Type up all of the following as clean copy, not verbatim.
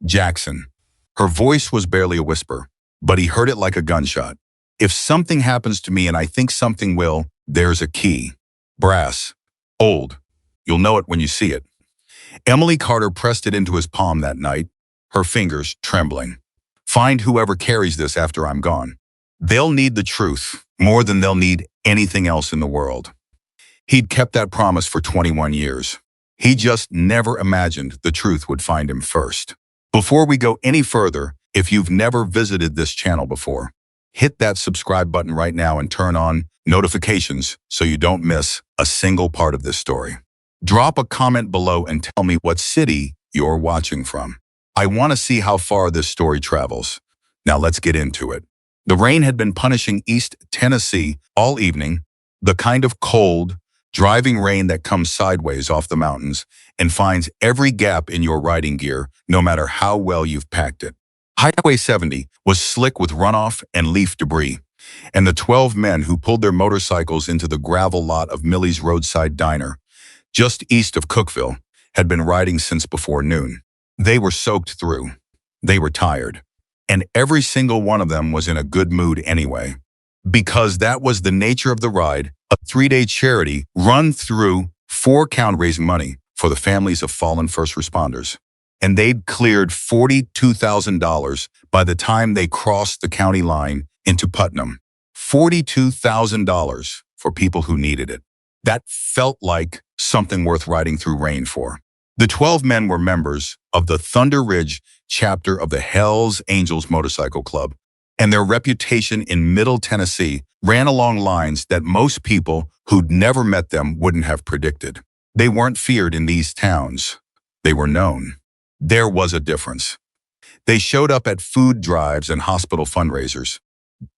Jackson. Her voice was barely a whisper, but he heard it like a gunshot. If something happens to me and I think something will, there's a key. Brass. Old. You'll know it when you see it. Emily Carter pressed it into his palm that night, her fingers trembling. Find whoever carries this after I'm gone. They'll need the truth more than they'll need anything else in the world. He'd kept that promise for 21 years. He just never imagined the truth would find him first. Before we go any further, if you've never visited this channel before, hit that subscribe button right now and turn on notifications so you don't miss a single part of this story. Drop a comment below and tell me what city you're watching from. I want to see how far this story travels. Now let's get into it. The rain had been punishing East Tennessee all evening, the kind of cold, driving rain that comes sideways off the mountains and finds every gap in your riding gear, no matter how well you've packed it. Highway 70 was slick with runoff and leaf debris, and the 12 men who pulled their motorcycles into the gravel lot of Millie's roadside diner, just east of Cookville, had been riding since before noon. They were soaked through. They were tired. And every single one of them was in a good mood anyway. Because that was the nature of the ride, a 3-day charity run through 4-count raising money for the families of fallen first responders. And they'd cleared $42,000 by the time they crossed the county line into Putnam. $42,000 for people who needed it. That felt like something worth riding through rain for. The 12 men were members of the Thunder Ridge chapter of the Hells Angels Motorcycle Club, and their reputation in Middle Tennessee ran along lines that most people who'd never met them wouldn't have predicted. They weren't feared in these towns. They were known. There was a difference. They showed up at food drives and hospital fundraisers.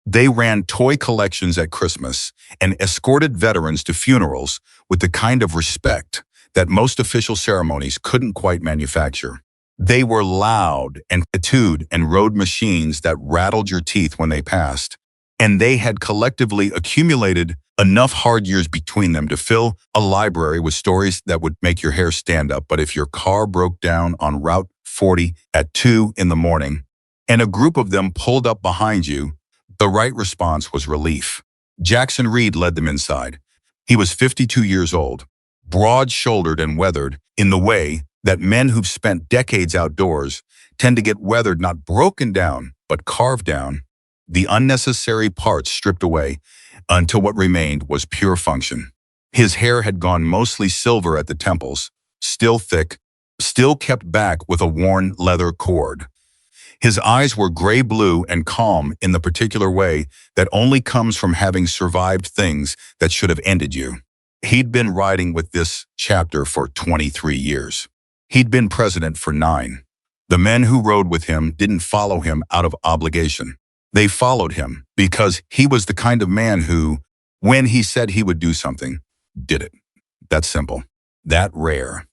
They ran toy collections at Christmas and escorted veterans to funerals with the kind of respect that most official ceremonies couldn't quite manufacture. They were loud and tattooed and rode machines that rattled your teeth when they passed. And they had collectively accumulated enough hard years between them to fill a library with stories that would make your hair stand up. But if your car broke down on Route 40 at 2 in the morning and a group of them pulled up behind you, the right response was relief. Jackson Reed led them inside. He was 52 years old, broad-shouldered and weathered in the way that men who've spent decades outdoors tend to get weathered, not broken down, but carved down, the unnecessary parts stripped away until what remained was pure function. His hair had gone mostly silver at the temples, still thick, still kept back with a worn leather cord. His eyes were gray-blue and calm in the particular way that only comes from having survived things that should have ended you. He'd been riding with this chapter for 23 years. He'd been president for 9. The men who rode with him didn't follow him out of obligation. They followed him because he was the kind of man who, when he said he would do something, did it. That simple. That rare.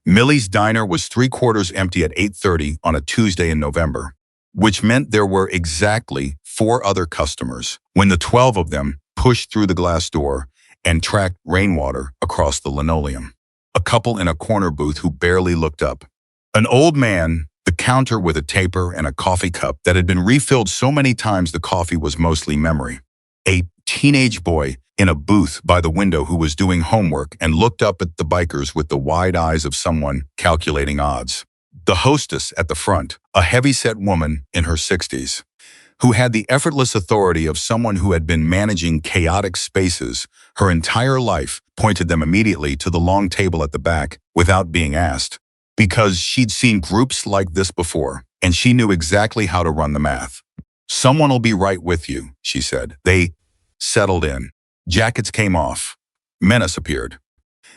Millie's diner was 3/4 empty at 8:30 on a Tuesday in November, which meant there were exactly 4 other customers when the 12 of them pushed through the glass door and tracked rainwater across the linoleum. A couple in a corner booth who barely looked up. An old man, the counter with a taper and a coffee cup that had been refilled so many times the coffee was mostly memory. A teenage boy in a booth by the window who was doing homework and looked up at the bikers with the wide eyes of someone calculating odds. The hostess at the front, a heavy-set woman in her 60s, who had the effortless authority of someone who had been managing chaotic spaces her entire life, pointed them immediately to the long table at the back without being asked, because she'd seen groups like this before, and she knew exactly how to run the math. "Someone will be right with you," she said. They settled in. Jackets came off. Menace appeared.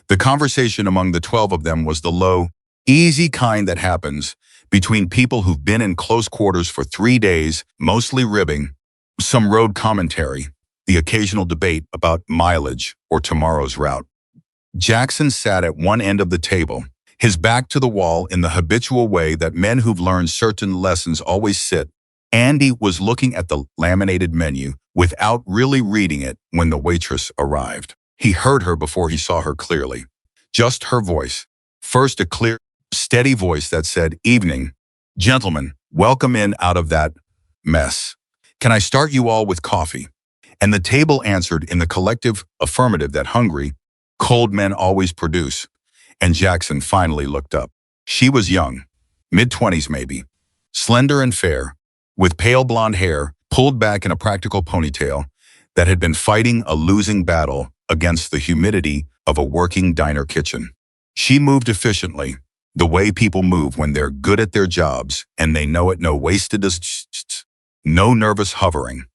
The conversation among the 12 of them was the low, easy kind that happens between people who've been in close quarters for 3 days, mostly ribbing, some road commentary, the occasional debate about mileage or tomorrow's route. Jackson sat at one end of the table, his back to the wall in the habitual way that men who've learned certain lessons always sit. Andy was looking at the laminated menu without really reading it when the waitress arrived. He heard her before he saw her clearly. Just her voice. First a clear, steady voice that said, "Evening." Gentlemen, welcome in out of that mess. Can I start you all with coffee? And the table answered in the collective affirmative that hungry, cold men always produce. And Jackson finally looked up. She was young, mid-20s maybe, slender and fair, with pale blonde hair pulled back in a practical ponytail that had been fighting a losing battle against the humidity of a working diner kitchen. She moved efficiently, the way people move when they're good at their jobs and they know it, no wasted, no nervous hovering.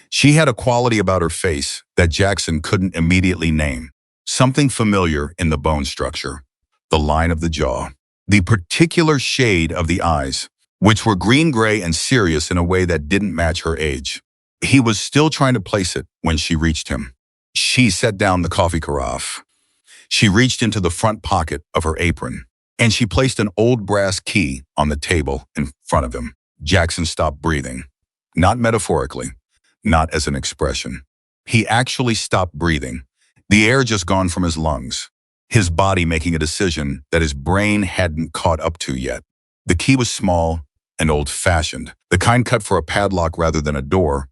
She had a quality about her face that Jackson couldn't immediately name, something familiar in the bone structure, the line of the jaw, the particular shade of the eyes, which were green-gray and serious in a way that didn't match her age. He was still trying to place it when she reached him. She set down the coffee carafe. She reached into the front pocket of her apron, and she placed an old brass key on the table in front of him. Jackson stopped breathing, not metaphorically, not as an expression. He actually stopped breathing, the air just gone from his lungs, his body making a decision that his brain hadn't caught up to yet. The key was small and old-fashioned, the kind cut for a padlock rather than a door,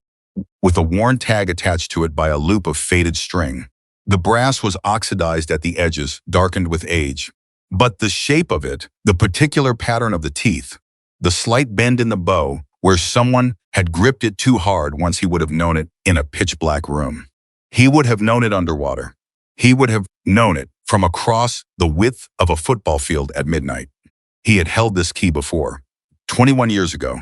with a worn tag attached to it by a loop of faded string. The brass was oxidized at the edges, darkened with age. But the shape of it, the particular pattern of the teeth, the slight bend in the bow, where someone had gripped it too hard once he would have known it in a pitch-black room. He would have known it underwater. He would have known it from across the width of a football field at midnight. He had held this key before, 21 years ago.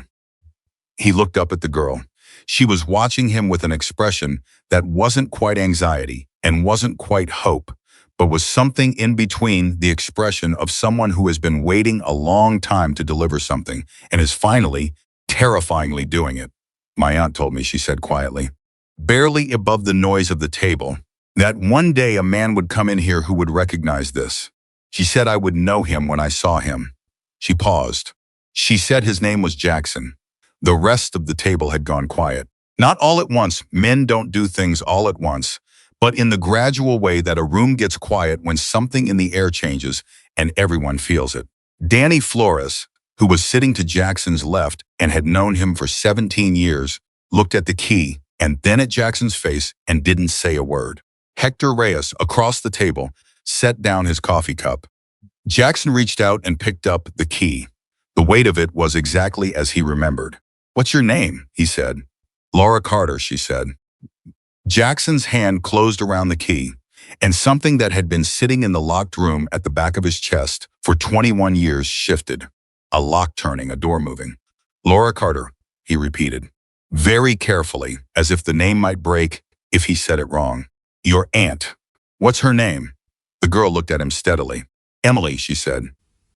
He looked up at the girl. She was watching him with an expression that wasn't quite anxiety and wasn't quite hope, but was something in between the expression of someone who has been waiting a long time to deliver something and is finally, terrifyingly doing it. My aunt told me, she said quietly, barely above the noise of the table, that one day a man would come in here who would recognize this. She said I would know him when I saw him. She paused. She said his name was Jackson. The rest of the table had gone quiet. Not all at once. Men don't do things all at once, but in the gradual way that a room gets quiet when something in the air changes and everyone feels it. Danny Flores, who was sitting to Jackson's left and had known him for 17 years, looked at the key and then at Jackson's face and didn't say a word. Hector Reyes, across the table, set down his coffee cup. Jackson reached out and picked up the key. The weight of it was exactly as he remembered. "What's your name?" he said. "Laura Carter," she said. Jackson's hand closed around the key, and something that had been sitting in the locked room at the back of his chest for 21 years shifted. A lock turning, a door moving. "Laura Carter," he repeated, very carefully, as if the name might break if he said it wrong. "Your aunt. What's her name?" The girl looked at him steadily. "Emily," she said.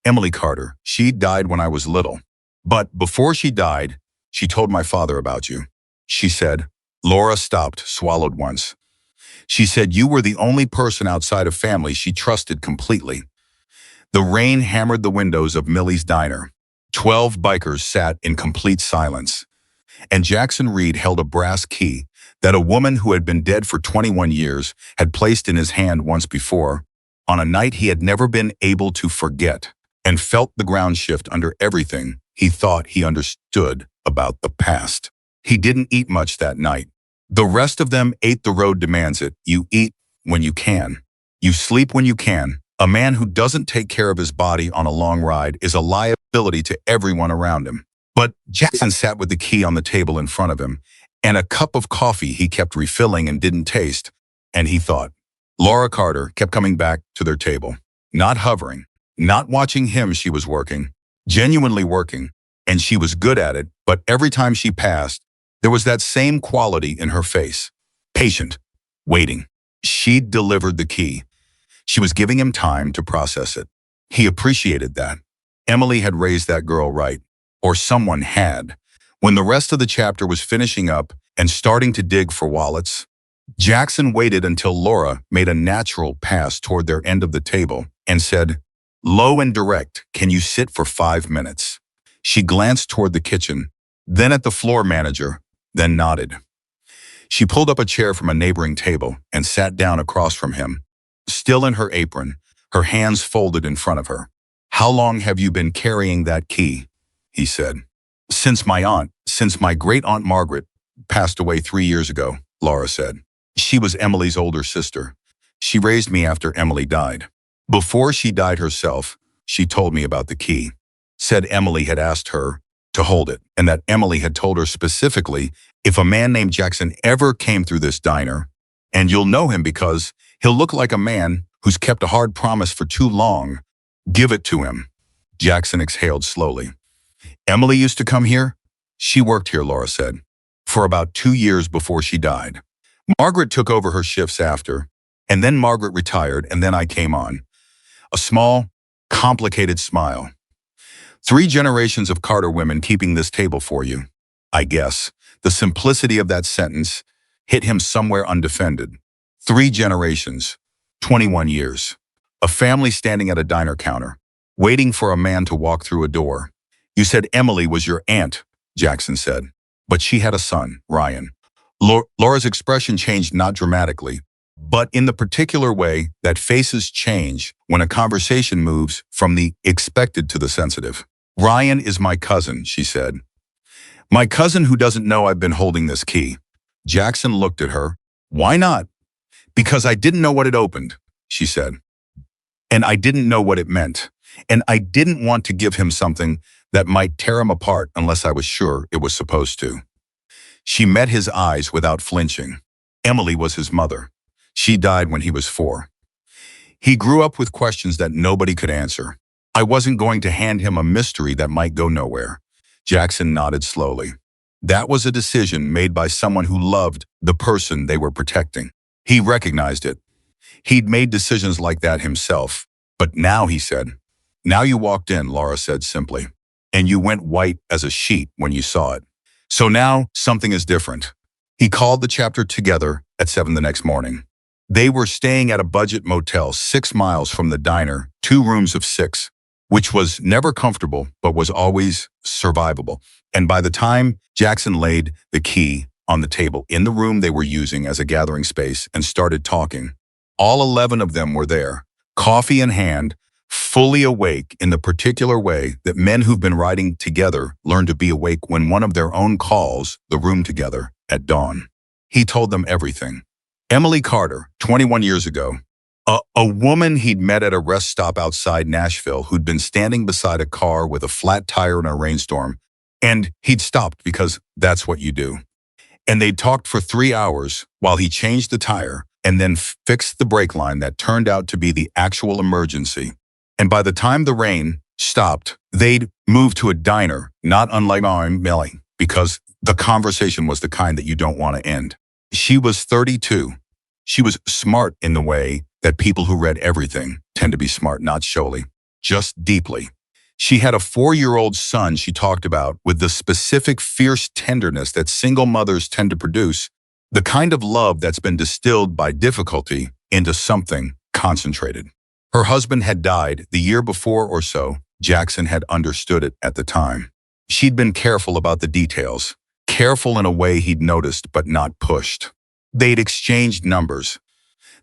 "Emily Carter. She died when I was little. But before she died, she told my father about you," she said. Laura stopped, swallowed once. She said you were the only person outside of family she trusted completely. The rain hammered the windows of Millie's diner. 12 bikers sat in complete silence. And Jackson Reed held a brass key that a woman who had been dead for 21 years had placed in his hand once before, on a night he had never been able to forget, and felt the ground shift under everything he thought he understood about the past. He didn't eat much that night. The rest of them ate. The road demands it. You eat when you can. You sleep when you can. A man who doesn't take care of his body on a long ride is a liability to everyone around him. But Jackson sat with the key on the table in front of him, and a cup of coffee he kept refilling and didn't taste, and he thought. Laura Carter kept coming back to their table, not hovering, not watching him. She was working, genuinely working, and she was good at it, but every time she passed, there was that same quality in her face. Patient, waiting. She'd delivered the key. She was giving him time to process it. He appreciated that. Emily had raised that girl right, or someone had. When the rest of the chapter was finishing up and starting to dig for wallets, Jackson waited until Laura made a natural pass toward their end of the table and said, "Low and direct, can you sit for 5 minutes?" She glanced toward the kitchen, then at the floor manager, then nodded. She pulled up a chair from a neighboring table and sat down across from him, still in her apron, her hands folded in front of her. "How long have you been carrying that key?" he said. Since my great-aunt Margaret passed away 3 years ago, Laura said. She was Emily's older sister. She raised me after Emily died. Before she died herself, she told me about the key. Said Emily had asked her to hold it, and that Emily had told her specifically, if a man named Jackson ever came through this diner, and you'll know him because he'll look like a man who's kept a hard promise for too long, give it to him. Jackson exhaled slowly. Emily used to come here? She worked here, Laura said, for about 2 years before she died. Margaret took over her shifts after, and then Margaret retired, and then I came on. A small, complicated smile. 3 generations of Carter women keeping this table for you. I guess the simplicity of that sentence hit him somewhere undefended. 3 generations, 21 years. A family standing at a diner counter, waiting for a man to walk through a door. You said Emily was your aunt, Jackson said, but she had a son, Ryan. Laura's expression changed not dramatically, but in the particular way that faces change when a conversation moves from the expected to the sensitive. Ryan is my cousin, she said. My cousin who doesn't know I've been holding this key. Jackson looked at her. Why not? Because I didn't know what it opened, she said. And I didn't know what it meant. And I didn't want to give him something that might tear him apart unless I was sure it was supposed to. She met his eyes without flinching. Emily was his mother. She died when he was 4. He grew up with questions that nobody could answer. I wasn't going to hand him a mystery that might go nowhere. Jackson nodded slowly. That was a decision made by someone who loved the person they were protecting. He recognized it. He'd made decisions like that himself. But now, he said. Now you walked in, Laura said simply. And you went white as a sheet when you saw it. So now something is different. He called the chapter together at 7 the next morning. They were staying at a budget motel 6 miles from the diner, 2 rooms of 6, which was never comfortable but was always survivable. And by the time Jackson laid the key on the table in the room they were using as a gathering space and started talking, all 11 of them were there, coffee in hand, fully awake in the particular way that men who've been riding together learn to be awake when one of their own calls the room together at dawn. He told them everything. Emily Carter, 21 years ago, a woman he'd met at a rest stop outside Nashville who'd been standing beside a car with a flat tire in a rainstorm, and he'd stopped because that's what you do. And they'd talked for 3 hours while he changed the tire and then fixed the brake line that turned out to be the actual emergency. And by the time the rain stopped, they'd moved to a diner, not unlike Millie, because the conversation was the kind that you don't want to end. She was 32. She was smart in the way that people who read everything tend to be smart, not showily, just deeply. She had a 4-year-old son she talked about with the specific fierce tenderness that single mothers tend to produce, the kind of love that's been distilled by difficulty into something concentrated. Her husband had died the year before or so. Jackson had understood it at the time. She'd been careful about the details, careful in a way he'd noticed but not pushed. They'd exchanged numbers.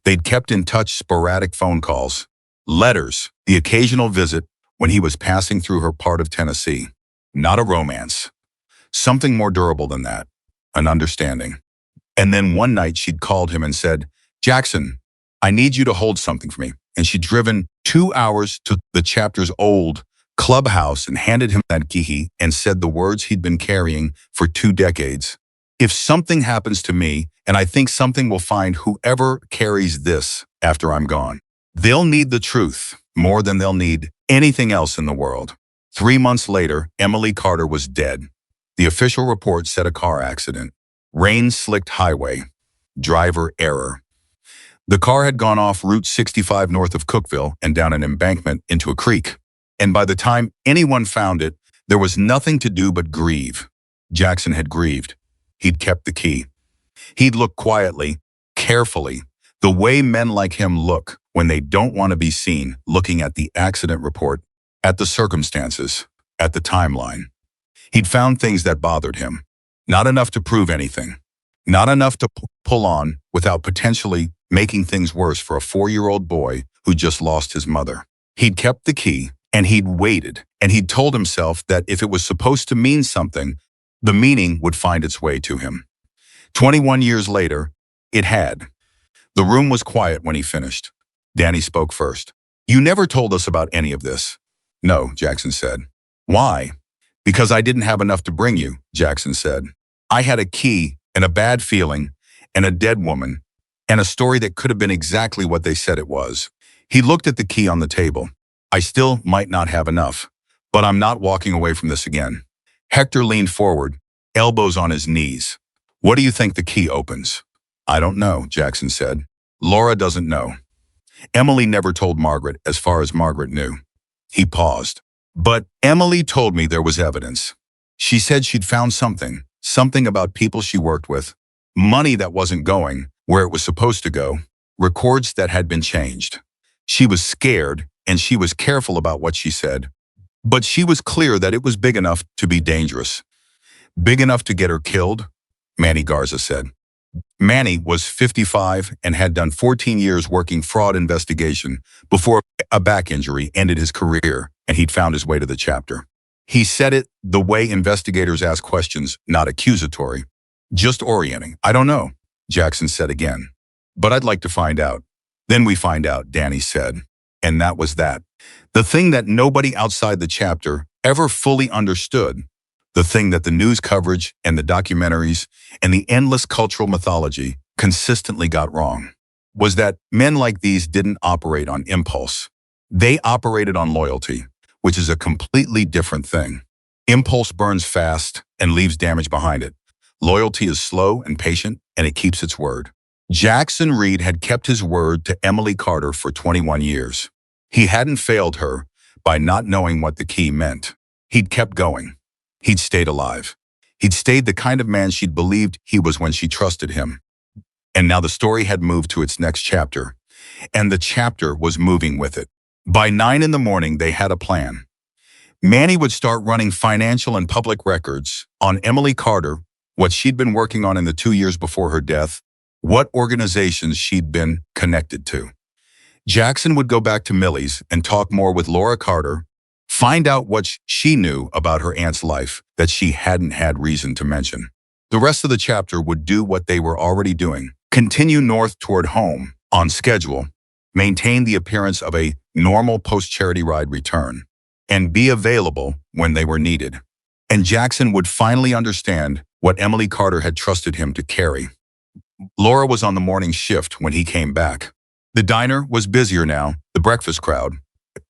They'd kept in touch sporadic phone calls, letters, the occasional visit when he was passing through her part of Tennessee. Not a romance. Something more durable than that, an understanding. And then one night she'd called him and said, Jackson, I need you to hold something for me. And she'd driven 2 hours to the chapter's old clubhouse and handed him that key and said the words he'd been carrying for 2 decades. If something happens to me, and I think something will find whoever carries this after I'm gone, they'll need the truth more than they'll need anything else in the world. 3 months later, Emily Carter was dead. The official report said a car accident. Rain-slicked highway. Driver error. The car had gone off Route 65 north of Cookville and down an embankment into a creek. And by the time anyone found it, there was nothing to do but grieve. Jackson had grieved. He'd kept the key. He'd looked quietly, carefully, the way men like him look when they don't want to be seen, looking at the accident report, at the circumstances, at the timeline. He'd found things that bothered him. Not enough to prove anything. Not enough to pull on without potentially making things worse for a 4-year-old boy who just lost his mother. He'd kept the key, And he'd waited, and he'd told himself that if it was supposed to mean something, the meaning would find its way to him. 21 years later, it had. The room was quiet when he finished. Danny spoke first. "You never told us about any of this." "No," Jackson said. "Why?" "Because I didn't have enough to bring you," Jackson said. "I had a key and a bad feeling and a dead woman and a story that could have been exactly what they said it was." He looked at the key on the table. "I still might not have enough, but I'm not walking away from this again." Hector leaned forward, elbows on his knees. "What do you think the key opens?" "I don't know," Jackson said. "Laura doesn't know. Emily never told Margaret, as far as Margaret knew." He paused. "But Emily told me there was evidence. She said she'd found something about people she worked with, money that wasn't going where it was supposed to go, records that had been changed. She was scared, and she was careful about what she said. But she was clear that it was big enough to be dangerous. Big enough to get her killed," Manny Garza said. Manny was 55 and had done 14 years working fraud investigation before a back injury ended his career and he'd found his way to the chapter. He said it the way investigators ask questions, not accusatory, just orienting. "I don't know," Jackson said again. "But I'd like to find out." "Then we find out," Danny said. And that was that. The thing that nobody outside the chapter ever fully understood, the thing that the news coverage and the documentaries and the endless cultural mythology consistently got wrong, was that men like these didn't operate on impulse. They operated on loyalty, which is a completely different thing. Impulse burns fast and leaves damage behind it. Loyalty is slow and patient, and it keeps its word. Jackson Reed had kept his word to Emily Carter for 21 years. He hadn't failed her by not knowing what the key meant. He'd kept going. He'd stayed alive. He'd stayed the kind of man she'd believed he was when she trusted him. And now the story had moved to its next chapter, and the chapter was moving with it. By 9 in the morning, they had a plan. Manny would start running financial and public records on Emily Carter, what she'd been working on in the 2 years before her death, what organizations she'd been connected to. Jackson would go back to Millie's and talk more with Laura Carter, find out what she knew about her aunt's life that she hadn't had reason to mention. The rest of the chapter would do what they were already doing, continue north toward home, on schedule, maintain the appearance of a normal post-charity ride return, and be available when they were needed. And Jackson would finally understand what Emily Carter had trusted him to carry. Laura was on the morning shift when he came back. The diner was busier now, the breakfast crowd,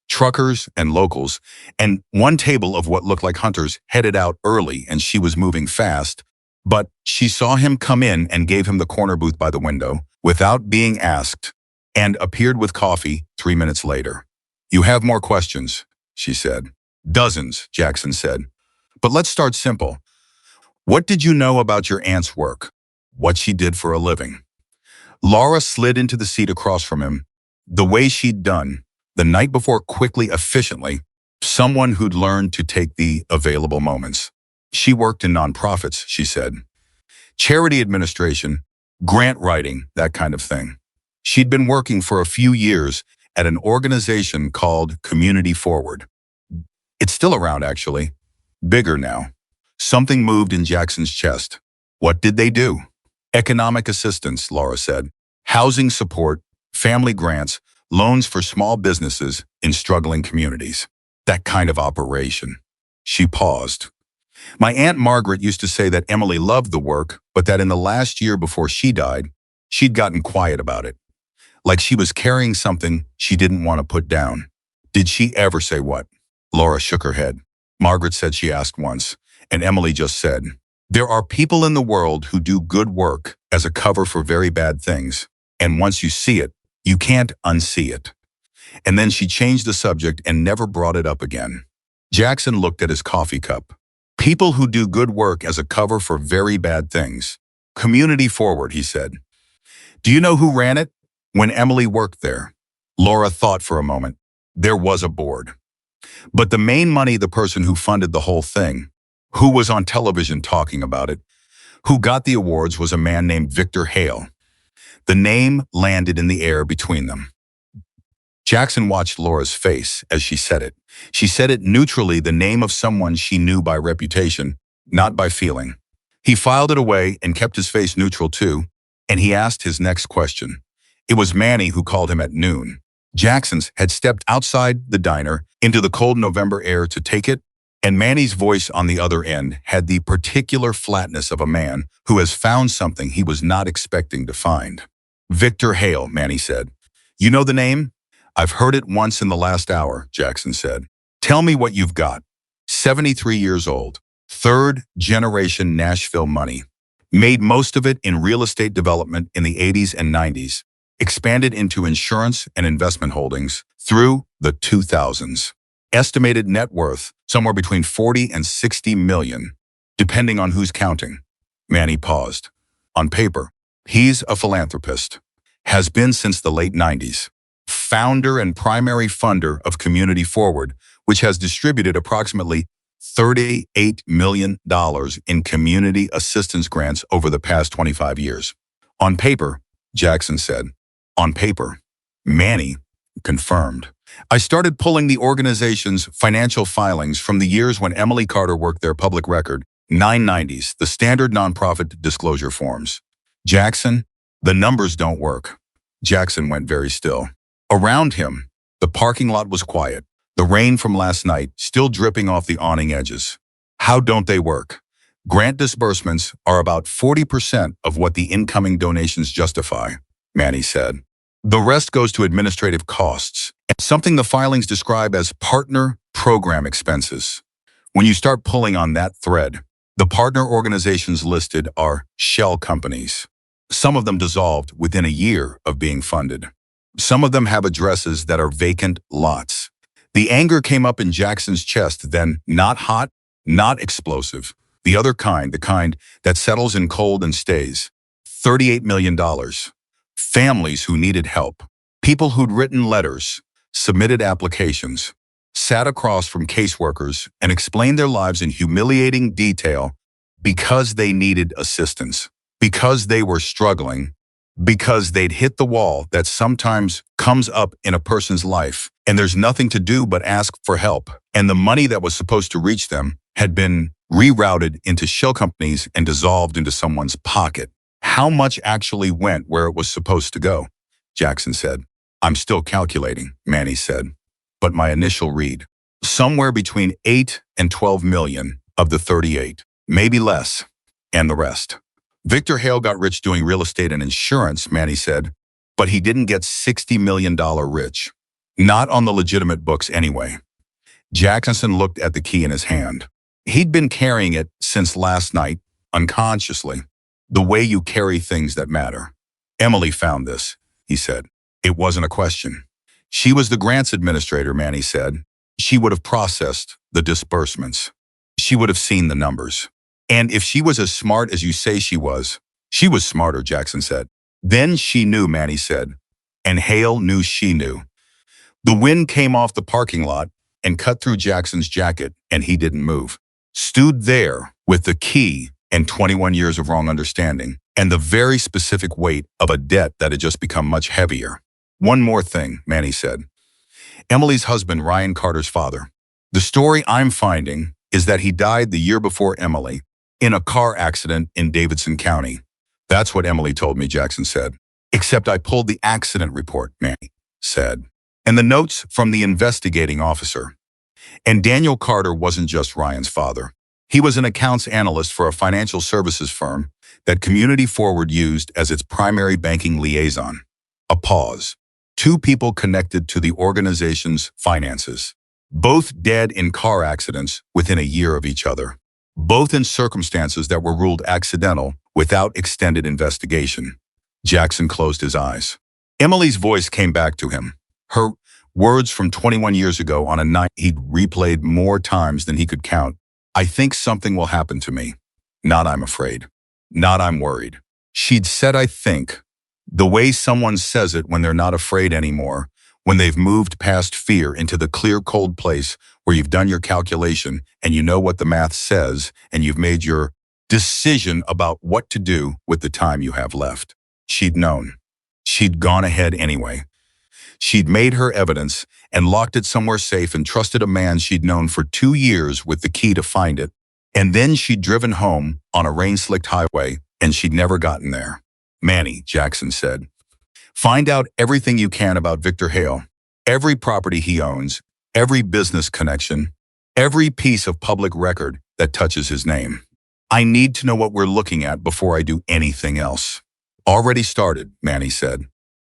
truckers and locals, and one table of what looked like hunters headed out early, and she was moving fast. But she saw him come in and gave him the corner booth by the window without being asked, and appeared with coffee 3 minutes later. "You have more questions," she said. "Dozens," Jackson said. "But let's start simple. What did you know about your aunt's work? What she did for a living?" Laura slid into the seat across from him, the way she'd done the night before, quickly, efficiently, someone who'd learned to take the available moments. "She worked in nonprofits," she said. "Charity administration, grant writing, that kind of thing. She'd been working for a few years at an organization called Community Forward. It's still around, actually. Bigger now." Something moved in Jackson's chest. "What did they do?" "Economic assistance," Laura said. "Housing support, family grants, loans for small businesses in struggling communities. That kind of operation." She paused. "My Aunt Margaret used to say that Emily loved the work, but that in the last year before she died, she'd gotten quiet about it. Like she was carrying something she didn't want to put down." "Did she ever say what?" Laura shook her head. "Margaret said she asked once, and Emily just said, 'There are people in the world who do good work as a cover for very bad things, and once you see it, you can't unsee it.'" And then she changed the subject and never brought it up again. Jackson looked at his coffee cup. "People who do good work as a cover for very bad things. Community Forward," he said. "Do you know who ran it when Emily worked there?" Laura thought for a moment. There was a board. But the main money, the person who funded the whole thing, who was on television talking about it, who got the awards, was a man named Victor Hale. The name landed in the air between them. Jackson watched Laura's face as she said it. She said it neutrally, the name of someone she knew by reputation, not by feeling. He filed it away and kept his face neutral too, and he asked his next question. It was Manny who called him at noon. Jackson's had stepped outside the diner into the cold November air to take it, and Manny's voice on the other end had the particular flatness of a man who has found something he was not expecting to find. Victor Hale, Manny said. You know the name? I've heard it once in the last hour, Jackson said. Tell me what you've got. 73 years old, third generation Nashville money. Made most of it in real estate development in the 80s and 90s. Expanded into insurance and investment holdings through the 2000s. Estimated net worth somewhere between 40 and 60 million, depending on who's counting. Manny paused. On paper, he's a philanthropist. Has been since the late 90s. Founder and primary funder of Community Forward, which has distributed approximately $38 million in community assistance grants over the past 25 years. On paper, Jackson said. On paper. Manny confirmed. I started pulling the organization's financial filings from the years when Emily Carter worked their public record, 990s, the standard nonprofit disclosure forms. Jackson, the numbers don't work. Jackson went very still. Around him, the parking lot was quiet, the rain from last night still dripping off the awning edges. How don't they work? Grant disbursements are about 40% of what the incoming donations justify, Manny said. The rest goes to administrative costs, and something the filings describe as partner program expenses. When you start pulling on that thread, the partner organizations listed are shell companies. Some of them dissolved within a year of being funded. Some of them have addresses that are vacant lots. The anger came up in Jackson's chest, then not hot, not explosive. The other kind, the kind that settles in cold and stays. $38 million. Families who needed help. People who'd written letters, submitted applications, sat across from caseworkers and explained their lives in humiliating detail because they needed assistance, because they were struggling, because they'd hit the wall that sometimes comes up in a person's life, and there's nothing to do but ask for help. And the money that was supposed to reach them had been rerouted into shell companies and dissolved into someone's pocket. How much actually went where it was supposed to go? Jackson said. I'm still calculating, Manny said. But my initial read, somewhere between 8 and 12 million of the 38, maybe less, and the rest. Victor Hale got rich doing real estate and insurance, Manny said, but he didn't get $60 million rich. Not on the legitimate books anyway. Jackson looked at the key in his hand. He'd been carrying it since last night, unconsciously. The way you carry things that matter. Emily found this, he said. It wasn't a question. She was the grants administrator, Manny said. She would have processed the disbursements. She would have seen the numbers. And if she was as smart as you say she was smarter, Jackson said. Then she knew, Manny said. And Hale knew she knew. The wind came off the parking lot and cut through Jackson's jacket, and he didn't move. Stood there with the key and 21 years of wrong understanding, and the very specific weight of a debt that had just become much heavier. One more thing, Manny said. Emily's husband, Ryan Carter's father. The story I'm finding is that he died the year before Emily in a car accident in Davidson County. That's what Emily told me, Jackson said. Except I pulled the accident report, Manny said, and the notes from the investigating officer. And Daniel Carter wasn't just Ryan's father. He was an accounts analyst for a financial services firm that Community Forward used as its primary banking liaison. A pause. Two people connected to the organization's finances. Both dead in car accidents within a year of each other. Both in circumstances that were ruled accidental without extended investigation. Jackson closed his eyes. Emily's voice came back to him. Her words from 21 years ago on a night he'd replayed more times than he could count. I think something will happen to me. Not I'm afraid. Not I'm worried. She'd said I think. The way someone says it when they're not afraid anymore, when they've moved past fear into the clear, cold place where you've done your calculation and you know what the math says and you've made your decision about what to do with the time you have left. She'd known. She'd gone ahead anyway. She'd made her evidence and locked it somewhere safe and trusted a man she'd known for 2 years with the key to find it. And then she'd driven home on a rain-slicked highway, and she'd never gotten there. Manny, Jackson said, find out everything you can about Victor Hale, every property he owns, every business connection, every piece of public record that touches his name. I need to know what we're looking at before I do anything else. Already started, Manny said.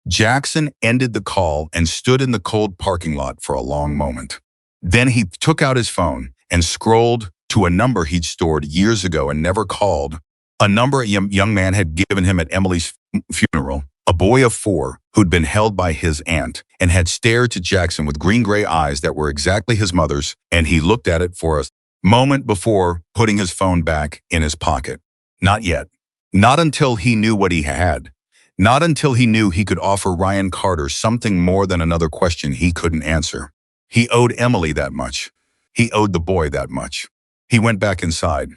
Jackson ended the call and stood in the cold parking lot for a long moment. Then he took out his phone and scrolled to a number he'd stored years ago and never called, a number a young man had given him at Emily's funeral, a boy of 4 who'd been held by his aunt and had stared to Jackson with green-gray eyes that were exactly his mother's, and he looked at it for a moment before putting his phone back in his pocket. Not yet. Not until he knew what he had. Not until he knew he could offer Ryan Carter something more than another question he couldn't answer. He owed Emily that much. He owed the boy that much. He went back inside.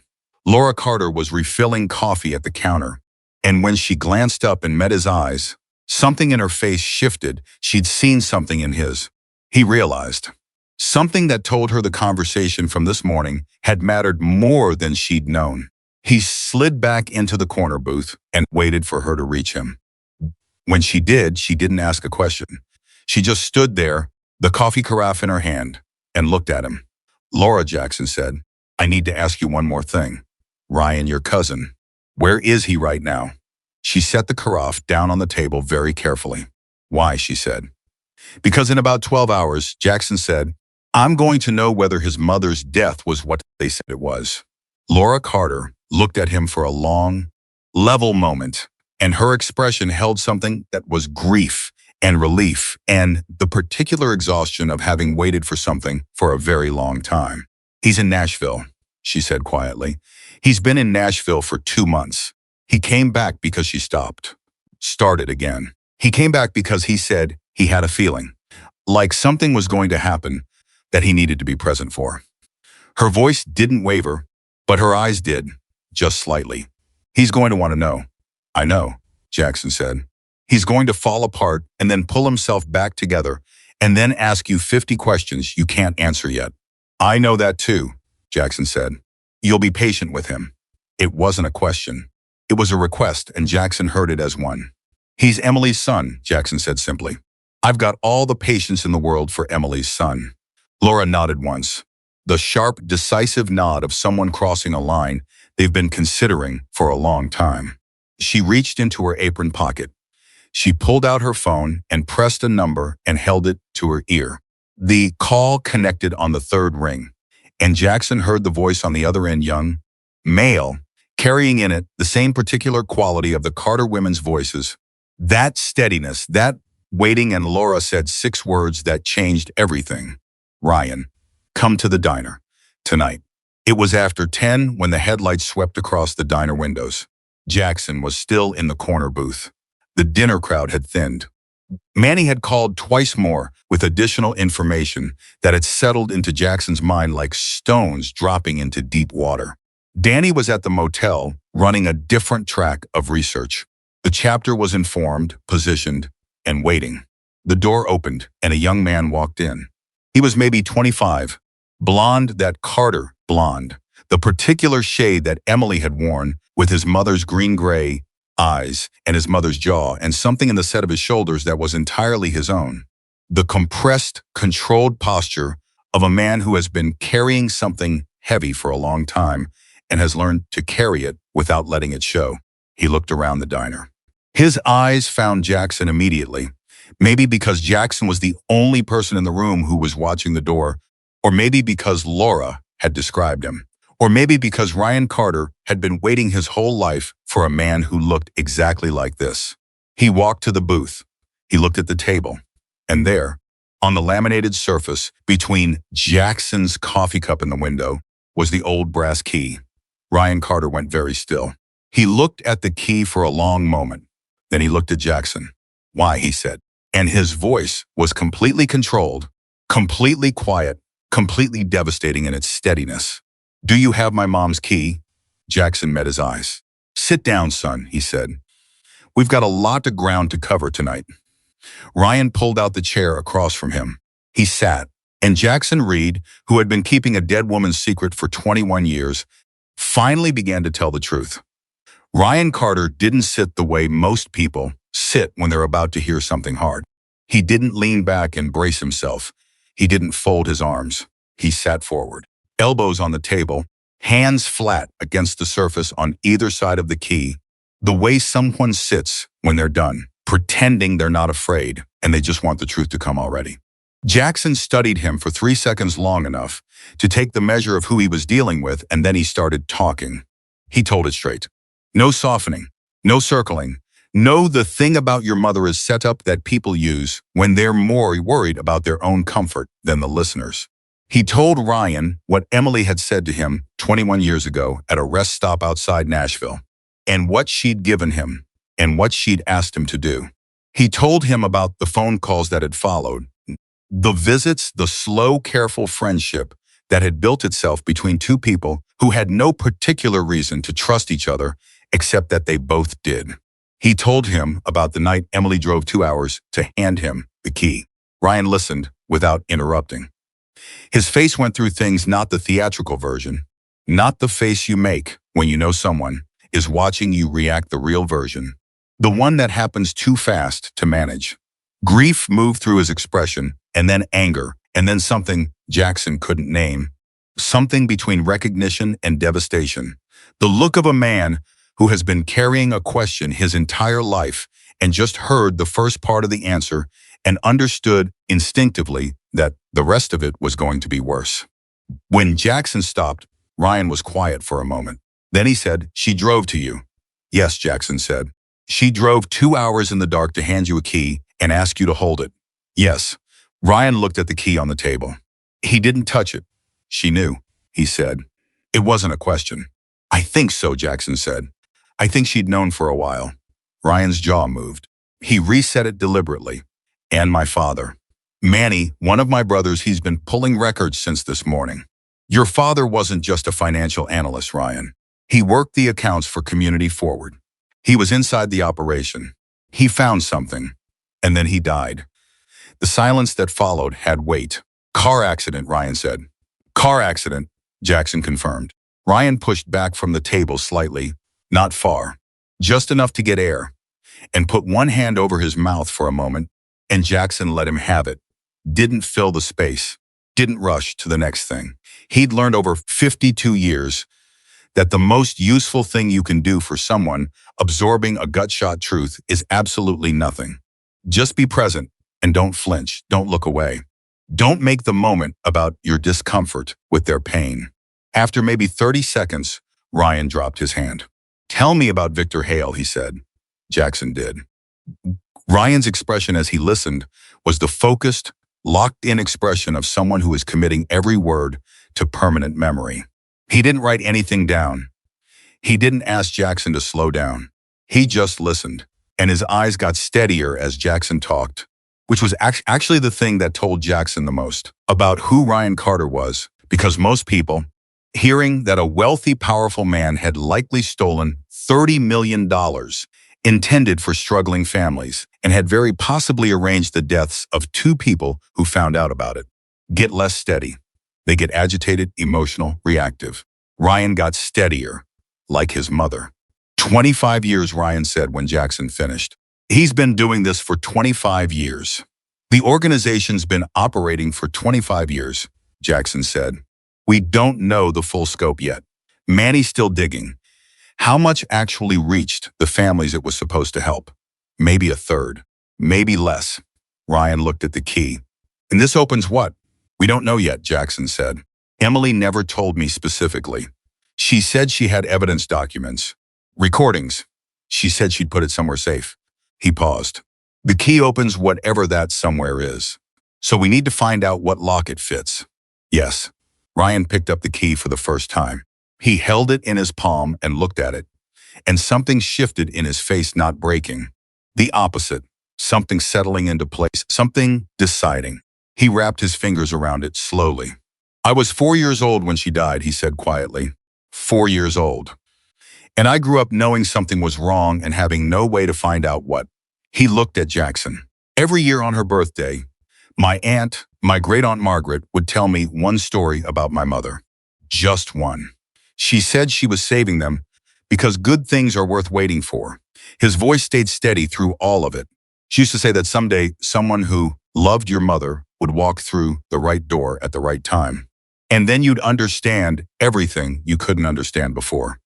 Laura Carter was refilling coffee at the counter, and when she glanced up and met his eyes, something in her face shifted. She'd seen something in his. He realized. Something that told her the conversation from this morning had mattered more than she'd known. He slid back into the corner booth and waited for her to reach him. When she did, she didn't ask a question. She just stood there, the coffee carafe in her hand, and looked at him. Laura, Jackson said, I need to ask you one more thing. Ryan, your cousin, where is he right now? She set the carafe down on the table very carefully. Why, she said. Because in about 12 hours, Jackson said, I'm going to know whether his mother's death was what they said it was. Laura Carter looked at him for a long, level moment, and her expression held something that was grief and relief and the particular exhaustion of having waited for something for a very long time. He's in Nashville, she said quietly. He's been in Nashville for 2 months. He came back because she started again. He came back because he said he had a feeling, like something was going to happen that he needed to be present for. Her voice didn't waver, but her eyes did, just slightly. He's going to want to know. I know, Jackson said. He's going to fall apart and then pull himself back together and then ask you 50 questions you can't answer yet. I know that too, Jackson said. You'll be patient with him. It wasn't a question. It was a request, and Jackson heard it as one. He's Emily's son, Jackson said simply. I've got all the patience in the world for Emily's son. Laura nodded once. The sharp, decisive nod of someone crossing a line they've been considering for a long time. She reached into her apron pocket. She pulled out her phone and pressed a number and held it to her ear. The call connected on the 3rd ring, and Jackson heard the voice on the other end, young, male, carrying in it the same particular quality of the Carter women's voices. That steadiness, that waiting, and Laura said 6 words that changed everything. Ryan, come to the diner. Tonight. It was after 10 when the headlights swept across the diner windows. Jackson was still in the corner booth. The dinner crowd had thinned. Manny had called twice more with additional information that had settled into Jackson's mind like stones dropping into deep water. Danny was at the motel running a different track of research. The chapter was informed, positioned, and waiting. The door opened and a young man walked in. He was maybe 25, blonde, that Carter blonde, the particular shade that Emily had worn, with his mother's green-gray eyes and his mother's jaw and something in the set of his shoulders that was entirely his own. The compressed, controlled posture of a man who has been carrying something heavy for a long time and has learned to carry it without letting it show. He looked around the diner. His eyes found Jackson immediately, maybe because Jackson was the only person in the room who was watching the door, or maybe because Laura had described him, or maybe because Ryan Carter had been waiting his whole life for a man who looked exactly like this. He walked to the booth. He looked at the table, and there, on the laminated surface between Jackson's coffee cup and the window, was the old brass key. Ryan Carter went very still. He looked at the key for a long moment. Then he looked at Jackson. Why, he said, and his voice was completely controlled, completely quiet, completely devastating in its steadiness. Do you have my mom's key? Jackson met his eyes. Sit down, son, he said. We've got a lot of ground to cover tonight. Ryan pulled out the chair across from him. He sat, and Jackson Reed, who had been keeping a dead woman's secret for 21 years, finally began to tell the truth. Ryan Carter didn't sit the way most people sit when they're about to hear something hard. He didn't lean back and brace himself. He didn't fold his arms. He sat forward, elbows on the table, hands flat against the surface on either side of the key, the way someone sits when they're done, pretending they're not afraid and they just want the truth to come already. Jackson studied him for 3 seconds long enough to take the measure of who he was dealing with, and then he started talking. He told it straight. No softening, no circling. No, the thing about your mother is set up that people use when they're more worried about their own comfort than the listeners. He told Ryan what Emily had said to him 21 years ago at a rest stop outside Nashville, and what she'd given him, and what she'd asked him to do. He told him about the phone calls that had followed, the visits, the slow, careful friendship that had built itself between two people who had no particular reason to trust each other except that they both did. He told him about the night Emily drove 2 hours to hand him the key. Ryan listened without interrupting. His face went through things, not the theatrical version, not the face you make when you know someone is watching you react, the real version, the one that happens too fast to manage. Grief moved through his expression, and then anger, and then something Jackson couldn't name, something between recognition and devastation. The look of a man who has been carrying a question his entire life and just heard the first part of the answer and understood instinctively that the rest of it was going to be worse. When Jackson stopped, Ryan was quiet for a moment. Then he said, "She drove to you." "Yes," Jackson said. "She drove 2 hours in the dark to hand you a key and ask you to hold it." "Yes." Ryan looked at the key on the table. He didn't touch it. "She knew," he said. It wasn't a question. "I think so," Jackson said. "I think she'd known for a while." Ryan's jaw moved. He reset it deliberately. "And my father. Manny, one of my brothers, he's been pulling records since this morning. Your father wasn't just a financial analyst, Ryan. He worked the accounts for Community Forward. He was inside the operation. He found something, and then he died." The silence that followed had weight. "Car accident," Ryan said. "Car accident," Jackson confirmed. Ryan pushed back from the table slightly, not far, just enough to get air, and put one hand over his mouth for a moment, and Jackson let him have it. Didn't fill the space, didn't rush to the next thing. He'd learned over 52 years that the most useful thing you can do for someone absorbing a gut-shot truth is absolutely nothing. Just be present and don't flinch, don't look away. Don't make the moment about your discomfort with their pain. After maybe 30 seconds, Ryan dropped his hand. "Tell me about Victor Hale," he said. Jackson did. Ryan's expression as he listened was the focused, locked-in expression of someone who is committing every word to permanent memory. He didn't write anything down. He didn't ask Jackson to slow down. He just listened, and his eyes got steadier as Jackson talked, which was actually the thing that told Jackson the most about who Ryan Carter was, because most people, hearing that a wealthy, powerful man had likely stolen $30 million intended for struggling families and had very possibly arranged the deaths of 2 people who found out about it, get less steady. They get agitated, emotional, reactive. Ryan got steadier, like his mother. 25 years, Ryan said when Jackson finished. He's been doing this for 25 years. The organization's been operating for 25 years, Jackson said. We don't know the full scope yet. Manny's still digging. How much actually reached the families it was supposed to help? Maybe a third, maybe less. Ryan looked at the key. And this opens what? We don't know yet, Jackson said. Emily never told me specifically. She said she had evidence documents, recordings. She said she'd put it somewhere safe. He paused. The key opens whatever that somewhere is. So we need to find out what lock it fits. Yes. Ryan picked up the key for the first time. He held it in his palm and looked at it, and something shifted in his face, not breaking. The opposite, something settling into place, something deciding. He wrapped his fingers around it slowly. I was 4 years old when she died, he said quietly. 4 years old. And I grew up knowing something was wrong and having no way to find out what. He looked at Jackson. Every year on her birthday, my great-aunt Margaret, would tell me one story about my mother. Just one. She said she was saving them because good things are worth waiting for. His voice stayed steady through all of it. She used to say that someday someone who loved your mother would walk through the right door at the right time. And then you'd understand everything you couldn't understand before.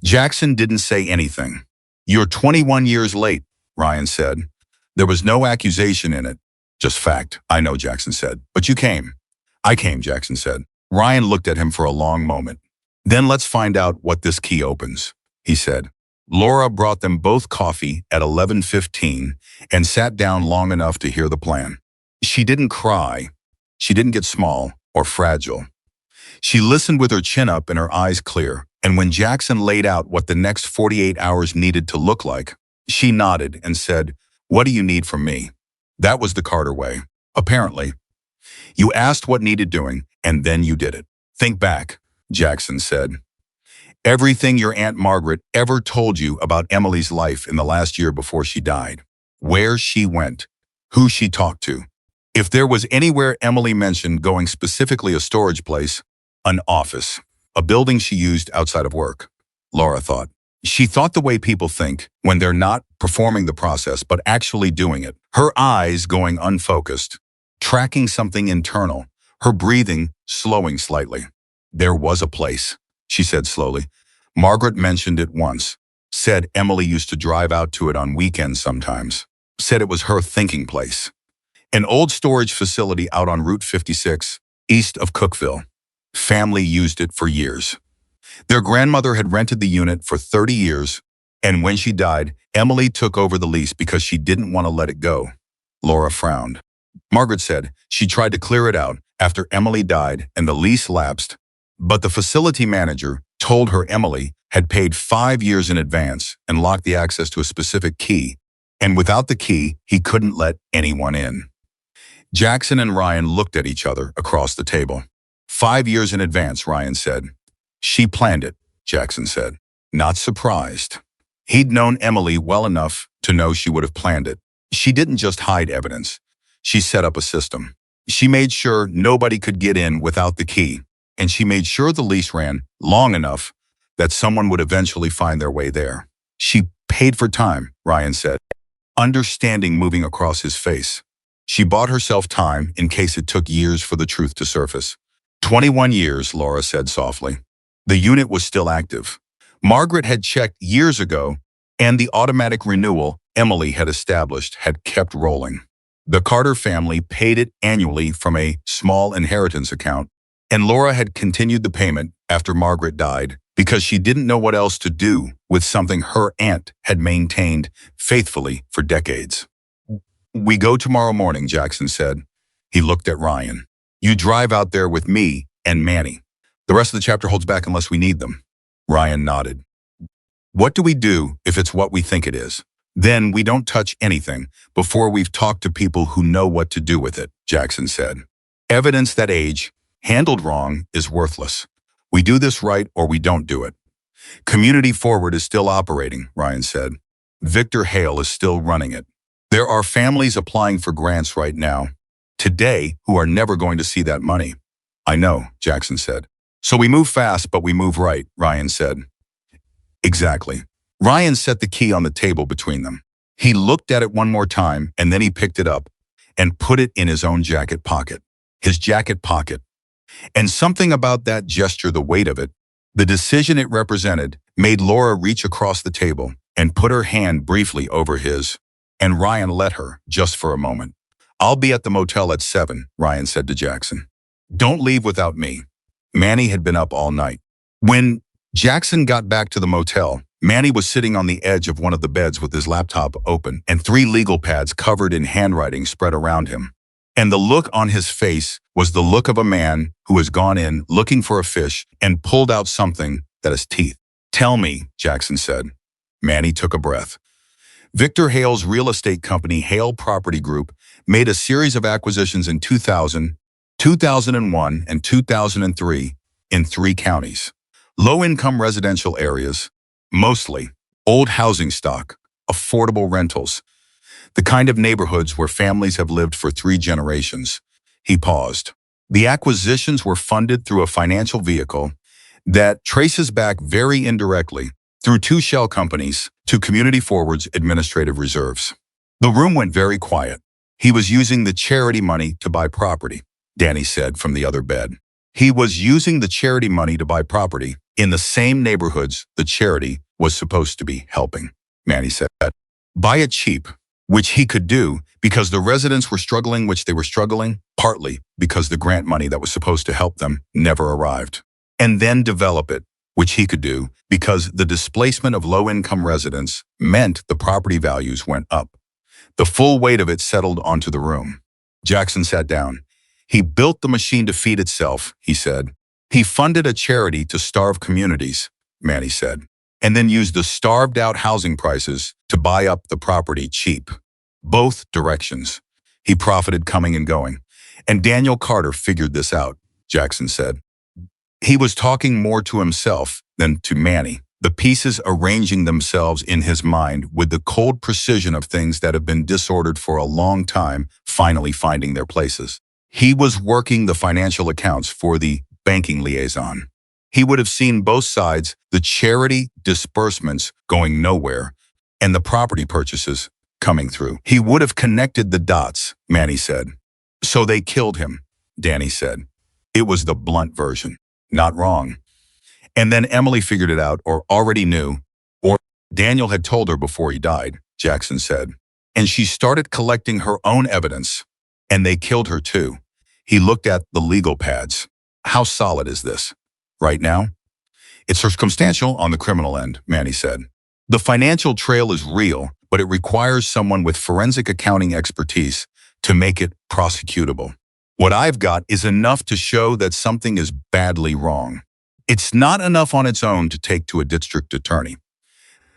Jackson didn't say anything. "You're 21 years late," Ryan said. There was no accusation in it, just fact. "I know," Jackson said. "But you came." "I came," Jackson said. Ryan looked at him for a long moment. "Then let's find out what this key opens," he said. Laura brought them both coffee at 11:15 and sat down long enough to hear the plan. She didn't cry. She didn't get small or fragile. She listened with her chin up and her eyes clear, and when Jackson laid out what the next 48 hours needed to look like, she nodded and said, "What do you need from me?" That was the Carter way, apparently. You asked what needed doing, and then you did it. "Think back," Jackson said. "Everything your Aunt Margaret ever told you about Emily's life in the last year before she died. Where she went, who she talked to. If there was anywhere Emily mentioned going, specifically a storage place, an office, a building she used outside of work." Laura thought. She thought the way people think when they're not performing the process but actually doing it. Her eyes going unfocused, tracking something internal, her breathing slowing slightly. "There was a place," she said slowly. "Margaret mentioned it once. Said Emily used to drive out to it on weekends sometimes. Said it was her thinking place. An old storage facility out on Route 56, east of Cookville. Family used it for years. Their grandmother had rented the unit for 30 years, and when she died, Emily took over the lease because she didn't want to let it go." Laura frowned. Margaret said she tried to clear it out after Emily died and the lease lapsed, but the facility manager told her Emily had paid 5 years in advance and locked the access to a specific key, and without the key, he couldn't let anyone in. Jackson and Ryan looked at each other across the table. 5 years in advance, Ryan said. "She planned it," Jackson said. Not surprised. He'd known Emily well enough to know she would have planned it. She didn't just hide evidence. She set up a system. She made sure nobody could get in without the key, and she made sure the lease ran long enough that someone would eventually find their way there. "She paid for time," Ryan said, understanding moving across his face. "She bought herself time in case it took years for the truth to surface." 21 years, Laura said softly. The unit was still active. Margaret had checked years ago, and the automatic renewal Emily had established had kept rolling. The Carter family paid it annually from a small inheritance account, and Laura had continued the payment after Margaret died because she didn't know what else to do with something her aunt had maintained faithfully for decades. "We go tomorrow morning," Jackson said. He looked at Ryan. "You drive out there with me and Manny. The rest of the chapter holds back unless we need them." Ryan nodded. "What do we do if it's what we think it is?" "Then we don't touch anything before we've talked to people who know what to do with it," Jackson said. "Evidence that age, handled wrong, is worthless. We do this right or we don't do it." "Community Forward is still operating," Ryan said. "Victor Hale is still running it. There are families applying for grants right now, today, who are never going to see that money." "I know," Jackson said. "So we move fast, but we move right," Ryan said. "Exactly." Ryan set the key on the table between them. He looked at it one more time, and then he picked it up and put it in his own jacket pocket. His jacket pocket. And something about that gesture, the weight of it, the decision it represented, made Laura reach across the table and put her hand briefly over his, and Ryan let her, just for a moment. "I'll be at the motel at 7, Ryan said to Jackson. "Don't leave without me." Manny had been up all night. When Jackson got back to the motel, Manny was sitting on the edge of one of the beds with his laptop open and 3 legal pads covered in handwriting spread around him. And the look on his face was the look of a man who has gone in looking for a fish and pulled out something that has teeth. "Tell me," Jackson said. Manny took a breath. Victor Hale's real estate company, Hale Property Group, made a series of acquisitions in 2000, 2001, and 2003 in 3 counties. Low-income residential areas, mostly old housing stock, affordable rentals. The kind of neighborhoods where families have lived for 3 generations. He paused. The acquisitions were funded through a financial vehicle that traces back very indirectly through 2 shell companies to Community Forward's administrative reserves. The room went very quiet. He was using the charity money to buy property, Danny said from the other bed. He was using the charity money to buy property in the same neighborhoods the charity was supposed to be helping, Manny said. Buy it cheap, which he could do because the residents were struggling, which they were struggling, partly because the grant money that was supposed to help them never arrived. And then develop it, which he could do because the displacement of low-income residents meant the property values went up. The full weight of it settled onto the room. Jackson sat down. He built the machine to feed itself, he said. He funded a charity to starve communities, Manny said, and then used the starved-out housing prices to buy up the property cheap. Both directions. He profited coming and going. And Daniel Carter figured this out, Jackson said. He was talking more to himself than to Manny, the pieces arranging themselves in his mind with the cold precision of things that have been disordered for a long time, finally finding their places. He was working the financial accounts for the banking liaison. He would have seen both sides, the charity disbursements going nowhere and the property purchases coming through. He would have connected the dots, Manny said. So they killed him, Danny said. It was the blunt version. Not wrong. And then Emily figured it out or already knew, or Daniel had told her before he died, Jackson said. And she started collecting her own evidence, and they killed her too. He looked at the legal pads. How solid is this? Right now? It's circumstantial on the criminal end, Manny said. The financial trail is real, but it requires someone with forensic accounting expertise to make it prosecutable. What I've got is enough to show that something is badly wrong. It's not enough on its own to take to a district attorney.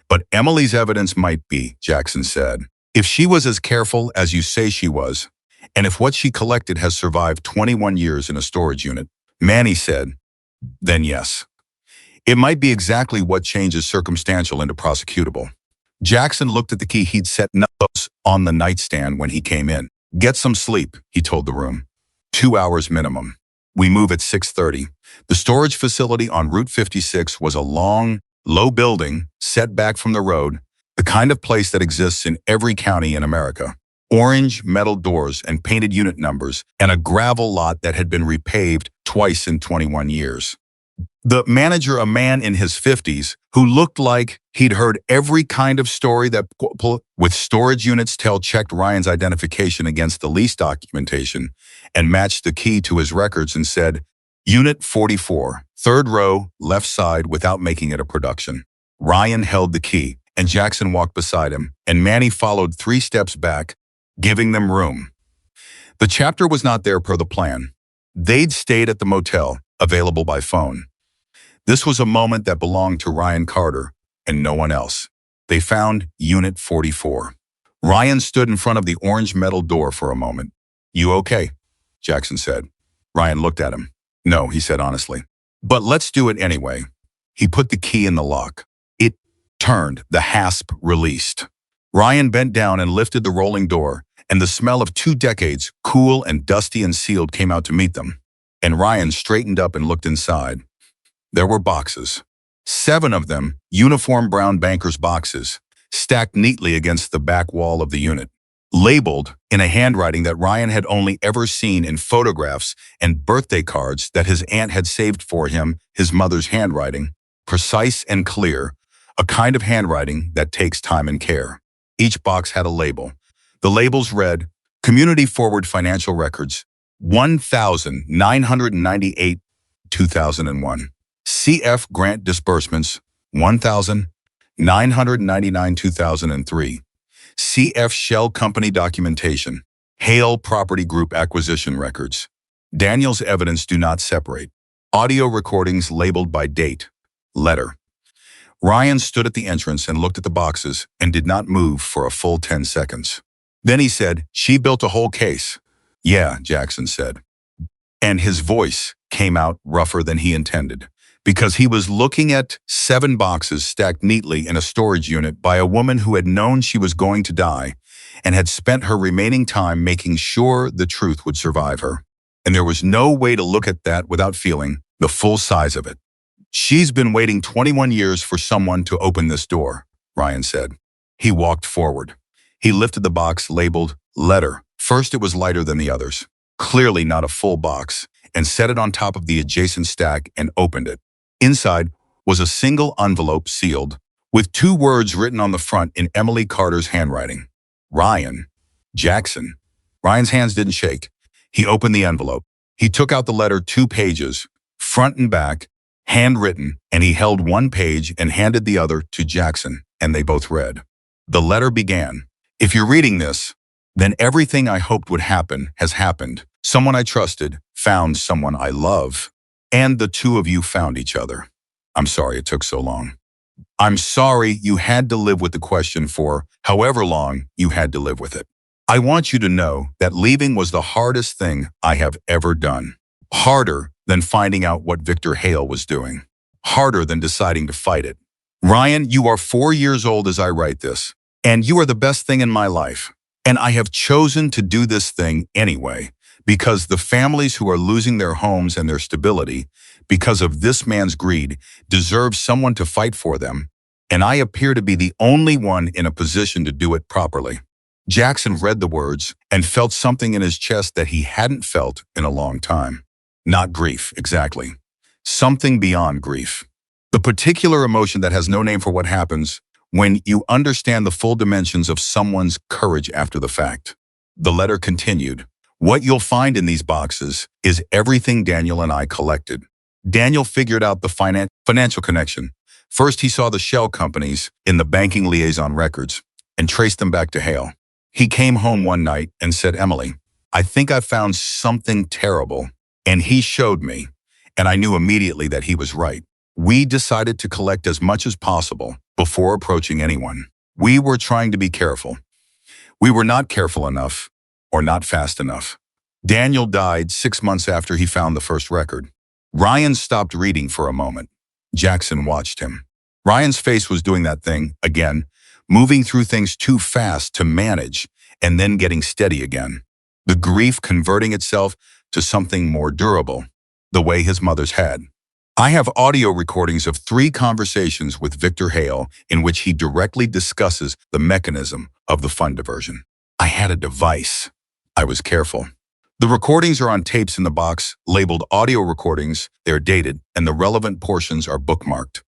But Emily's evidence might be, Jackson said. If she was as careful as you say she was, and if what she collected has survived 21 years in a storage unit, Manny said, then yes. It might be exactly what changes circumstantial into prosecutable. Jackson looked at the key he'd set notes on the nightstand when he came in. Get some sleep, he told the room. 2 hours minimum. We move at 6:30. The storage facility on Route 56 was a long, low building set back from the road, the kind of place that exists in every county in America. Orange metal doors and painted unit numbers, and a gravel lot that had been repaved twice in 21 years. The manager, a man in his 50s, who looked like he'd heard every kind of story that with storage units checked Ryan's identification against the lease documentation and matched the key to his records and said, Unit 44, 3rd row, left side, without making it a production. Ryan held the key, and Jackson walked beside him, and Manny followed 3 steps back, giving them room. The chapter was not there per the plan. They'd stayed at the motel, available by phone. This was a moment that belonged to Ryan Carter and no one else. They found Unit 44. Ryan stood in front of the orange metal door for a moment. You okay? Jackson said. Ryan looked at him. No, he said honestly. But let's do it anyway. He put the key in the lock. It turned, the hasp released. Ryan bent down and lifted the rolling door, and the smell of 2 decades, cool and dusty and sealed, came out to meet them. And Ryan straightened up and looked inside. There were boxes. 7 of them, uniform brown bankers' boxes, stacked neatly against the back wall of the unit, labeled in a handwriting that Ryan had only ever seen in photographs and birthday cards that his aunt had saved for him, his mother's handwriting, precise and clear, a kind of handwriting that takes time and care. Each box had a label. The labels read, Community Forward Financial Records, 1,998, 2001. CF Grant Disbursements, 1,999, 2003. CF Shell Company Documentation, Hale Property Group Acquisition Records. Daniel's evidence do not separate. Audio recordings labeled by date, letter. Ryan stood at the entrance and looked at the boxes and did not move for a full 10 seconds. Then he said, she built a whole case. Yeah, Jackson said. And his voice came out rougher than he intended, because he was looking at 7 boxes stacked neatly in a storage unit by a woman who had known she was going to die and had spent her remaining time making sure the truth would survive her. And there was no way to look at that without feeling the full size of it. She's been waiting 21 years for someone to open this door, Ryan said. He walked forward. He lifted the box labeled letter. First, it was lighter than the others, clearly not a full box, and set it on top of the adjacent stack and opened it. Inside was a single envelope sealed, with 2 words written on the front in Emily Carter's handwriting. Ryan. Jackson. Ryan's hands didn't shake. He opened the envelope. He took out the letter 2 pages, front and back, handwritten, and he held one page and handed the other to Jackson, and they both read. The letter began, "If you're reading this, then everything I hoped would happen has happened. Someone I trusted found someone I love, and the 2 of you found each other. I'm sorry it took so long. I'm sorry you had to live with the question for however long you had to live with it. I want you to know that leaving was the hardest thing I have ever done. Harder than finding out what Victor Hale was doing. Harder than deciding to fight it. Ryan, you are 4 years old as I write this, and you are the best thing in my life. And I have chosen to do this thing anyway, because the families who are losing their homes and their stability, because of this man's greed, deserve someone to fight for them, and I appear to be the only one in a position to do it properly." Jackson read the words and felt something in his chest that he hadn't felt in a long time. Not grief, exactly. Something beyond grief. The particular emotion that has no name for what happens when you understand the full dimensions of someone's courage after the fact. The letter continued. "What you'll find in these boxes is everything Daniel and I collected." Daniel figured out the financial connection. First, he saw the shell companies in the banking liaison records and traced them back to Hale. He came home one night and said, "Emily, I think I found something terrible." And he showed me, and I knew immediately that he was right. We decided to collect as much as possible before approaching anyone. We were trying to be careful. We were not careful enough, or not fast enough. Daniel died 6 months after he found the first record. Ryan stopped reading for a moment. Jackson watched him. Ryan's face was doing that thing again, moving through things too fast to manage, and then getting steady again. The grief converting itself to something more durable, the way his mother's had. "I have audio recordings of 3 conversations with Victor Hale in which he directly discusses the mechanism of the fund diversion. I had a device. I was careful. The recordings are on tapes in the box, labeled audio recordings, they're dated, and the relevant portions are bookmarked.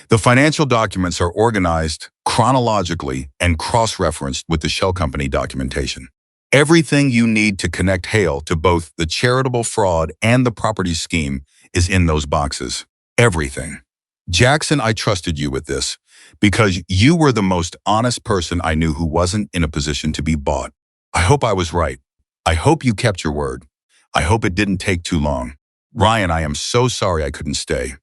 The financial documents are organized chronologically and cross-referenced with the shell company documentation. Everything you need to connect Hale to both the charitable fraud and the property scheme is in those boxes. Everything. Jackson, I trusted you with this because you were the most honest person I knew who wasn't in a position to be bought. I hope I was right. I hope you kept your word. I hope it didn't take too long. Ryan, I am so sorry I couldn't stay.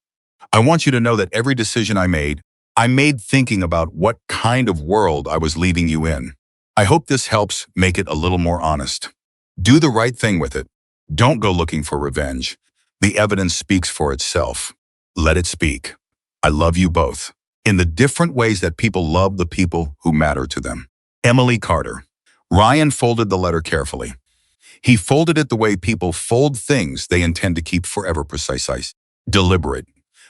I want you to know that every decision I made thinking about what kind of world I was leaving you in. I hope this helps make it a little more honest. Do the right thing with it. Don't go looking for revenge. The evidence speaks for itself. Let it speak. I love you both, in the different ways that people love the people who matter to them. Emily Carter." Ryan folded the letter carefully. He folded it the way people fold things they intend to keep forever, precise, deliberate,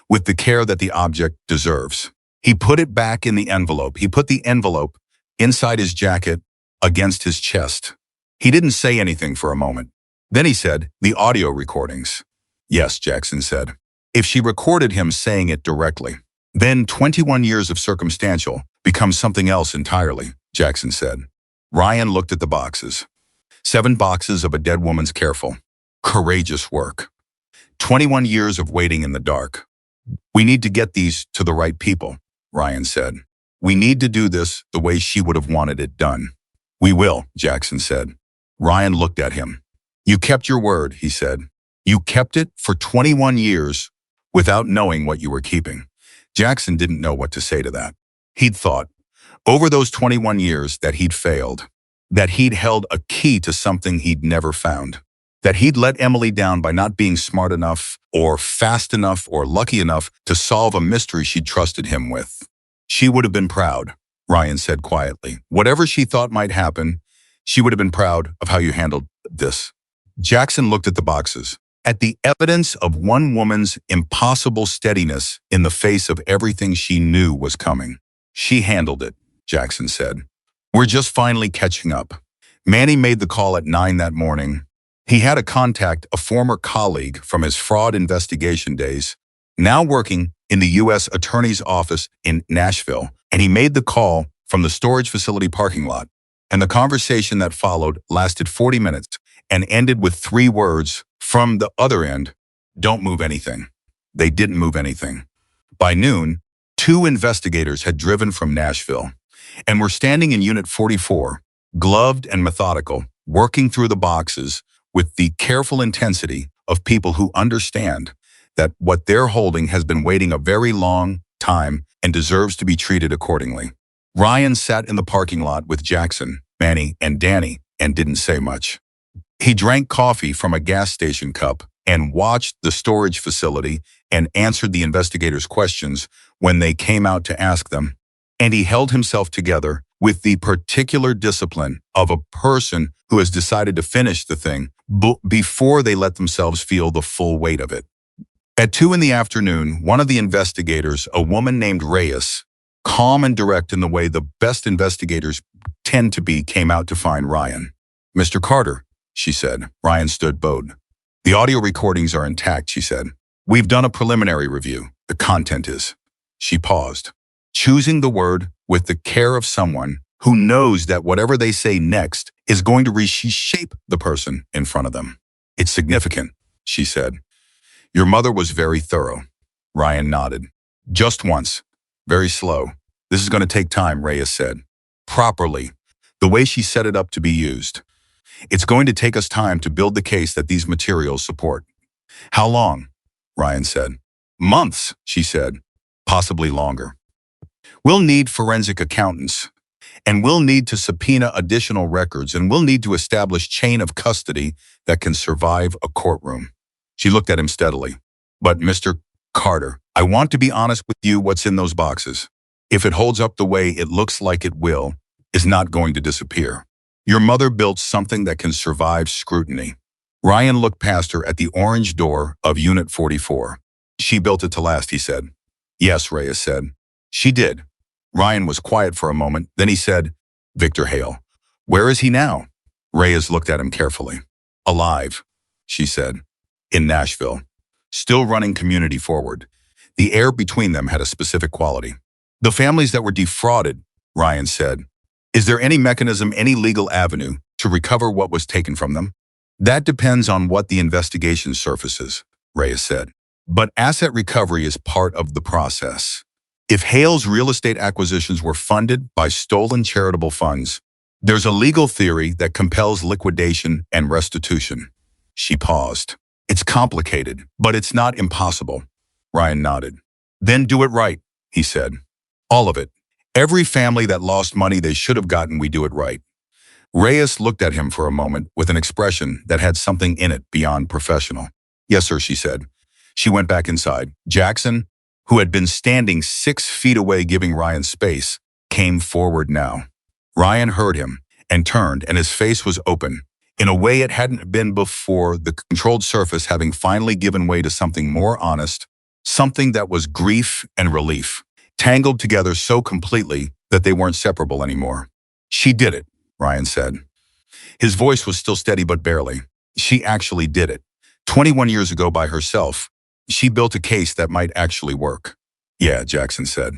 with the care that the object deserves. He put it back in the envelope. He put the envelope inside his jacket, against his chest. He didn't say anything for a moment. Then he said, "The audio recordings." "Yes," Jackson said. "If she recorded him saying it directly, then 21 years of circumstantial becomes something else entirely," Jackson said. Ryan looked at the boxes. 7 boxes of a dead woman's careful, courageous work. 21 years of waiting in the dark. "We need to get these to the right people," Ryan said. "We need to do this the way she would have wanted it done." "We will," Jackson said. Ryan looked at him. "You kept your word," he said. "You kept it for 21 years without knowing what you were keeping." Jackson didn't know what to say to that. He'd thought, over those 21 years, that he'd failed, that he'd held a key to something he'd never found, that he'd let Emily down by not being smart enough or fast enough or lucky enough to solve a mystery she'd trusted him with. She would have been proud. Ryan said quietly. Whatever she thought might happen, she would have been proud of how you handled this. Jackson looked at the boxes, at the evidence of one woman's impossible steadiness in the face of everything she knew was coming. She handled it, Jackson said. We're just finally catching up. Manny made the call at 9 that morning. He had to contact a former colleague from his fraud investigation days, now working in the U.S. Attorney's Office in Nashville, and he made the call from the storage facility parking lot. And the conversation that followed lasted 40 minutes and ended with 3 words from the other end: don't move anything. They didn't move anything. By noon, 2 investigators had driven from Nashville and were standing in Unit 44, gloved and methodical, working through the boxes with the careful intensity of people who understand that what they're holding has been waiting a very long time and deserves to be treated accordingly. Ryan sat in the parking lot with Jackson, Manny, and Danny and didn't say much. He drank coffee from a gas station cup and watched the storage facility and answered the investigators' questions when they came out to ask them. And he held himself together with the particular discipline of a person who has decided to finish the thing before they let themselves feel the full weight of it. At 2 in the afternoon, one of the investigators, a woman named Reyes, calm and direct in the way the best investigators tend to be, came out to find Ryan. Mr. Carter, she said. Ryan stood bowed. The audio recordings are intact, she said. We've done a preliminary review. The content is. She paused, choosing the word with the care of someone who knows that whatever they say next is going to reshape the person in front of them. It's significant, she said. Your mother was very thorough. Ryan nodded. Just once. Very slow. This is going to take time, Reyes said. Properly. The way she set it up to be used. It's going to take us time to build the case that these materials support. How long? Ryan said. Months, she said. Possibly longer. We'll need forensic accountants, and we'll need to subpoena additional records, and we'll need to establish chain of custody that can survive a courtroom. She looked at him steadily. But Mr. Carter, I want to be honest with you, what's in those boxes, if it holds up the way it looks like it will, is not going to disappear. Your mother built something that can survive scrutiny. Ryan looked past her at the orange door of Unit 44. She built it to last, he said. Yes, Reyes said. She did. Ryan was quiet for a moment. Then he said, Victor Hale. Where is he now? Reyes looked at him carefully. Alive, she said. In Nashville. Still running community forward. The air between them had a specific quality. The families that were defrauded, Ryan said. Is there any mechanism, any legal avenue to recover what was taken from them? That depends on what the investigation surfaces, Reyes said. But asset recovery is part of the process. If Hale's real estate acquisitions were funded by stolen charitable funds, there's a legal theory that compels liquidation and restitution. She paused. It's complicated, but it's not impossible. Ryan nodded. Then do it right, he said. All of it. Every family that lost money they should have gotten, we do it right. Reyes looked at him for a moment with an expression that had something in it beyond professional. Yes, sir, she said. She went back inside. Jackson, who had been standing 6 feet away giving Ryan space, came forward now. Ryan heard him and turned, and his face was open, in a way it hadn't been before, the controlled surface having finally given way to something more honest, something that was grief and relief, tangled together so completely that they weren't separable anymore. She did it, Ryan said. His voice was still steady but barely. She actually did it. 21 years ago by herself, she built a case that might actually work. Yeah, Jackson said.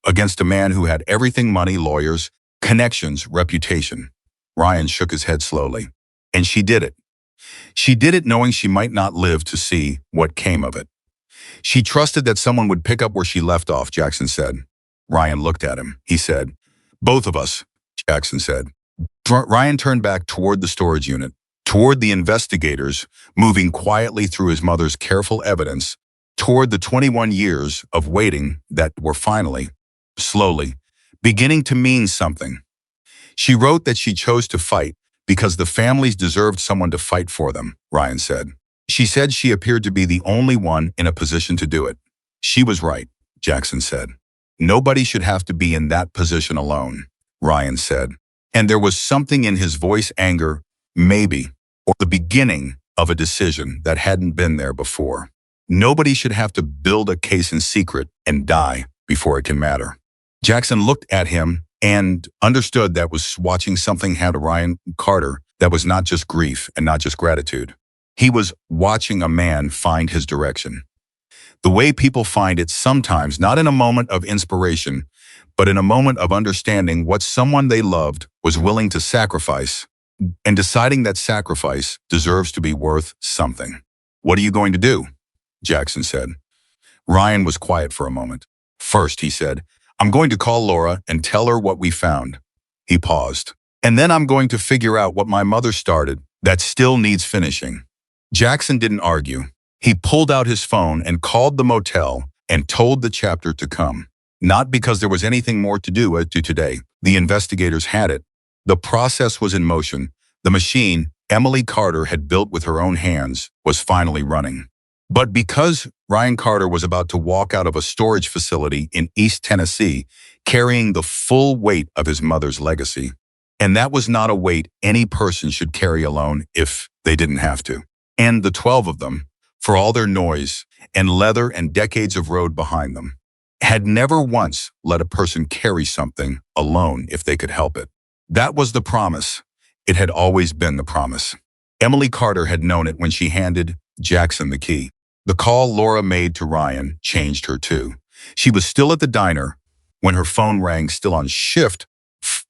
Against a man who had everything: money, lawyers, connections, reputation. Ryan shook his head slowly. And she did it. She did it knowing she might not live to see what came of it. She trusted that someone would pick up where she left off, Jackson said. Ryan looked at him. He said, both of us, Jackson said. Ryan turned back toward the storage unit, toward the investigators, moving quietly through his mother's careful evidence, toward the 21 years of waiting that were finally, slowly, beginning to mean something. She wrote that she chose to fight because the families deserved someone to fight for them, Ryan said. She said she appeared to be the only one in a position to do it. She was right, Jackson said. Nobody should have to be in that position alone, Ryan said. And there was something in his voice, anger, maybe, or the beginning of a decision that hadn't been there before. Nobody should have to build a case in secret and die before it can matter. Jackson looked at him and understood that was watching something happen to Ryan Carter that was not just grief and not just gratitude. He was watching a man find his direction. The way people find it sometimes, not in a moment of inspiration, but in a moment of understanding what someone they loved was willing to sacrifice and deciding that sacrifice deserves to be worth something. "What are you going to do?" Jackson said. Ryan was quiet for a moment. "First," he said, "I'm going to call Laura and tell her what we found." He paused. "And then I'm going to figure out what my mother started that still needs finishing." Jackson didn't argue. He pulled out his phone and called the motel and told the chapter to come. Not because there was anything more to do today. The investigators had it. The process was in motion. The machine Emily Carter had built with her own hands was finally running. But because Ryan Carter was about to walk out of a storage facility in East Tennessee, carrying the full weight of his mother's legacy, and that was not a weight any person should carry alone if they didn't have to. And the 12 of them, for all their noise and leather and decades of road behind them, had never once let a person carry something alone if they could help it. That was the promise. It had always been the promise. Emily Carter had known it when she handed Jackson the key. The call Laura made to Ryan changed her too. She was still at the diner when her phone rang, still on shift,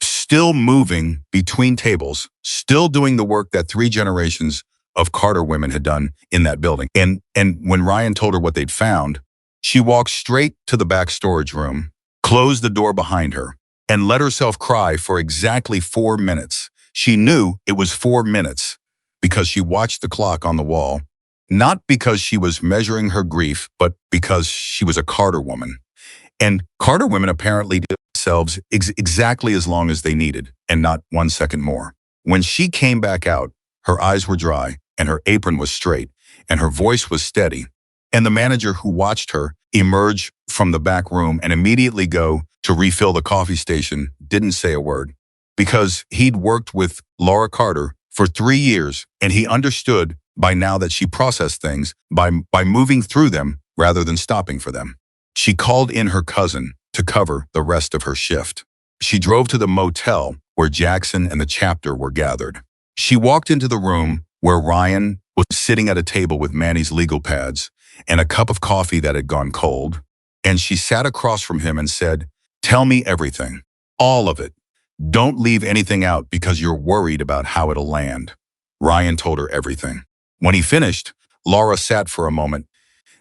still moving between tables, still doing the work that 3 generations of Carter women had done in that building. And when Ryan told her what they'd found, she walked straight to the back storage room, closed the door behind her, and let herself cry for exactly 4 minutes. She knew it was 4 minutes because she watched the clock on the wall, not because she was measuring her grief, but because she was a Carter woman. And Carter women apparently did themselves exactly as long as they needed, and not 1 second more. When she came back out, her eyes were dry, and her apron was straight, and her voice was steady. And the manager who watched her emerge from the back room and immediately go to refill the coffee station didn't say a word, because he'd worked with Laura Carter for 3 years, and he understood by now that she processed things by moving through them rather than stopping for them. She called in her cousin to cover the rest of her shift. She drove to the motel where Jackson and the chapter were gathered. She walked into the room where Ryan was sitting at a table with Manny's legal pads and a cup of coffee that had gone cold, and she sat across from him and said, "Tell me everything, all of it. Don't leave anything out because you're worried about how it'll land." Ryan told her everything. When he finished, Laura sat for a moment.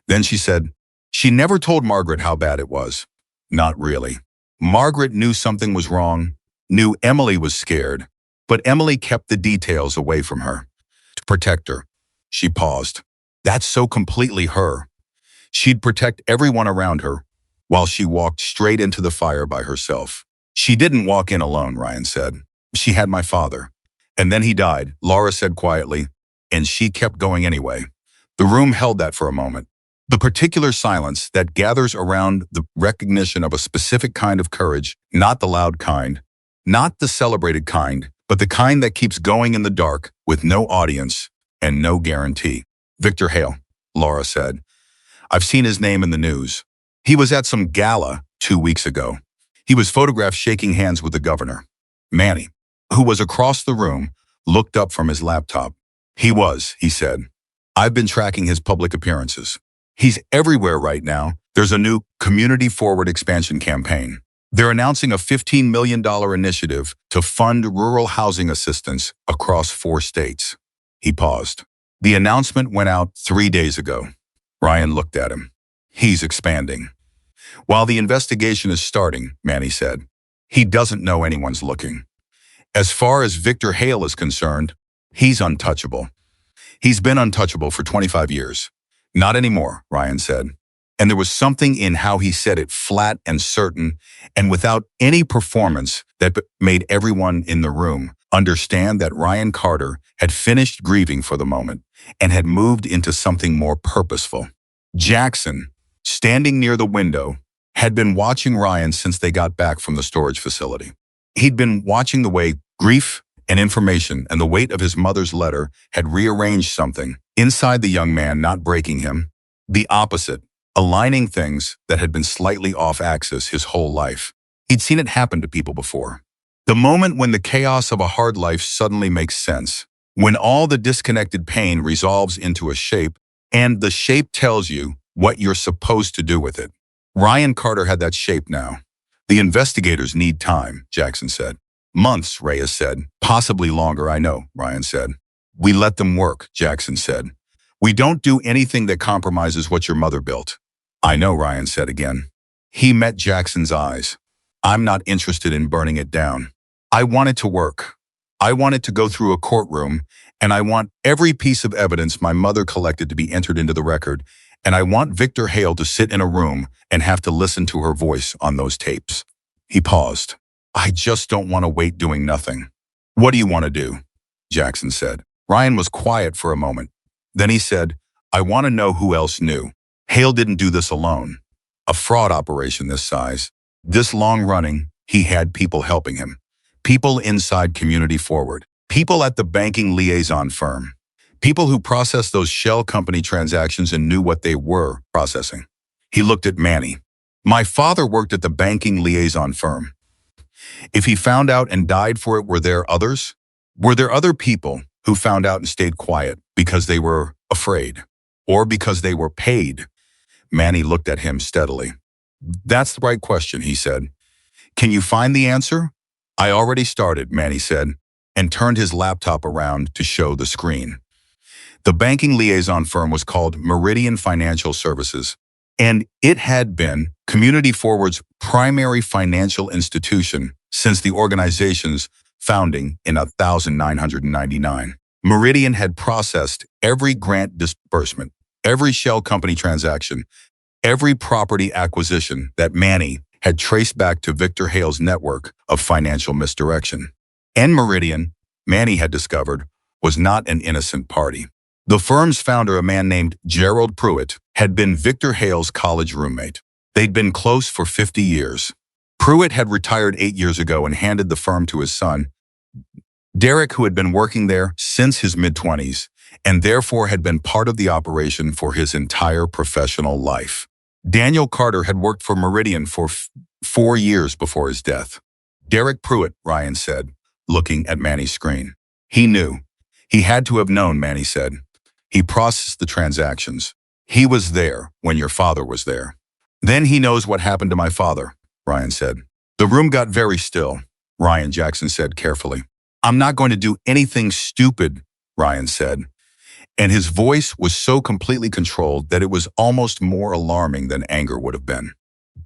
Then she said, "She never told Margaret how bad it was." Not really. Margaret knew something was wrong, knew Emily was scared, but Emily kept the details away from her to protect her. She paused. That's so completely her. She'd protect everyone around her while she walked straight into the fire by herself. "She didn't walk in alone," Ryan said. "She had my father. And then he died," Laura said quietly, "and she kept going anyway." The room held that for a moment. The particular silence that gathers around the recognition of a specific kind of courage, not the loud kind, not the celebrated kind, but the kind that keeps going in the dark with no audience and no guarantee. "Victor Hale," Laura said. "I've seen his name in the news. He was at some gala 2 weeks ago. He was photographed shaking hands with the governor." Manny, who was across the room, looked up from his laptop. "He was," he said. "I've been tracking his public appearances. He's everywhere right now. There's a new Community Forward expansion campaign. They're announcing a $15 million initiative to fund rural housing assistance across 4 states. He paused. "The announcement went out 3 days ago." Ryan looked at him. "He's expanding." "While the investigation is starting," Manny said, "he doesn't know anyone's looking. As far as Victor Hale is concerned, he's untouchable. He's been untouchable for 25 years. Not anymore," Ryan said. And there was something in how he said it, flat and certain, and without any performance, that made everyone in the room understand that Ryan Carter had finished grieving for the moment and had moved into something more purposeful. Jackson, standing near the window, had been watching Ryan since they got back from the storage facility. He'd been watching the way grief and information and the weight of his mother's letter had rearranged something inside the young man, not breaking him. The opposite, aligning things that had been slightly off axis his whole life. He'd seen it happen to people before. The moment when the chaos of a hard life suddenly makes sense, when all the disconnected pain resolves into a shape, and the shape tells you what you're supposed to do with it. Ryan Carter had that shape now. The investigators need time, Jackson said. Months, Reyes said. Possibly longer, I know, Ryan said. We let them work, Jackson said. We don't do anything that compromises what your mother built. I know, Ryan said again. He met Jackson's eyes. I'm not interested in burning it down. I want it to work. I want it to go through a courtroom, and I want every piece of evidence my mother collected to be entered into the record, and I want Victor Hale to sit in a room and have to listen to her voice on those tapes. He paused. I just don't want to wait doing nothing. What do you want to do? Jackson said. Ryan was quiet for a moment. Then he said, I want to know who else knew. Hale didn't do this alone. A fraud operation this size, this long-running, he had people helping him. People inside Community Forward. People at the banking liaison firm. People who processed those shell company transactions and knew what they were processing. He looked at Manny. My father worked at the banking liaison firm. If he found out and died for it, were there others? Were there other people who found out and stayed quiet because they were afraid or because they were paid? Manny looked at him steadily. That's the right question, he said. Can you find the answer? I already started, Manny said, and turned his laptop around to show the screen. The banking liaison firm was called Meridian Financial Services, and it had been Community Forward's primary financial institution since the organization's founding in 1999. Meridian had processed every grant disbursement, every shell company transaction, every property acquisition that Manny had traced back to Victor Hale's network of financial misdirection. And Meridian, Manny had discovered, was not an innocent party. The firm's founder, a man named Gerald Pruitt, had been Victor Hale's college roommate. They'd been close for 50 years. Pruitt had retired 8 years ago and handed the firm to his son, Derek, who had been working there since his mid-20s and therefore had been part of the operation for his entire professional life. Daniel Carter had worked for Meridian for 4 years before his death. Derek Pruitt, Ryan said, looking at Manny's screen. He knew. He had to have known, Manny said. He processed the transactions. He was there when your father was there. Then he knows what happened to my father, Ryan said. The room got very still, Jackson said carefully. I'm not going to do anything stupid, Ryan said. And his voice was so completely controlled that it was almost more alarming than anger would have been.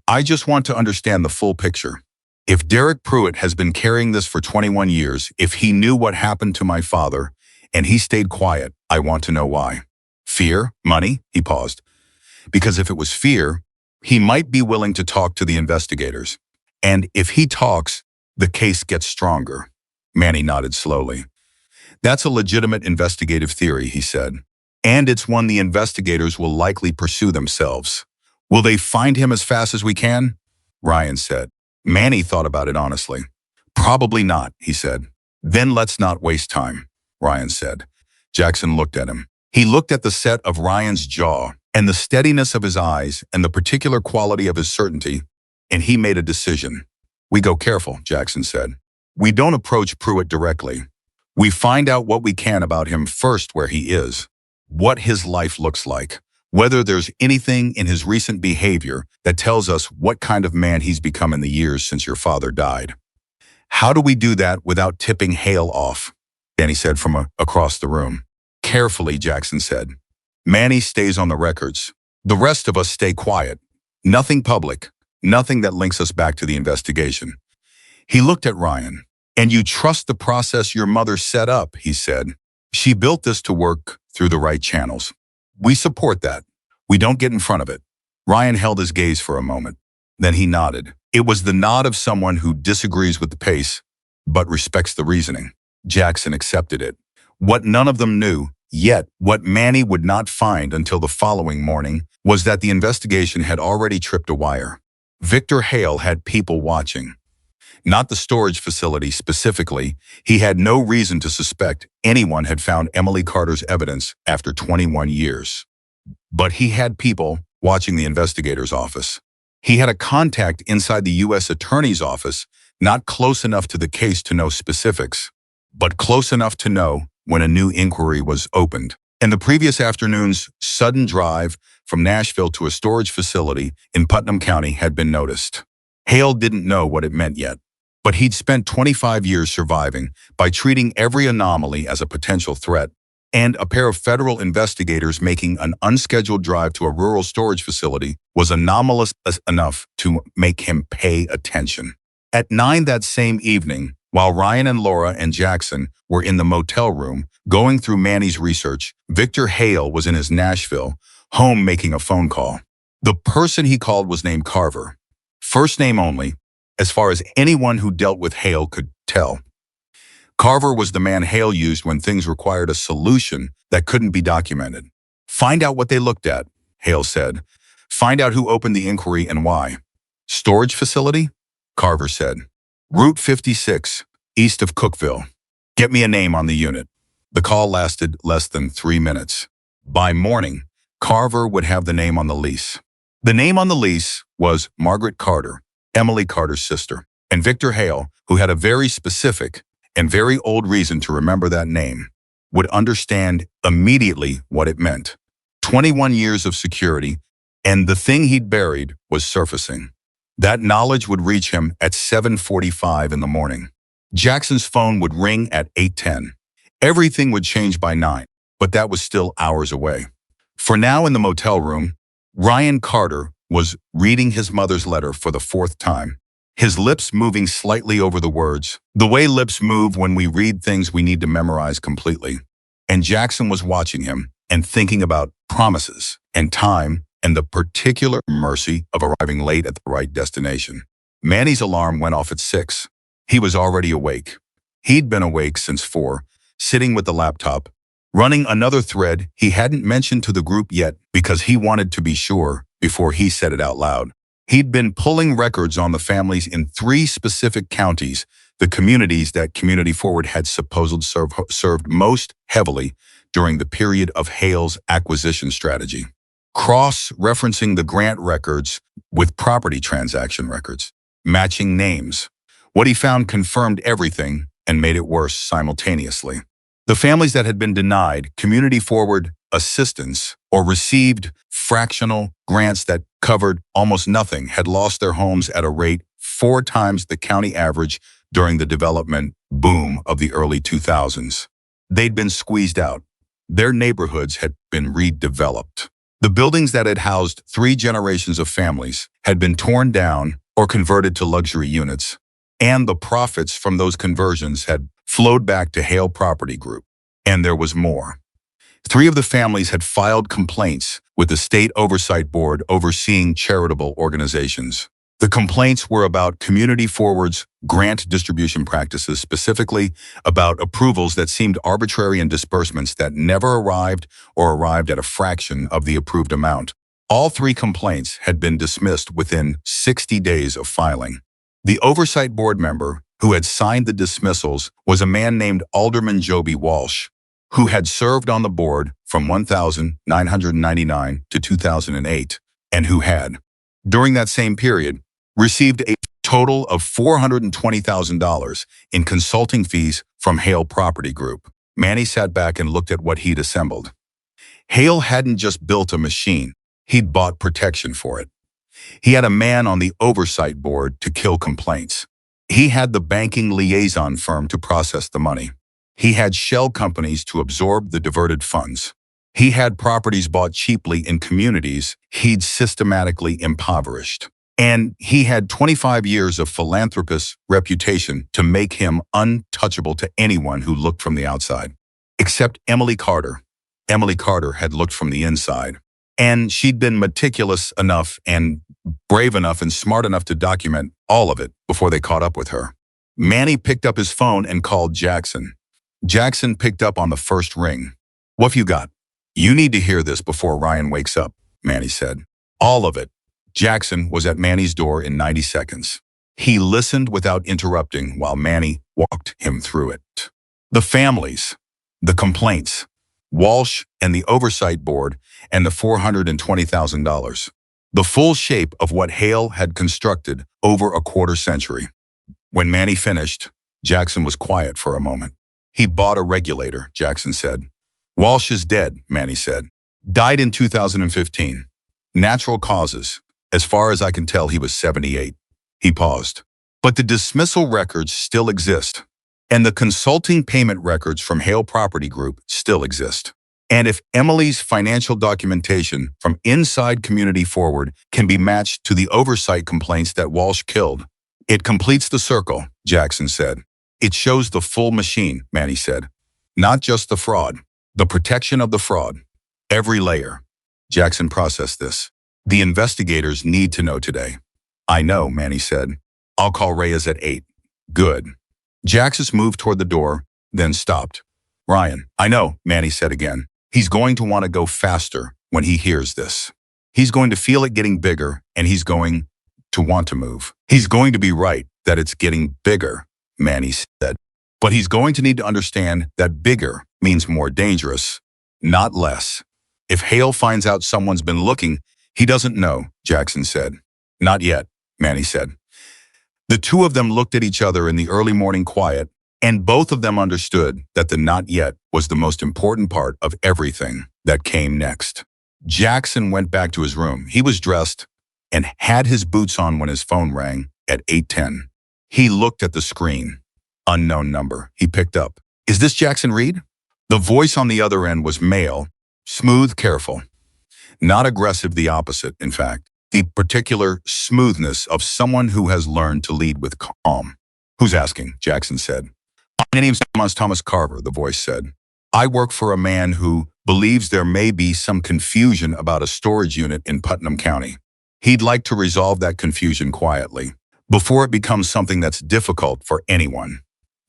I just want to understand the full picture. If Derek Pruitt has been carrying this for 21 years, if he knew what happened to my father, and he stayed quiet, I want to know why. Fear? Money? He paused. Because if it was fear, he might be willing to talk to the investigators. And if he talks, the case gets stronger. Manny nodded slowly. That's a legitimate investigative theory, he said. And it's one the investigators will likely pursue themselves. Will they find him as fast as we can? Ryan said. Manny thought about it honestly. Probably not, he said. Then let's not waste time, Ryan said. Jackson looked at him. He looked at the set of Ryan's jaw and the steadiness of his eyes and the particular quality of his certainty, and he made a decision. We go careful, Jackson said. We don't approach Pruitt directly. We find out what we can about him first, where he is, what his life looks like, whether there's anything in his recent behavior that tells us what kind of man he's become in the years since your father died. How do we do that without tipping Hale off? Danny said from across the room. Carefully, Jackson said. Manny stays on the records. The rest of us stay quiet. Nothing public, nothing that links us back to the investigation. He looked at Ryan. And you trust the process your mother set up, he said. She built this to work through the right channels. We support that. We don't get in front of it. Ryan held his gaze for a moment. Then he nodded. It was the nod of someone who disagrees with the pace, but respects the reasoning. Jackson accepted it. What none of them knew, yet what Manny would not find until the following morning, was that the investigation had already tripped a wire. Victor Hale had people watching. Not the storage facility specifically. He had no reason to suspect anyone had found Emily Carter's evidence after 21 years. But he had people watching the investigator's office. He had a contact inside the U.S. Attorney's office, not close enough to the case to know specifics, but close enough to know when a new inquiry was opened. And the previous afternoon's sudden drive from Nashville to a storage facility in Putnam County had been noticed. Hale didn't know what it meant yet, but he'd spent 25 years surviving by treating every anomaly as a potential threat, and a pair of federal investigators making an unscheduled drive to a rural storage facility was anomalous enough to make him pay attention. At 9 that same evening, while Ryan and Laura and Jackson were in the motel room going through Manny's research, Victor Hale was in his Nashville home making a phone call. The person he called was named Carver. First name only, as far as anyone who dealt with Hale could tell. Carver was the man Hale used when things required a solution that couldn't be documented. Find out what they looked at, Hale said. Find out who opened the inquiry and why. Storage facility? Carver said. Route 56, east of Cookville. Get me a name on the unit. The call lasted less than 3 minutes. By morning, Carver would have the name on the lease. The name on the lease was Margaret Carter, Emily Carter's sister, and Victor Hale, who had a very specific and very old reason to remember that name, would understand immediately what it meant. 21 years of security, and the thing he'd buried was surfacing. That knowledge would reach him at 7:45 in the morning. Jackson's phone would ring at 8:10. Everything would change by 9, but that was still hours away. For now, in the motel room, Ryan Carter was reading his mother's letter for the 4th time, his lips moving slightly over the words, the way lips move when we read things we need to memorize completely. And Jackson was watching him and thinking about promises and time and the particular mercy of arriving late at the right destination. Manny's alarm went off at 6. He was already awake. He'd been awake since 4, sitting with the laptop, running another thread he hadn't mentioned to the group yet because he wanted to be sure before he said it out loud. He'd been pulling records on the families in 3 specific counties, the communities that Community Forward had supposedly served most heavily during the period of Hale's acquisition strategy. Cross-referencing the grant records with property transaction records, matching names. What he found confirmed everything and made it worse simultaneously. The families that had been denied Community Forward assistance or received fractional grants that covered almost nothing had lost their homes at a rate 4 times the county average during the development boom of the early 2000s. They'd been squeezed out. Their neighborhoods had been redeveloped. The buildings that had housed 3 generations of families had been torn down or converted to luxury units, and the profits from those conversions had flowed back to Hale Property Group. And there was more. 3 of the families had filed complaints with the State Oversight Board overseeing charitable organizations. The complaints were about Community Forward's grant distribution practices, specifically about approvals that seemed arbitrary and disbursements that never arrived or arrived at a fraction of the approved amount. All 3 complaints had been dismissed within 60 days of filing. The Oversight Board member who had signed the dismissals was a man named Alderman Joby Walsh, who had served on the board from 1999 to 2008, and who had, during that same period, received a total of $420,000 in consulting fees from Hale Property Group. Manny sat back and looked at what he'd assembled. Hale hadn't just built a machine, he'd bought protection for it. He had a man on the oversight board to kill complaints. He had the banking liaison firm to process the money. He had shell companies to absorb the diverted funds. He had properties bought cheaply in communities he'd systematically impoverished. And he had 25 years of philanthropist's reputation to make him untouchable to anyone who looked from the outside. Except Emily Carter. Emily Carter had looked from the inside. And she'd been meticulous enough and brave enough and smart enough to document all of it before they caught up with her. Manny picked up his phone and called Jackson. Jackson picked up on the first ring. "What have you got?" "You need to hear this before Ryan wakes up," Manny said. "All of it. Jackson was at Manny's door in 90 seconds. He listened without interrupting while Manny walked him through it. The families, the complaints, Walsh and the oversight board, and the $420,000. The full shape of what Hale had constructed over a quarter century. When Manny finished, Jackson was quiet for a moment. He bought a regulator, Jackson said. Walsh is dead, Manny said. Died in 2015. Natural causes. As far as I can tell, he was 78. He paused. But the dismissal records still exist. And the consulting payment records from Hale Property Group still exist. And if Emily's financial documentation from inside Community Forward can be matched to the oversight complaints that Walsh killed, it completes the circle, Jackson said. It shows the full machine, Manny said. Not just the fraud, the protection of the fraud. Every layer. Jackson processed this. The investigators need to know today. I know, Manny said. I'll call Reyes at 8. Good. Jackson moved toward the door, then stopped. Ryan, I know, Manny said again. He's going to want to go faster when he hears this. He's going to feel it getting bigger, and he's going to want to move. He's going to be right that it's getting bigger, Manny said. But he's going to need to understand that bigger means more dangerous, not less. If Hale finds out someone's been looking, he doesn't know, Jackson said. Not yet, Manny said. The two of them looked at each other in the early morning quiet, and both of them understood that the not yet was the most important part of everything that came next. Jackson went back to his room. He was dressed and had his boots on when his phone rang at 8:10. He looked at the screen. Unknown number. He picked up. Is this Jackson Reed? The voice on the other end was male, smooth, careful. Not aggressive, the opposite, in fact. The particular smoothness of someone who has learned to lead with calm. Who's asking? Jackson said. My name's Thomas Carver, the voice said. I work for a man who believes there may be some confusion about a storage unit in Putnam County. He'd like to resolve that confusion quietly, before it becomes something that's difficult for anyone.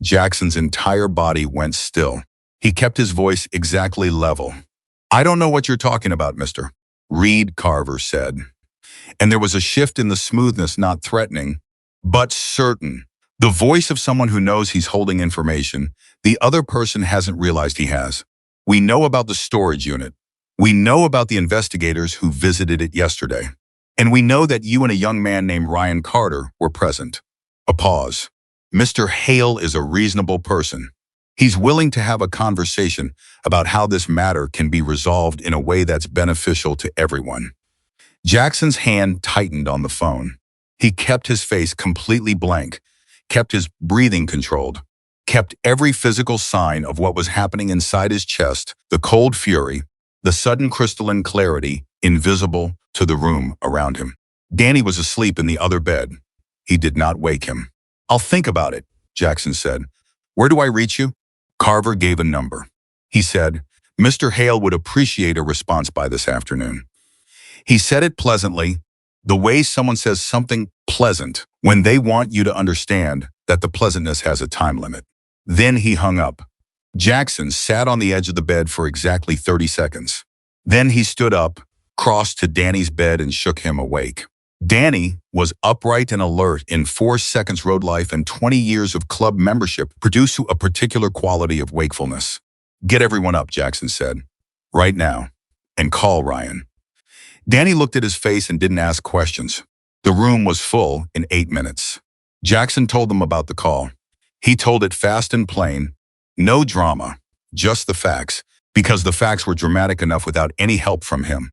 Jackson's entire body went still. He kept his voice exactly level. I don't know what you're talking about, Mr. Reed, Carver said. And there was a shift in the smoothness, not threatening, but certain. The voice of someone who knows he's holding information the other person hasn't realized he has. We know about the storage unit. We know about the investigators who visited it yesterday. And we know that you and a young man named Ryan Carter were present. A pause. Mr. Hale is a reasonable person. He's willing to have a conversation about how this matter can be resolved in a way that's beneficial to everyone. Jackson's hand tightened on the phone. He kept his face completely blank, kept his breathing controlled, kept every physical sign of what was happening inside his chest, the cold fury, the sudden crystalline clarity, invisible to the room around him. Danny was asleep in the other bed. He did not wake him. I'll think about it, Jackson said. Where do I reach you? Carver gave a number. He said, Mr. Hale would appreciate a response by this afternoon. He said it pleasantly, the way someone says something pleasant when they want you to understand that the pleasantness has a time limit. Then he hung up. Jackson sat on the edge of the bed for exactly 30 seconds. Then he stood up, crossed to Danny's bed and shook him awake. Danny was upright and alert in 4 seconds road life and 20 years of club membership produced a particular quality of wakefulness. Get everyone up, Jackson said. Right now. And call Ryan. Danny looked at his face and didn't ask questions. The room was full in 8 minutes. Jackson told them about the call. He told it fast and plain. No drama, just the facts, because the facts were dramatic enough without any help from him.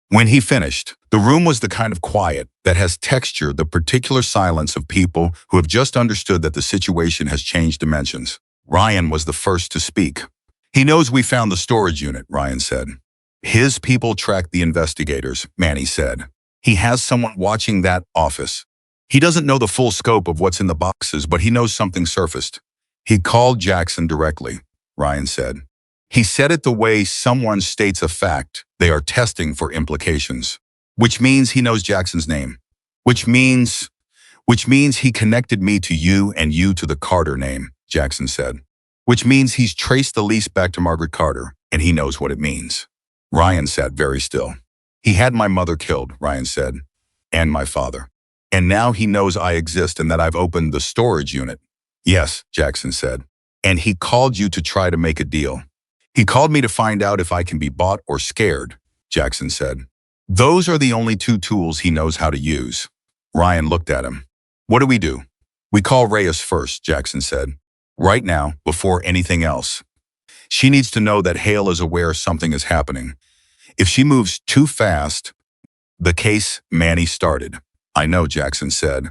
When he finished, the room was the kind of quiet that has texture, the particular silence of people who have just understood that the situation has changed dimensions. Ryan was the first to speak. He knows we found the storage unit, Ryan said. His people tracked the investigators, Manny said. He has someone watching that office. He doesn't know the full scope of what's in the boxes, but he knows something surfaced. He called Jackson directly, Ryan said. He said it the way someone states a fact they are testing for implications, which means he knows Jackson's name, which means he connected me to you and you to the Carter name, Jackson said, which means he's traced the lease back to Margaret Carter, and he knows what it means. Ryan sat very still. He had my mother killed, Ryan said. and my father. And now he knows I exist and that I've opened the storage unit. Yes, Jackson said. And he called you to try to make a deal. He called me to find out if I can be bought or scared, Jackson said. Those are the only two tools he knows how to use. Ryan looked at him. What do we do? We call Reyes first, Jackson said. Right now, before anything else. She needs to know that Hale is aware something is happening. If she moves too fast, the case Manny started. I know, Jackson said.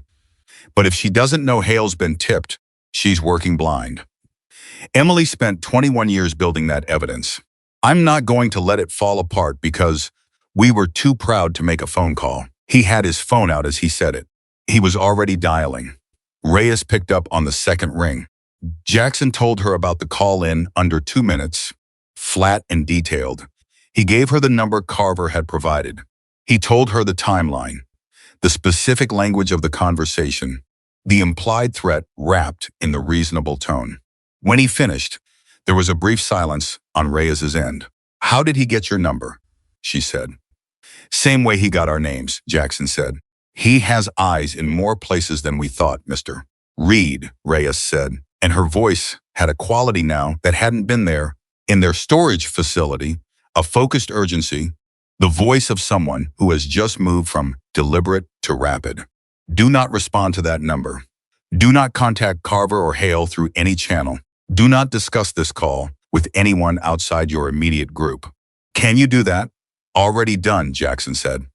But if she doesn't know Hale's been tipped, she's working blind. Emily spent 21 years building that evidence. I'm not going to let it fall apart because we were too proud to make a phone call. He had his phone out as he said it. He was already dialing. Reyes picked up on the second ring. Jackson told her about the call in under 2 minutes, flat and detailed. He gave her the number Carver had provided. He told her the timeline, the specific language of the conversation, the implied threat wrapped in the reasonable tone. When he finished, there was a brief silence on Reyes's end. How did he get your number? She said. Same way he got our names, Jackson said. He has eyes in more places than we thought, Mr. Reed, Reyes said, and her voice had a quality now that hadn't been there. In their storage facility, a focused urgency, the voice of someone who has just moved from deliberate to rapid. Do not respond to that number. Do not contact Carver or Hale through any channel. Do not discuss this call with anyone outside your immediate group. Can you do that? Already done, Jackson said.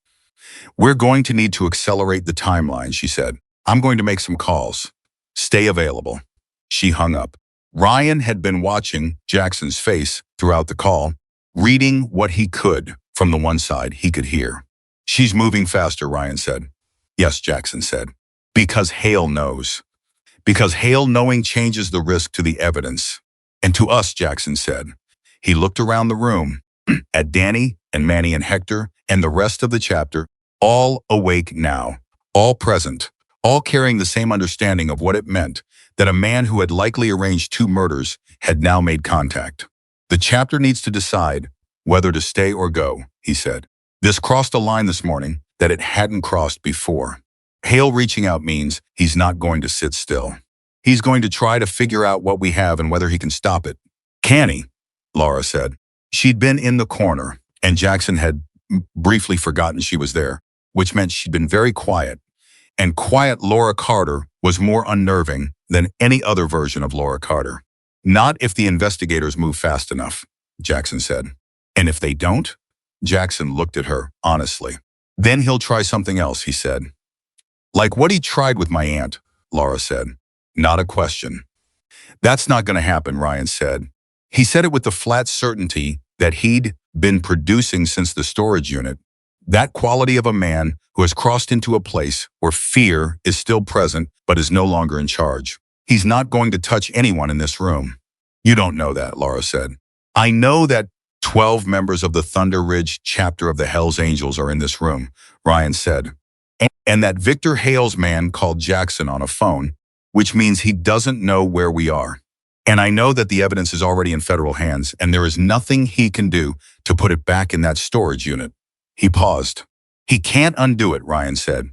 We're going to need to accelerate the timeline, she said. I'm going to make some calls. Stay available. She hung up. Ryan had been watching Jackson's face throughout the call, reading what he could from the one side he could hear. She's moving faster, Ryan said. Yes, Jackson said. Because Hale knows. Because Hale knowing changes the risk to the evidence. And to us, Jackson said. He looked around the room, at Danny and Manny and Hector and the rest of the chapter, all awake now, all present, all carrying the same understanding of what it meant that a man who had likely arranged 2 murders had now made contact. The chapter needs to decide whether to stay or go, he said. This crossed a line this morning that it hadn't crossed before. Hale reaching out means he's not going to sit still. He's going to try to figure out what we have and whether he can stop it. Can he? Laura said. She'd been in the corner, and Jackson had briefly forgotten she was there, which meant she'd been very quiet. And quiet Laura Carter was more unnerving than any other version of Laura Carter. Not if the investigators move fast enough, Jackson said. And if they don't? Jackson looked at her, honestly. Then he'll try something else, he said. Like what he tried with my aunt, Laura said. Not a question. That's not going to happen, Ryan said. He said it with the flat certainty that he'd been producing since the storage unit. That quality of a man who has crossed into a place where fear is still present but is no longer in charge. He's not going to touch anyone in this room. You don't know that, Laura said. I know that 12 members of the Thunder Ridge chapter of the Hells Angels are in this room, Ryan said. And that Victor Hale's man called Jackson on a phone, which means he doesn't know where we are. And I know that the evidence is already in federal hands, and there is nothing he can do to put it back in that storage unit. He paused. He can't undo it, Ryan said.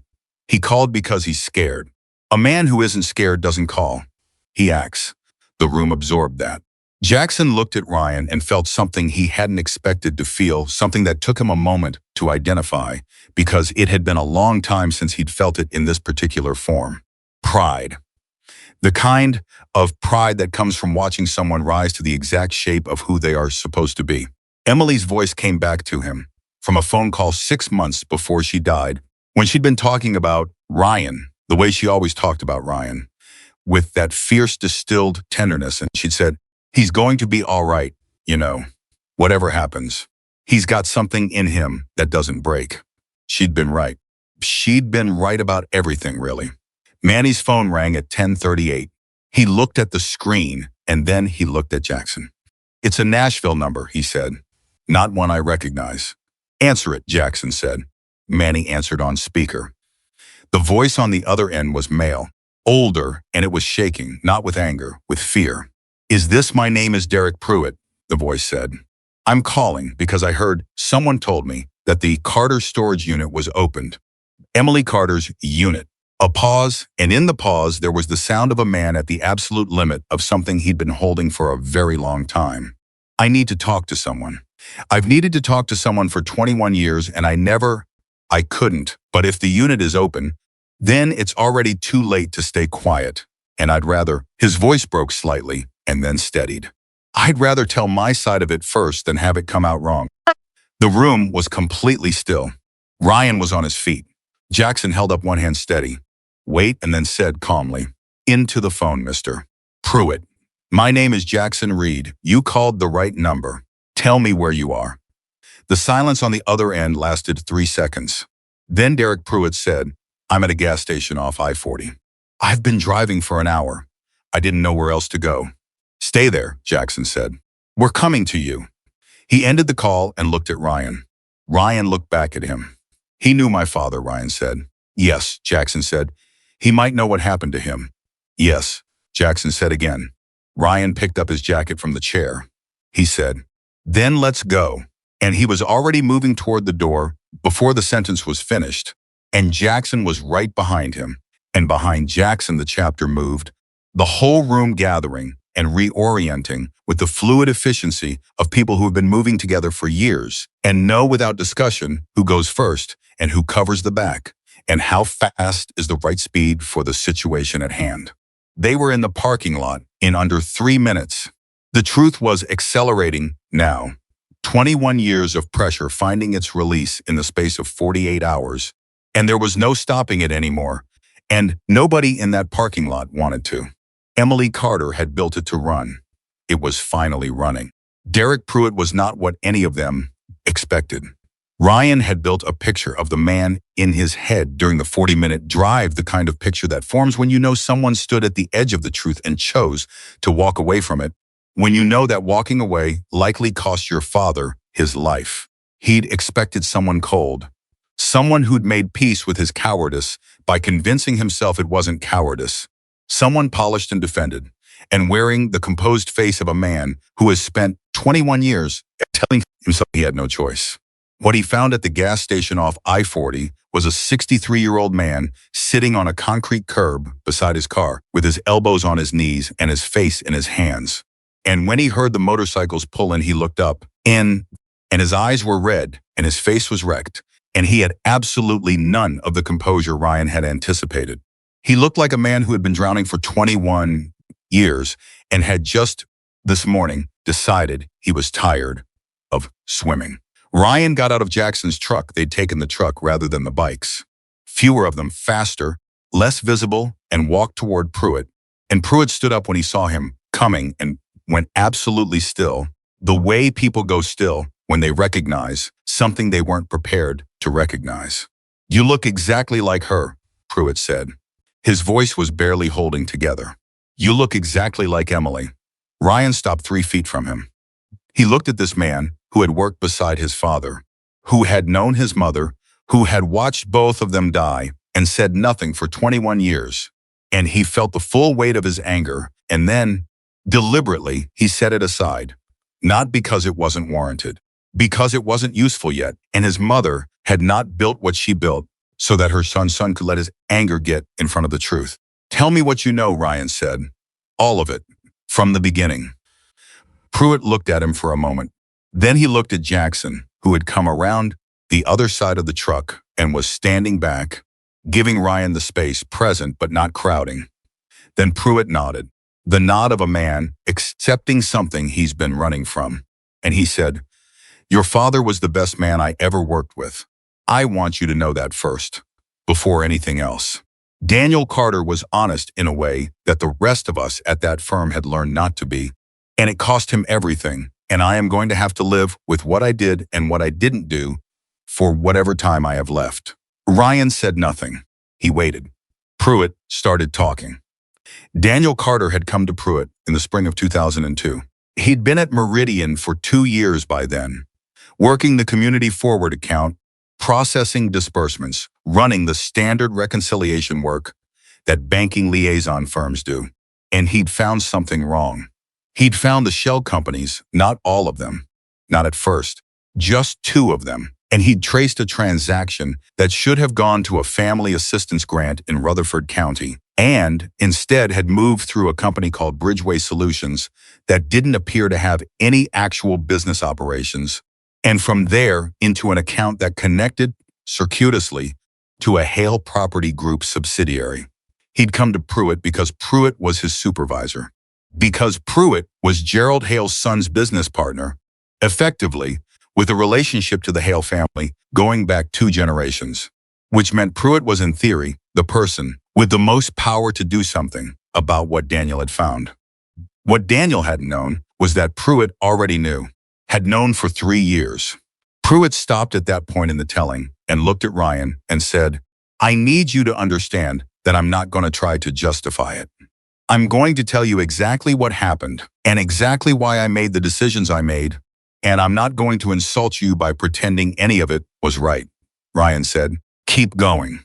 He called because he's scared. A man who isn't scared doesn't call. He acts. The room absorbed that. Jackson looked at Ryan and felt something he hadn't expected to feel, something that took him a moment to identify, because it had been a long time since he'd felt it in this particular form. Pride. The kind of pride that comes from watching someone rise to the exact shape of who they are supposed to be. Emily's voice came back to him from a phone call 6 months before she died, when she'd been talking about Ryan, the way she always talked about Ryan, with that fierce distilled tenderness. And she'd said, he's going to be all right, you know, whatever happens. He's got something in him that doesn't break. She'd been right. She'd been right about everything, really. Manny's phone rang at 10:38. He looked at the screen, and then he looked at Jackson. It's a Nashville number, he said. Not one I recognize. Answer it, Jackson said. Manny answered on speaker. The voice on the other end was male, older, and it was shaking, not with anger, with fear. Is this my name is Derek Pruitt, the voice said. I'm calling because I heard someone told me that the Carter storage unit was opened. Emily Carter's unit. A pause, and in the pause there was the sound of a man at the absolute limit of something he'd been holding for a very long time. I need to talk to someone. I've needed to talk to someone for 21 years and I couldn't, but if the unit is open, then it's already too late to stay quiet. And his voice broke slightly and then steadied. I'd rather tell my side of it first than have it come out wrong. The room was completely still. Ryan was on his feet. Jackson held up one hand steady. Wait, and then said calmly, into the phone, Mr. Pruitt. My name is Jackson Reed. You called the right number. Tell me where you are. The silence on the other end lasted 3 seconds. Then Derek Pruitt said, I'm at a gas station off I-40. I've been driving for an hour. I didn't know where else to go. Stay there, Jackson said. We're coming to you. He ended the call and looked at Ryan. Ryan looked back at him. He knew my father, Ryan said. Yes, Jackson said. He might know what happened to him. Yes, Jackson said again. Ryan picked up his jacket from the chair. He said, then let's go. And he was already moving toward the door before the sentence was finished, and Jackson was right behind him. And behind Jackson the chapter moved, the whole room gathering and reorienting with the fluid efficiency of people who have been moving together for years and know without discussion who goes first and who covers the back and how fast is the right speed for the situation at hand. They were in the parking lot in under 3 minutes. The truth was accelerating now. 21 years of pressure finding its release in the space of 48 hours, and there was no stopping it anymore, and nobody in that parking lot wanted to. Emily Carter had built it to run. It was finally running. Derek Pruitt was not what any of them expected. Ryan had built a picture of the man in his head during the 40-minute drive, the kind of picture that forms when you know someone stood at the edge of the truth and chose to walk away from it, when you know that walking away likely cost your father his life. He'd expected someone cold, someone who'd made peace with his cowardice by convincing himself it wasn't cowardice, someone polished and defended, and wearing the composed face of a man who has spent 21 years telling himself he had no choice. What he found at the gas station off I-40 was a 63-year-old man sitting on a concrete curb beside his car with his elbows on his knees and his face in his hands. And when he heard the motorcycles pull in, he looked up and his eyes were red and his face was wrecked, and he had absolutely none of the composure Ryan had anticipated. He looked like a man who had been drowning for 21 years and had just this morning decided he was tired of swimming. Ryan got out of Jackson's truck. They'd taken the truck rather than the bikes. Fewer of them, faster, less visible, and walked toward Pruitt. And Pruitt stood up when he saw him coming and went absolutely still, the way people go still when they recognize something they weren't prepared to recognize. You look exactly like her, Pruitt said. His voice was barely holding together. You look exactly like Emily. Ryan stopped 3 feet from him. He looked at this man who had worked beside his father, who had known his mother, who had watched both of them die and said nothing for 21 years. And he felt the full weight of his anger, and then, deliberately, he set it aside. Not because it wasn't warranted, because it wasn't useful yet, and his mother had not built what she built so that her son's son could let his anger get in front of the truth. Tell me what you know, Ryan said. All of it, from the beginning. Pruitt looked at him for a moment. Then he looked at Jackson, who had come around the other side of the truck and was standing back, giving Ryan the space, present but not crowding. Then Pruitt nodded, the nod of a man accepting something he's been running from. And he said, your father was the best man I ever worked with. I want you to know that first, before anything else. Daniel Carter was honest in a way that the rest of us at that firm had learned not to be, and it cost him everything. And I am going to have to live with what I did and what I didn't do for whatever time I have left. Ryan said nothing. He waited. Pruitt started talking. Daniel Carter had come to Pruitt in the spring of 2002. He'd been at Meridian for 2 years by then, working the community forward account, processing disbursements, running the standard reconciliation work that banking liaison firms do. And he'd found something wrong. He'd found the shell companies, not all of them, not at first, just 2 of them, and he'd traced a transaction that should have gone to a family assistance grant in Rutherford County, and instead had moved through a company called Bridgeway Solutions that didn't appear to have any actual business operations, and from there into an account that connected circuitously to a Hale Property Group subsidiary. He'd come to Pruitt because Pruitt was his supervisor, because Pruitt was Gerald Hale's son's business partner, effectively with a relationship to the Hale family going back 2 generations, which meant Pruitt was in theory the person with the most power to do something about what Daniel had found. What Daniel hadn't known was that Pruitt already knew, had known for 3 years. Pruitt stopped at that point in the telling and looked at Ryan and said, "I need you to understand that I'm not going to try to justify it. I'm going to tell you exactly what happened and exactly why I made the decisions I made, and I'm not going to insult you by pretending any of it was right." Ryan said, "Keep going."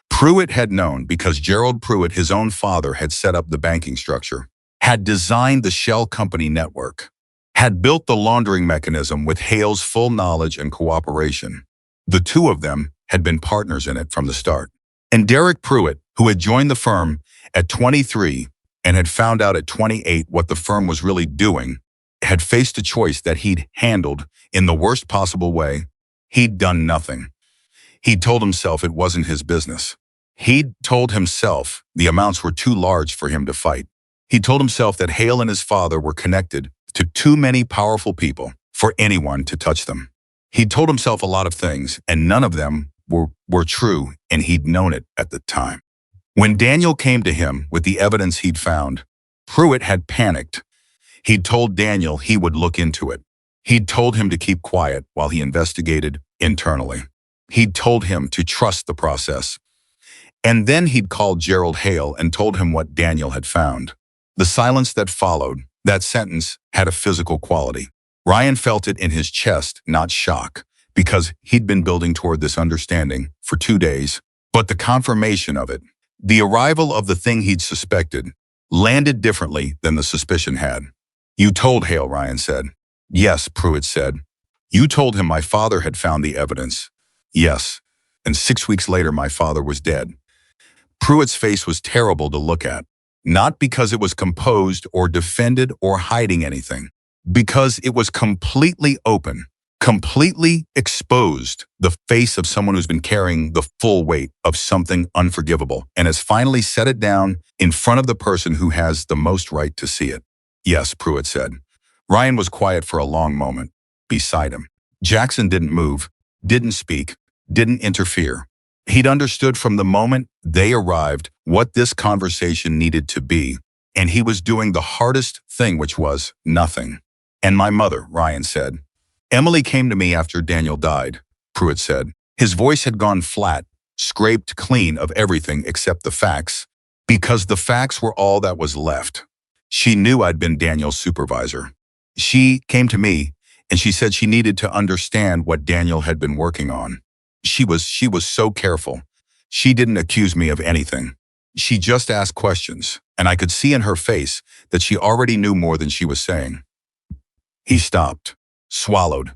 Pruitt had known because Gerald Pruitt, his own father, had set up the banking structure, had designed the shell company network, had built the laundering mechanism with Hale's full knowledge and cooperation. The 2 of them had been partners in it from the start. And Derek Pruitt, who had joined the firm at 23 and had found out at 28 what the firm was really doing, had faced a choice that he'd handled in the worst possible way. He'd done nothing. He'd told himself it wasn't his business. He'd told himself the amounts were too large for him to fight. He told himself that Hale and his father were connected to too many powerful people for anyone to touch them. He'd told himself a lot of things, and none of them were true, and he'd known it at the time. When Daniel came to him with the evidence he'd found, Pruitt had panicked. He'd told Daniel he would look into it. He'd told him to keep quiet while he investigated internally. He'd told him to trust the process. And then he'd called Gerald Hale and told him what Daniel had found. The silence that followed, that sentence, had a physical quality. Ryan felt it in his chest, not shock, because he'd been building toward this understanding for 2 days. But the confirmation of it, the arrival of the thing he'd suspected, landed differently than the suspicion had. "You told Hale," Ryan said. "Yes," Pruitt said. "You told him my father had found the evidence." "Yes. And 6 weeks later my father was dead." Pruitt's face was terrible to look at, not because it was composed or defended or hiding anything, because it was completely open, completely exposed, the face of someone who's been carrying the full weight of something unforgivable and has finally set it down in front of the person who has the most right to see it. "Yes," Pruitt said. Ryan was quiet for a long moment beside him. Jackson didn't move, didn't speak, didn't interfere. He'd understood from the moment they arrived what this conversation needed to be, and he was doing the hardest thing, which was nothing. "And my mother," Ryan said. "Emily came to me after Daniel died," Pruitt said. His voice had gone flat, scraped clean of everything except the facts, because the facts were all that was left. "She knew I'd been Daniel's supervisor. She came to me, and she said she needed to understand what Daniel had been working on. She was so careful. She didn't accuse me of anything. She just asked questions, and I could see in her face that she already knew more than she was saying." He stopped, swallowed.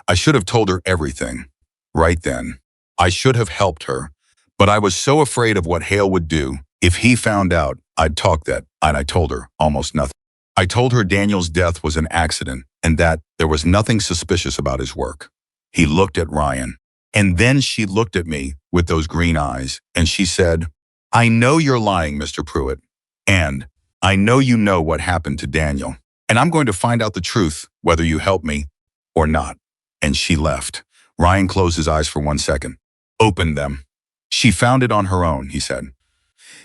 "I should have told her everything. Right then. I should have helped her. But I was so afraid of what Hale would do. If he found out, I'd talk that, and I told her almost nothing. I told her Daniel's death was an accident and that there was nothing suspicious about his work." He looked at Ryan. And then she looked at me with those green eyes, and she said, "I know you're lying, Mr. Pruitt, and I know you know what happened to Daniel, and I'm going to find out the truth, whether you help me or not." And she left. Ryan closed his eyes for 1 second. "Opened them." "She found it on her own," he said.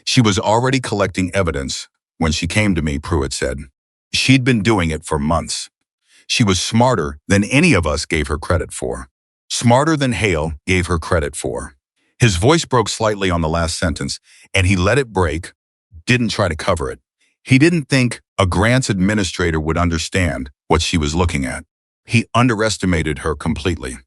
"She was already collecting evidence when she came to me," Pruitt said. "She'd been doing it for months. She was smarter than any of us gave her credit for. Smarter than Hale gave her credit for." His voice broke slightly on the last sentence, and he let it break, didn't try to cover it. He didn't think a grants administrator would understand what she was looking at. He underestimated her completely.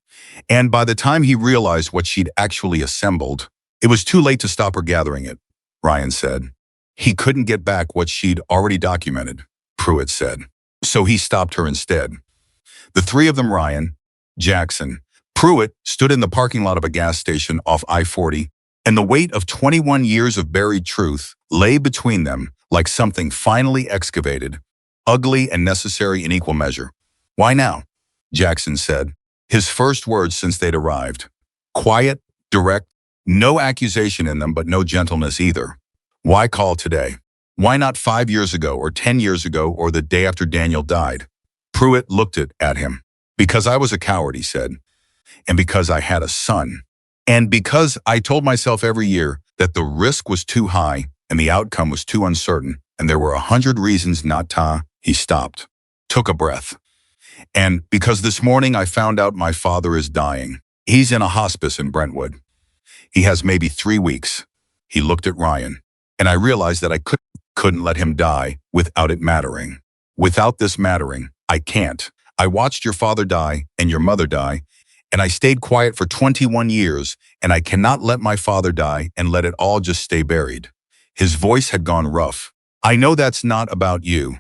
And by the time he realized what she'd actually assembled, it was too late to stop her gathering it, Ryan said. He couldn't get back what she'd already documented, Pruitt said. So he stopped her instead. The 3 of them, Ryan, Jackson, Pruitt stood in the parking lot of a gas station off I-40, and the weight of 21 years of buried truth lay between them like something finally excavated, ugly and necessary in equal measure. "Why now?" Jackson said, his first words since they'd arrived. Quiet, direct, no accusation in them but no gentleness either. "Why call today? Why not 5 years ago or 10 years ago or the day after Daniel died?" Pruitt looked at him. "Because I was a coward," he said, "and because I had a son. And because I told myself every year that the risk was too high and the outcome was too uncertain, and there were 100 reasons not to." He stopped, took a breath. "And because this morning I found out my father is dying. He's in a hospice in Brentwood. He has maybe 3 weeks." He looked at Ryan. "And I realized that I couldn't let him die without it mattering. Without this mattering, I can't. I watched your father die and your mother die, and I stayed quiet for 21 years, and I cannot let my father die and let it all just stay buried." His voice had gone rough. "I know that's not about you.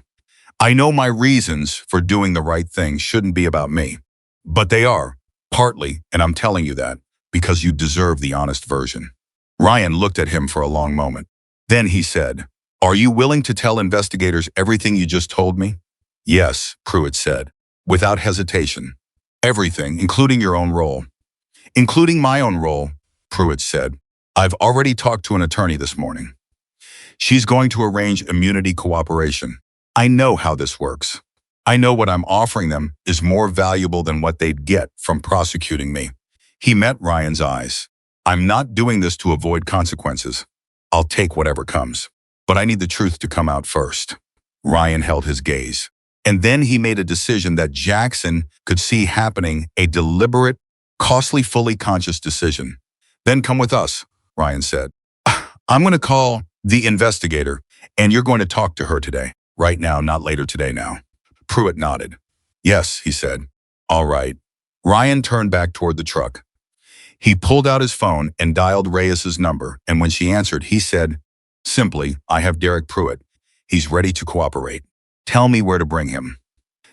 I know my reasons for doing the right thing shouldn't be about me. But they are, partly, and I'm telling you that, because you deserve the honest version." Ryan looked at him for a long moment. Then he said, "Are you willing to tell investigators everything you just told me?" "Yes," Pruitt said, without hesitation. "Everything, including your own role." "Including my own role," Pruitt said. "I've already talked to an attorney this morning. She's going to arrange immunity cooperation. I know how this works. I know what I'm offering them is more valuable than what they'd get from prosecuting me." He met Ryan's eyes. "I'm not doing this to avoid consequences. I'll take whatever comes. But I need the truth to come out first." Ryan held his gaze. And then he made a decision that Jackson could see happening, a deliberate, costly, fully conscious decision. "Then come with us," Ryan said. "I'm going to call the investigator, and you're going to talk to her today. Right now, not later today now." Pruitt nodded. "Yes," he said. "All right." Ryan turned back toward the truck. He pulled out his phone and dialed Reyes's number, and when she answered, he said, simply, "I have Derek Pruitt. He's ready to cooperate. Tell me where to bring him."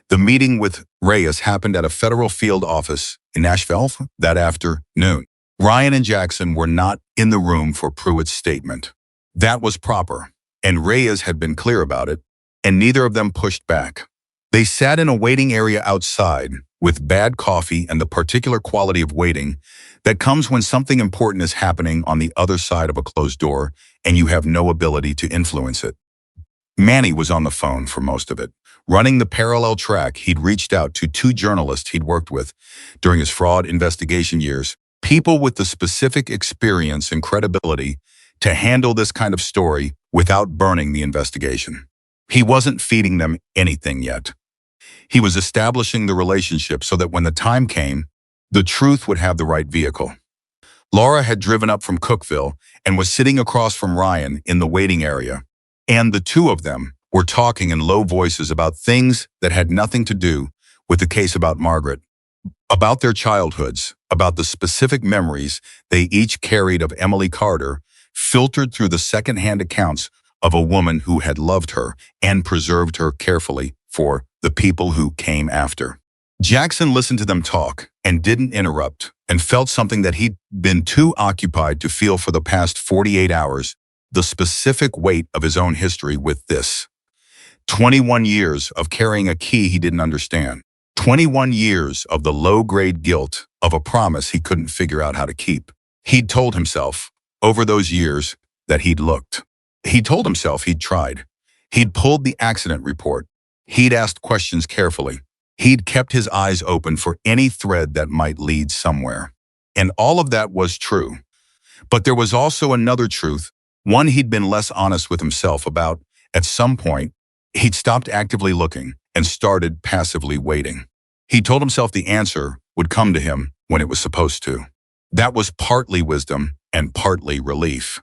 The meeting with Reyes happened at a federal field office in Nashville that afternoon. Ryan and Jackson were not in the room for Pruitt's statement. That was proper, and Reyes had been clear about it, and neither of them pushed back. They sat in a waiting area outside with bad coffee and the particular quality of waiting that comes when something important is happening on the other side of a closed door and you have no ability to influence it. Manny was on the phone for most of it, running the parallel track. He'd reached out to 2 journalists he'd worked with during his fraud investigation years, people with the specific experience and credibility to handle this kind of story without burning the investigation. He wasn't feeding them anything yet. He was establishing the relationship so that when the time came, the truth would have the right vehicle. Laura had driven up from Cookville and was sitting across from Ryan in the waiting area, and the two of them were talking in low voices about things that had nothing to do with the case about Margaret, about their childhoods, about the specific memories they each carried of Emily Carter, filtered through the second-hand accounts of a woman who had loved her and preserved her carefully for the people who came after. Jackson listened to them talk and didn't interrupt, and felt something that he'd been too occupied to feel for the past 48 hours, the specific weight of his own history with this. 21 years of carrying a key he didn't understand. 21 years of the low-grade guilt of a promise he couldn't figure out how to keep. He'd told himself, over those years, that he'd looked. He told himself he'd tried. He'd pulled the accident report. He'd asked questions carefully. He'd kept his eyes open for any thread that might lead somewhere. And all of that was true. But there was also another truth, one he'd been less honest with himself about. At some point, he'd stopped actively looking and started passively waiting. He told himself the answer would come to him when it was supposed to. That was partly wisdom and partly relief.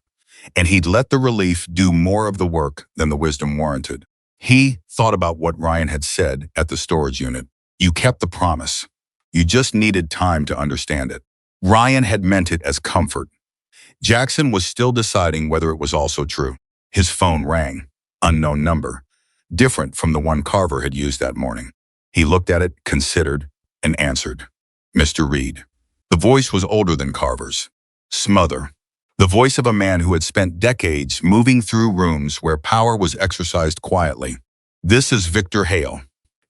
And he'd let the relief do more of the work than the wisdom warranted. He thought about what Ryan had said at the storage unit. You kept the promise. You just needed time to understand it. Ryan had meant it as comfort. Jackson was still deciding whether it was also true. His phone rang. Unknown number. Different from the one Carver had used that morning. He looked at it, considered, and answered. "Mr. Reed." The voice was older than Carver's. Smother. The voice of a man who had spent decades moving through rooms where power was exercised quietly. This is Victor Hale.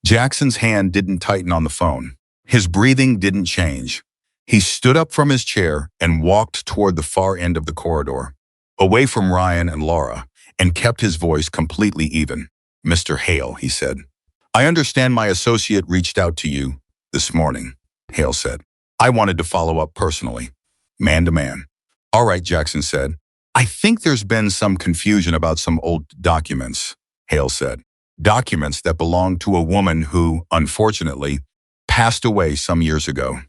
Jackson's hand didn't tighten on the phone. His breathing didn't change. He stood up from his chair and walked toward the far end of the corridor, away from Ryan and Laura, and kept his voice completely even. "Mr. Hale," he said. "I understand my associate reached out to you this morning," Hale said. "I wanted to follow up personally, man to man." "All right," Jackson said. "I think there's been some confusion about some old documents," Hale said. "Documents that belonged to a woman who, unfortunately, passed away some years ago.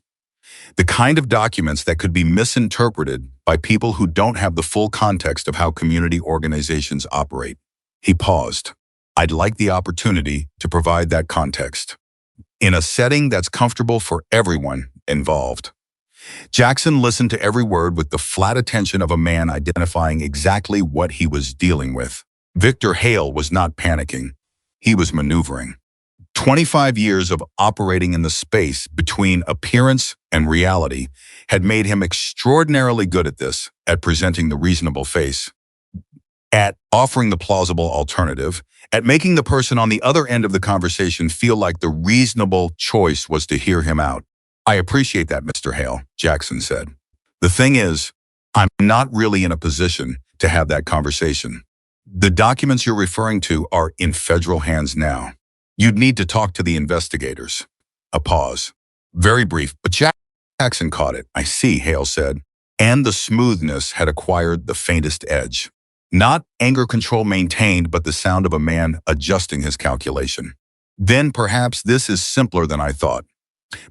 The kind of documents that could be misinterpreted by people who don't have the full context of how community organizations operate." He paused. "I'd like the opportunity to provide that context in a setting that's comfortable for everyone involved." Jackson listened to every word with the flat attention of a man identifying exactly what he was dealing with. Victor Hale was not panicking. He was maneuvering. 25 years of operating in the space between appearance and reality had made him extraordinarily good at this, at presenting the reasonable face, at offering the plausible alternative, at making the person on the other end of the conversation feel like the reasonable choice was to hear him out. "I appreciate that, Mr. Hale," Jackson said. "The thing is, I'm not really in a position to have that conversation. The documents you're referring to are in federal hands now. You'd need to talk to the investigators." A pause. Very brief, but Jackson caught it. "I see," Hale said. And the smoothness had acquired the faintest edge. Not anger control maintained, but the sound of a man adjusting his calculation. "Then perhaps this is simpler than I thought.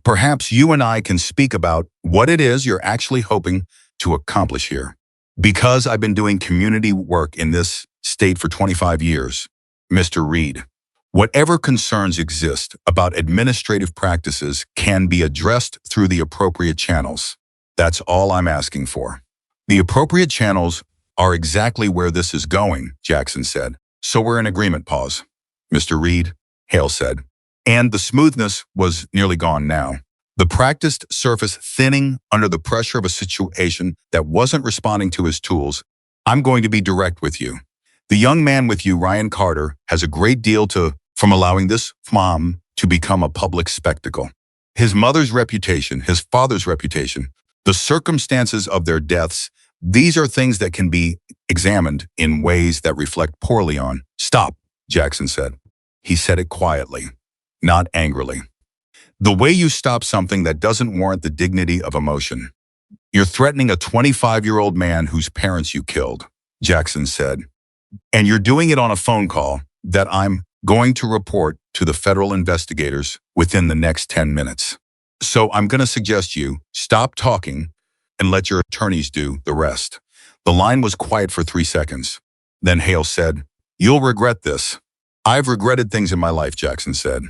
Perhaps you and I can speak about what it is you're actually hoping to accomplish here. Because I've been doing community work in this state for 25 years, Mr. Reed, whatever concerns exist about administrative practices can be addressed through the appropriate channels. That's all I'm asking for." "The appropriate channels are exactly where this is going," Jackson said. "So we're in agreement." Pause. "Mr. Reed," Hale said. And the smoothness was nearly gone now. The practiced surface thinning under the pressure of a situation that wasn't responding to his tools. "I'm going to be direct with you. The young man with you, Ryan Carter, has a great deal from allowing this mom to become a public spectacle. His mother's reputation, his father's reputation, the circumstances of their deaths, these are things that can be examined in ways that reflect poorly on." "Stop," Jackson said. He said it quietly, not angrily. "The way you stop something that doesn't warrant the dignity of emotion. You're threatening a 25-year-old man whose parents you killed," Jackson said. "And you're doing it on a phone call that I'm going to report to the federal investigators within the next 10 minutes. So I'm going to suggest you stop talking and let your attorneys do the rest." The line was quiet for 3 seconds. Then Hale said, "You'll regret this." "I've regretted things in my life," Jackson said.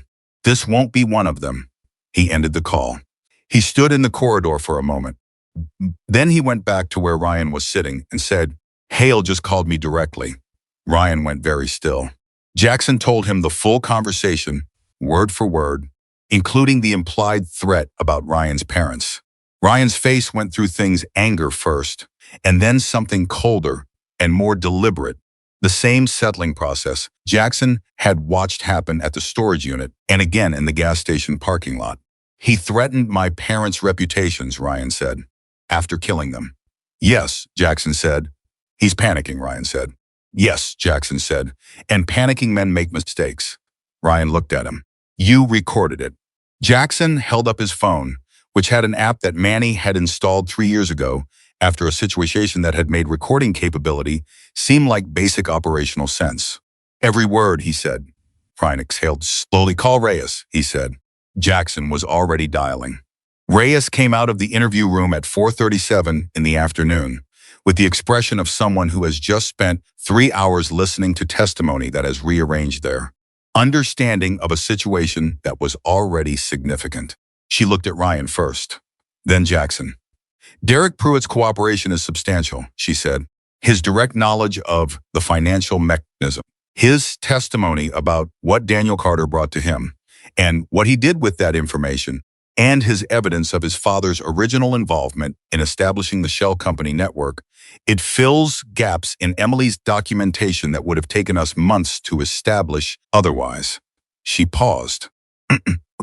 "This won't be one of them." He ended the call. He stood in the corridor for a moment. Then he went back to where Ryan was sitting and said, "Hale just called me directly." Ryan went very still. Jackson told him the full conversation, word for word, including the implied threat about Ryan's parents. Ryan's face went through things: anger first, and then something colder and more deliberate. The same settling process Jackson had watched happen at the storage unit and again in the gas station parking lot. "He threatened my parents' reputations," Ryan said, "after killing them." "Yes," Jackson said. "He's panicking," Ryan said. "Yes," Jackson said, "and panicking men make mistakes." Ryan looked at him. "You recorded it." Jackson held up his phone, which had an app that Manny had installed 3 years ago after a situation that had made recording capability seem like basic operational sense. "Every word," he said. Ryan exhaled slowly. "Call Reyes," he said. Jackson was already dialing. Reyes came out of the interview room at 4:37 in the afternoon, with the expression of someone who has just spent 3 hours listening to testimony that has rearranged their understanding of a situation that was already significant. She looked at Ryan first, then Jackson. "Derek Pruitt's cooperation is substantial," she said. "His direct knowledge of the financial mechanism, his testimony about what Daniel Carter brought to him, and what he did with that information, and his evidence of his father's original involvement in establishing the shell company network, it fills gaps in Emily's documentation that would have taken us months to establish otherwise. She paused.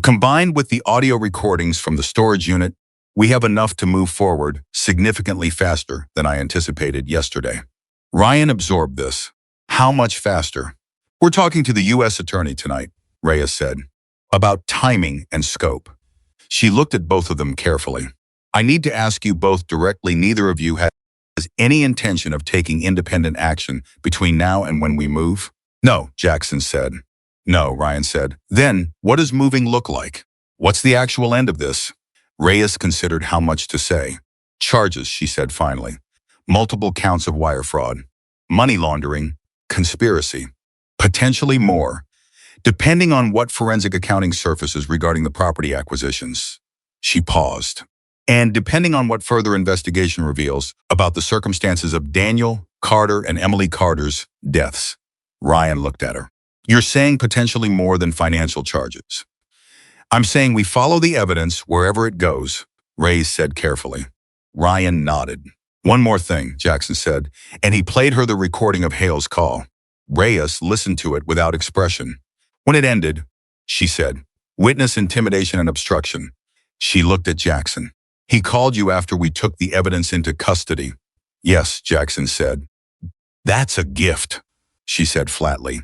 Combined with the audio recordings from the storage unit, we have enough to move forward significantly faster than I anticipated yesterday. Ryan absorbed this. How much faster? We're talking to the U.S. attorney tonight, Reyes said, about timing and scope. She looked at both of them carefully. I need to ask you both directly, neither of you has any intention of taking independent action between now and when we move? No, Jackson said. No, Ryan said. Then, what does moving look like? What's the actual end of this? Reyes considered how much to say. Charges, she said finally. Multiple counts of wire fraud, money laundering, conspiracy, potentially more, depending on what forensic accounting surfaces regarding the property acquisitions. She paused. And depending on what further investigation reveals about the circumstances of Daniel, Carter, and Emily Carter's deaths. Ryan looked at her. You're saying potentially more than financial charges. I'm saying we follow the evidence wherever it goes, Reyes said carefully. Ryan nodded. One more thing, Jackson said, and he played her the recording of Hale's call. Reyes listened to it without expression. When it ended, she said, witness intimidation and obstruction. She looked at Jackson. He called you after we took the evidence into custody. Yes, Jackson said. That's a gift, she said flatly.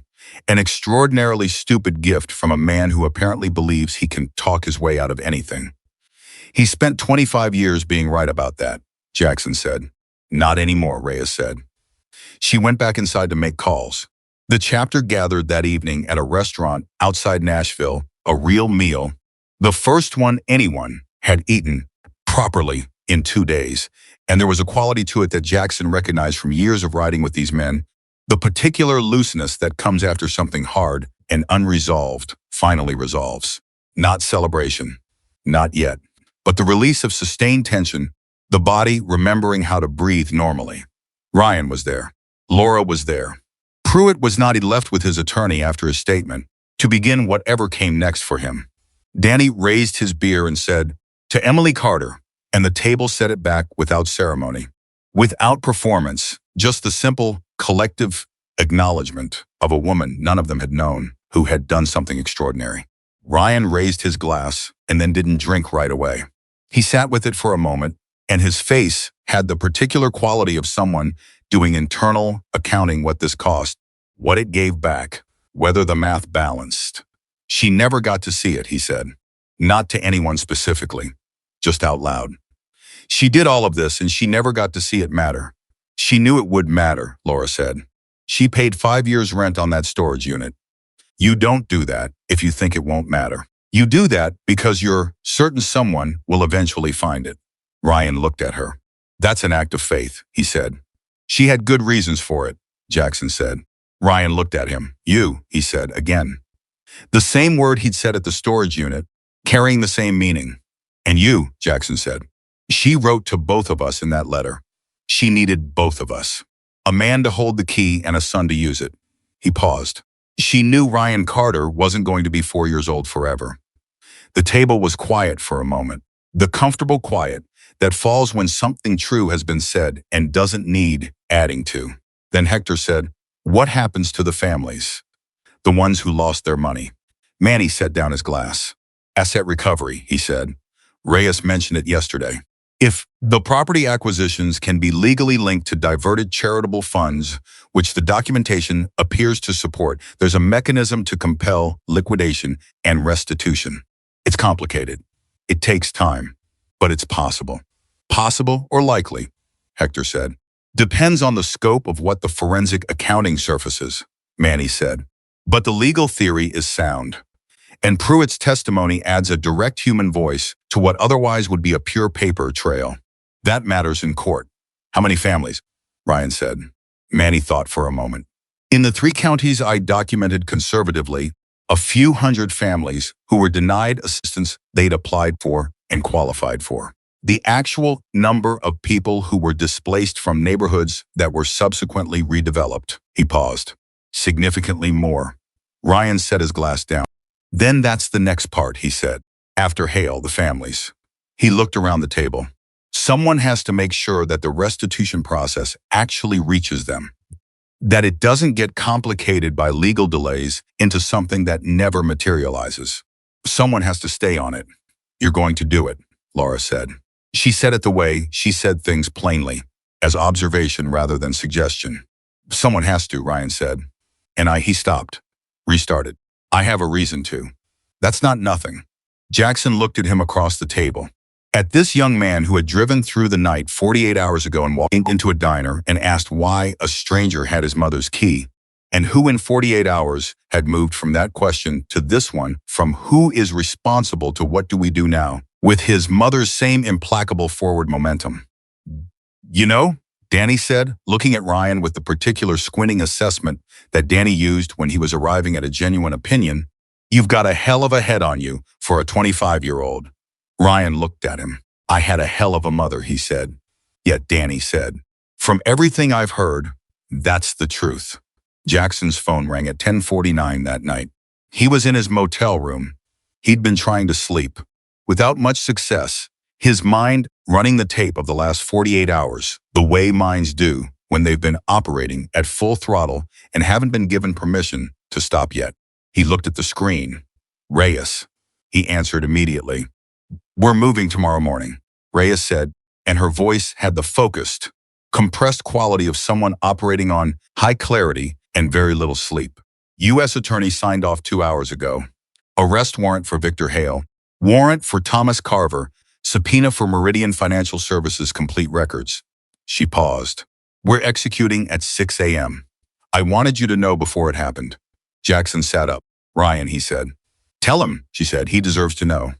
An extraordinarily stupid gift from a man who apparently believes he can talk his way out of anything. He spent 25 years being right about that, Jackson said. Not anymore, Reyes said. She went back inside to make calls. The chapter gathered that evening at a restaurant outside Nashville, a real meal, the first one anyone had eaten properly in 2 days, and there was a quality to it that Jackson recognized from years of riding with these men, the particular looseness that comes after something hard and unresolved finally resolves. Not celebration, not yet, but the release of sustained tension, the body remembering how to breathe normally. Ryan was there. Laura was there. Pruitt was not left with his attorney after his statement to begin whatever came next for him. Danny raised his beer and said, to Emily Carter, and the table set it back without ceremony, without performance, just the simple, collective acknowledgement of a woman none of them had known who had done something extraordinary. Ryan raised his glass and then didn't drink right away. He sat with it for a moment, and his face had the particular quality of someone doing internal accounting, what this cost, what it gave back, whether the math balanced. She never got to see it, he said. Not to anyone specifically, just out loud. She did all of this and she never got to see it matter. She knew it would matter, Laura said. She paid 5 years' rent on that storage unit. You don't do that if you think it won't matter. You do that because you're certain someone will eventually find it. Ryan looked at her. That's an act of faith, he said. She had good reasons for it, Jackson said. Ryan looked at him. You, he said again. The same word he'd said at the storage unit, carrying the same meaning. And you, Jackson said. She wrote to both of us in that letter. She needed both of us. A man to hold the key and a son to use it. He paused. She knew Ryan Carter wasn't going to be 4 years old forever. The table was quiet for a moment. The comfortable quiet that falls when something true has been said and doesn't need adding to. Then Hector said, what happens to the families? The ones who lost their money. Manny set down his glass. Asset recovery, he said. Reyes mentioned it yesterday. If the property acquisitions can be legally linked to diverted charitable funds, which the documentation appears to support, there's a mechanism to compel liquidation and restitution. It's complicated. It takes time, but it's possible. Possible or likely, Hector said. Depends on the scope of what the forensic accounting surfaces, Manny said. But the legal theory is sound. And Pruitt's testimony adds a direct human voice to what otherwise would be a pure paper trail. That matters in court. How many families? Ryan said. Manny thought for a moment. In the 3 counties I documented conservatively, a few hundred families who were denied assistance they'd applied for and qualified for. The actual number of people who were displaced from neighborhoods that were subsequently redeveloped. He paused. Significantly more. Ryan set his glass down. Then that's the next part, he said. After Hale, the families. He looked around the table. Someone has to make sure that the restitution process actually reaches them, that it doesn't get complicated by legal delays into something that never materializes. Someone has to stay on it. You're going to do it, Laura said. She said it the way she said things plainly, as observation rather than suggestion. Someone has to, Ryan said. He stopped, restarted. I have a reason to. That's not nothing. Jackson looked at him across the table. At this young man who had driven through the night 48 hours ago and walked into a diner and asked why a stranger had his mother's key, and who in 48 hours had moved from that question to this one, from who is responsible to what do we do now, with his mother's same implacable forward momentum. You know, Danny said, looking at Ryan with the particular squinting assessment that Danny used when he was arriving at a genuine opinion, you've got a hell of a head on you for a 25-year-old. Ryan looked at him. I had a hell of a mother, he said. Yet Danny said, from everything I've heard, that's the truth. Jackson's phone rang at 10:49 that night. He was in his motel room. He'd been trying to sleep, without much success, his mind running the tape of the last 48 hours, the way minds do when they've been operating at full throttle and haven't been given permission to stop yet. He looked at the screen. Reyes. He answered immediately. We're moving tomorrow morning, Reyes said, and her voice had the focused, compressed quality of someone operating on high clarity and very little sleep. U.S. Attorney signed off 2 hours ago. Arrest warrant for Victor Hale. Warrant for Thomas Carver. Subpoena for Meridian Financial Services complete records. She paused. We're executing at 6 a.m. I wanted you to know before it happened. Jackson sat up. Ryan, he said. Tell him, she said. He deserves to know.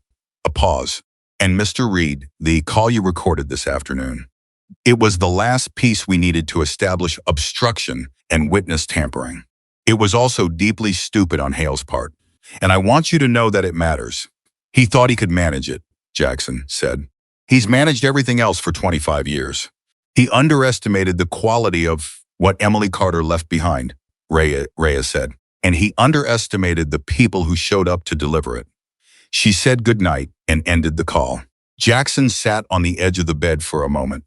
A pause. And Mr. Reed, the call you recorded this afternoon. It was the last piece we needed to establish obstruction and witness tampering. It was also deeply stupid on Hale's part. And I want you to know that it matters. He thought he could manage it, Jackson said. He's managed everything else for 25 years. He underestimated the quality of what Emily Carter left behind, Reyes said. And he underestimated the people who showed up to deliver it. She said goodnight and ended the call. Jackson sat on the edge of the bed for a moment.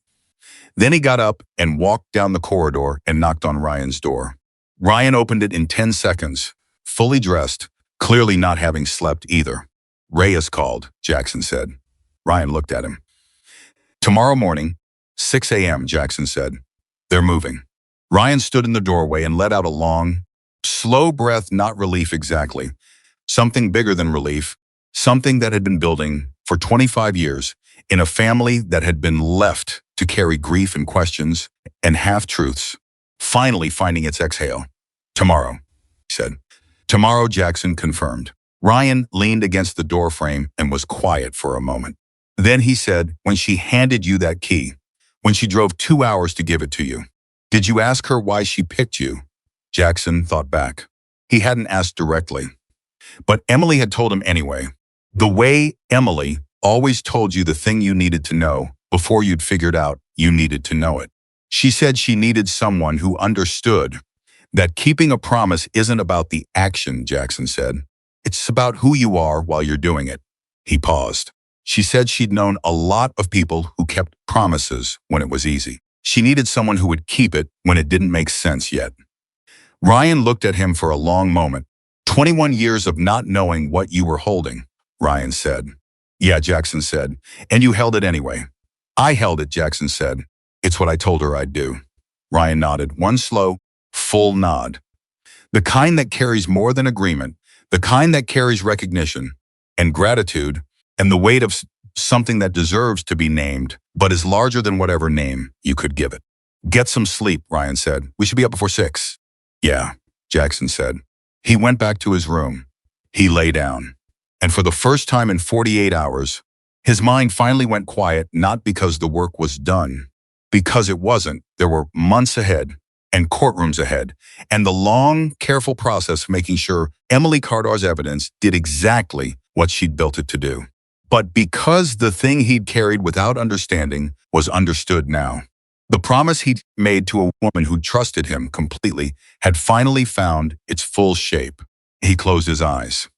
Then he got up and walked down the corridor and knocked on Ryan's door. Ryan opened it in 10 seconds, fully dressed, clearly not having slept either. Reyes called, Jackson said. Ryan looked at him. Tomorrow morning, 6 a.m., Jackson said. They're moving. Ryan stood in the doorway and let out a long, slow breath, not relief exactly. Something bigger than relief, something that had been building for 25 years in a family that had been left to carry grief and questions and half-truths, finally finding its exhale. Tomorrow, he said. Tomorrow, Jackson confirmed. Ryan leaned against the doorframe and was quiet for a moment. Then he said, when she handed you that key, when she drove 2 hours to give it to you, did you ask her why she picked you? Jackson thought back. He hadn't asked directly. But Emily had told him anyway. The way Emily always told you the thing you needed to know before you'd figured out you needed to know it. She said she needed someone who understood that keeping a promise isn't about the action, Jackson said. It's about who you are while you're doing it. He paused. She said she'd known a lot of people who kept promises when it was easy. She needed someone who would keep it when it didn't make sense yet. Ryan looked at him for a long moment. 21 years of not knowing what you were holding, Ryan said. Yeah, Jackson said, and you held it anyway. I held it, Jackson said. It's what I told her I'd do. Ryan nodded, one slow, full nod. The kind that carries more than agreement, the kind that carries recognition and gratitude and the weight of something that deserves to be named, but is larger than whatever name you could give it. Get some sleep, Ryan said. We should be up before 6. Yeah, Jackson said. He went back to his room. He lay down. And for the first time in 48 hours, his mind finally went quiet, not because the work was done, because it wasn't. There were months ahead and courtrooms ahead, and the long, careful process of making sure Emily Carter's evidence did exactly what she'd built it to do. But because the thing he'd carried without understanding was understood now, the promise he'd made to a woman who trusted him completely had finally found its full shape. He closed his eyes.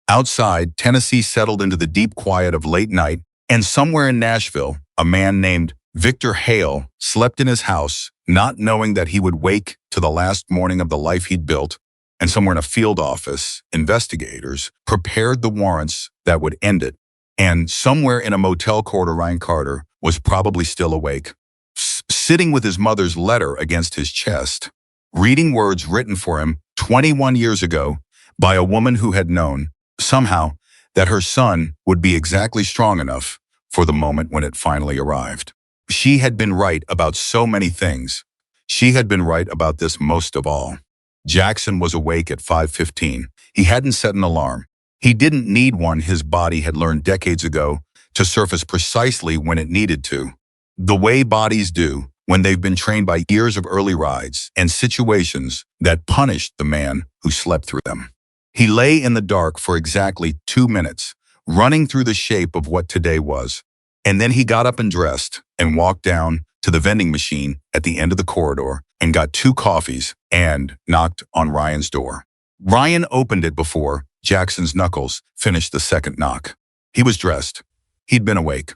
Outside, Tennessee settled into the deep quiet of late night, and somewhere in Nashville, a man named Victor Hale slept in his house, not knowing that he would wake to the last morning of the life he'd built. And somewhere in a field office, investigators prepared the warrants that would end it. And somewhere in a motel corridor, Ryan Carter was probably still awake, sitting with his mother's letter against his chest, reading words written for him 21 years ago by a woman who had known, somehow, that her son would be exactly strong enough for the moment when it finally arrived. She had been right about so many things. She had been right about this most of all. Jackson was awake at 5:15. He hadn't set an alarm. He didn't need one. His body had learned decades ago to surface precisely when it needed to. The way bodies do when they've been trained by years of early rides and situations that punished the man who slept through them. He lay in the dark for exactly 2 minutes, running through the shape of what today was. And then he got up and dressed and walked down to the vending machine at the end of the corridor and got 2 coffees and knocked on Ryan's door. Ryan opened it before Jackson's knuckles finished the second knock. He was dressed. He'd been awake.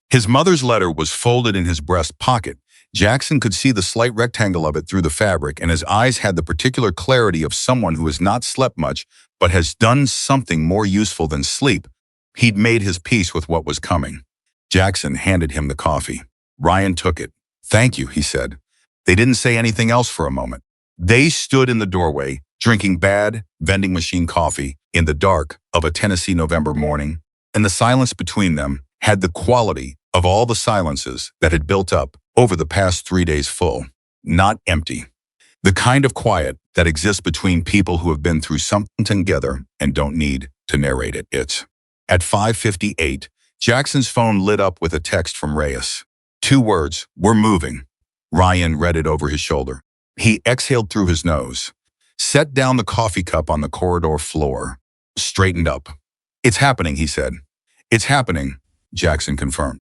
His mother's letter was folded in his breast pocket. Jackson could see the slight rectangle of it through the fabric, and his eyes had the particular clarity of someone who has not slept much but has done something more useful than sleep. He'd made his peace with what was coming. Jackson handed him the coffee. Ryan took it. "Thank you," he said. They didn't say anything else for a moment. They stood in the doorway, drinking bad vending machine coffee in the dark of a Tennessee November morning, and the silence between them had the quality of all the silences that had built up over the past 3 days full, not empty. The kind of quiet that exists between people who have been through something together and don't need to narrate it. At 5:58, Jackson's phone lit up with a text from Reyes. 2 words, "We're moving." Ryan read it over his shoulder. He exhaled through his nose, set down the coffee cup on the corridor floor, straightened up. "It's happening," he said. "It's happening," Jackson confirmed.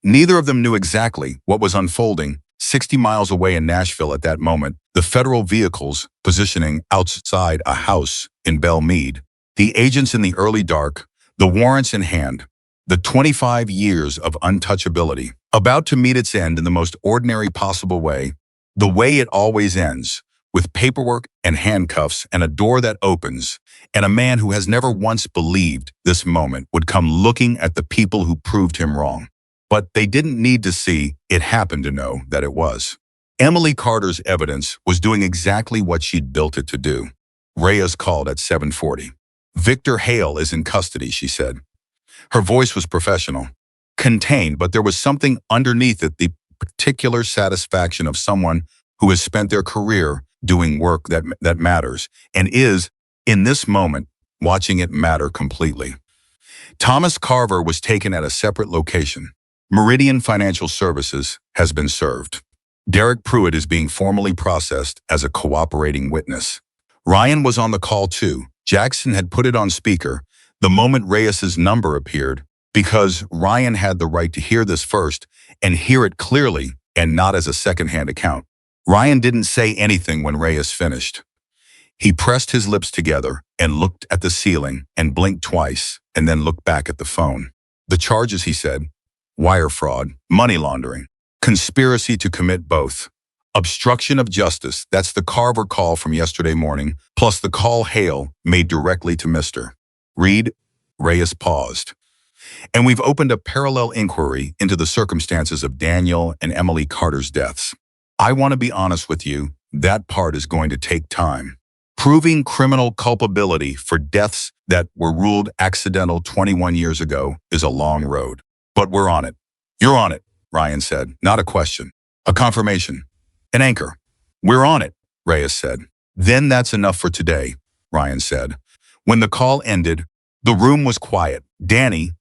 Neither of them knew exactly what was unfolding 60 miles away in Nashville at that moment, the federal vehicles positioning outside a house in Belle Meade, the agents in the early dark, the warrants in hand, the 25 years of untouchability, about to meet its end in the most ordinary possible way, the way it always ends, with paperwork and handcuffs and a door that opens, and a man who has never once believed this moment would come looking at the people who proved him wrong. But they didn't need to see it happen to know that it was. Emily Carter's evidence was doing exactly what she'd built it to do. Reyes called at 7:40. "Victor Hale is in custody," she said. Her voice was professional, contained, but there was something underneath it, the particular satisfaction of someone who has spent their career doing work that matters and is, in this moment, watching it matter completely. Thomas Carver was taken at a separate location. Meridian Financial Services has been served. Derek Pruitt is being formally processed as a cooperating witness. Ryan was on the call too. Jackson had put it on speaker the moment Reyes's number appeared, because Ryan had the right to hear this first and hear it clearly and not as a secondhand account. Ryan didn't say anything when Reyes finished. He pressed his lips together and looked at the ceiling and blinked twice and then looked back at the phone. "The charges," he said, "wire fraud, money laundering, conspiracy to commit both, obstruction of justice." That's the Carver call from yesterday morning, plus the call Hale made directly to Mr. Reed. Reyes paused. "And we've opened a parallel inquiry into the circumstances of Daniel and Emily Carter's deaths. I want to be honest with you, that part is going to take time. Proving criminal culpability for deaths that were ruled accidental 21 years ago is a long road. But we're on it." "You're on it," Ryan said. "Not a question. A confirmation. An anchor." "We're on it," Reyes said. "Then that's enough for today," Ryan said. When the call ended, the room was quiet. Danny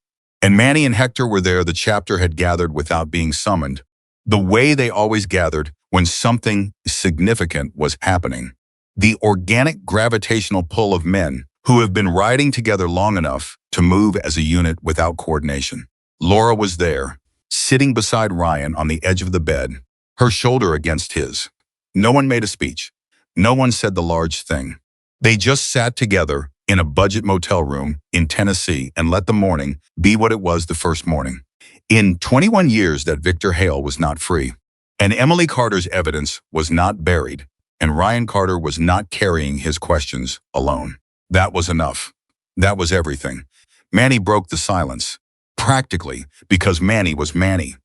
and Manny and Hector were there. The chapter had gathered without being summoned, the way they always gathered when something significant was happening. The organic gravitational pull of men who have been riding together long enough to move as a unit without coordination. Laura was there, sitting beside Ryan on the edge of the bed, her shoulder against his. No one made a speech. No one said the large thing. They just sat together, in a budget motel room in Tennessee and let the morning be what it was the first morning. In 21 years that Victor Hale was not free, and Emily Carter's evidence was not buried, and Ryan Carter was not carrying his questions alone. That was enough. That was everything. Manny broke the silence, practically, because Manny was Manny.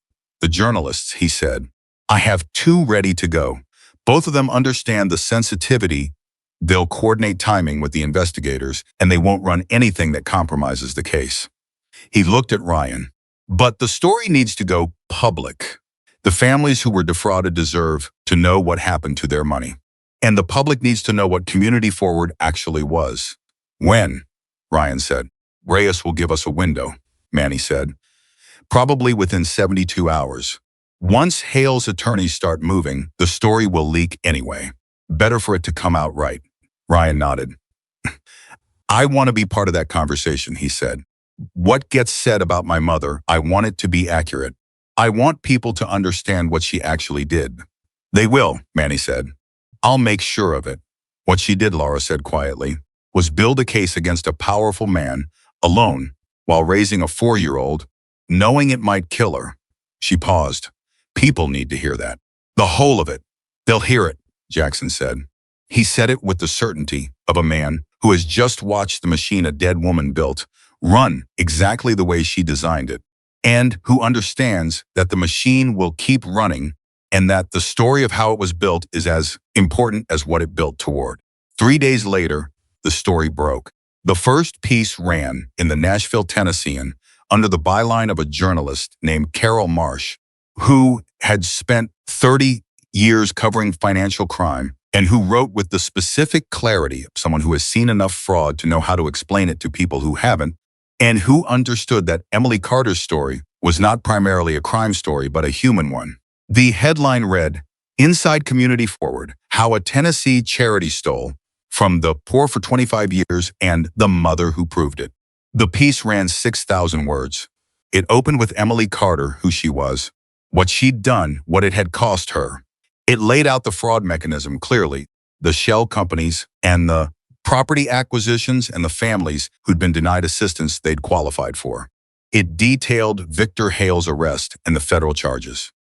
The journalists, he said, I have two ready to go. Both of them understand the sensitivity. They'll coordinate timing with the investigators, and they won't run anything that compromises the case. He looked at Ryan. But the story needs to go public. The families who were defrauded deserve to know what happened to their money. And the public needs to know what Community Forward actually was. When? Ryan said. Reyes will give us a window, Manny said. Probably within 72 hours. Once Hale's attorneys start moving, the story will leak anyway. Better for it to come out right. Ryan nodded. I want to be part of that conversation, he said. What gets said about my mother, I want it to be accurate. I want people to understand what she actually did. They will, Manny said. I'll make sure of it. What she did, Laura said quietly, was build a case against a powerful man, alone, while raising a 4-year-old, knowing it might kill her. She paused. People need to hear that. The whole of it. They'll hear it, Jackson said. He said it with the certainty of a man who has just watched the machine a dead woman built run exactly the way she designed it, and who understands that the machine will keep running and that the story of how it was built is as important as what it built toward. 3 days later, the story broke. The first piece ran in the Nashville Tennessean under the byline of a journalist named Carol Marsh, who had spent 30 years covering financial crime and who wrote with the specific clarity of someone who has seen enough fraud to know how to explain it to people who haven't, and who understood that Emily Carter's story was not primarily a crime story but a human one. The headline read, Inside Community Forward, How a Tennessee Charity Stole from the Poor for 25 Years and the Mother Who Proved It. The piece ran 6,000 words. It opened with Emily Carter, who she was, what she'd done, what it had cost her. It laid out the fraud mechanism clearly, the shell companies and the property acquisitions and the families who'd been denied assistance they'd qualified for. It detailed Victor Hale's arrest and the federal charges.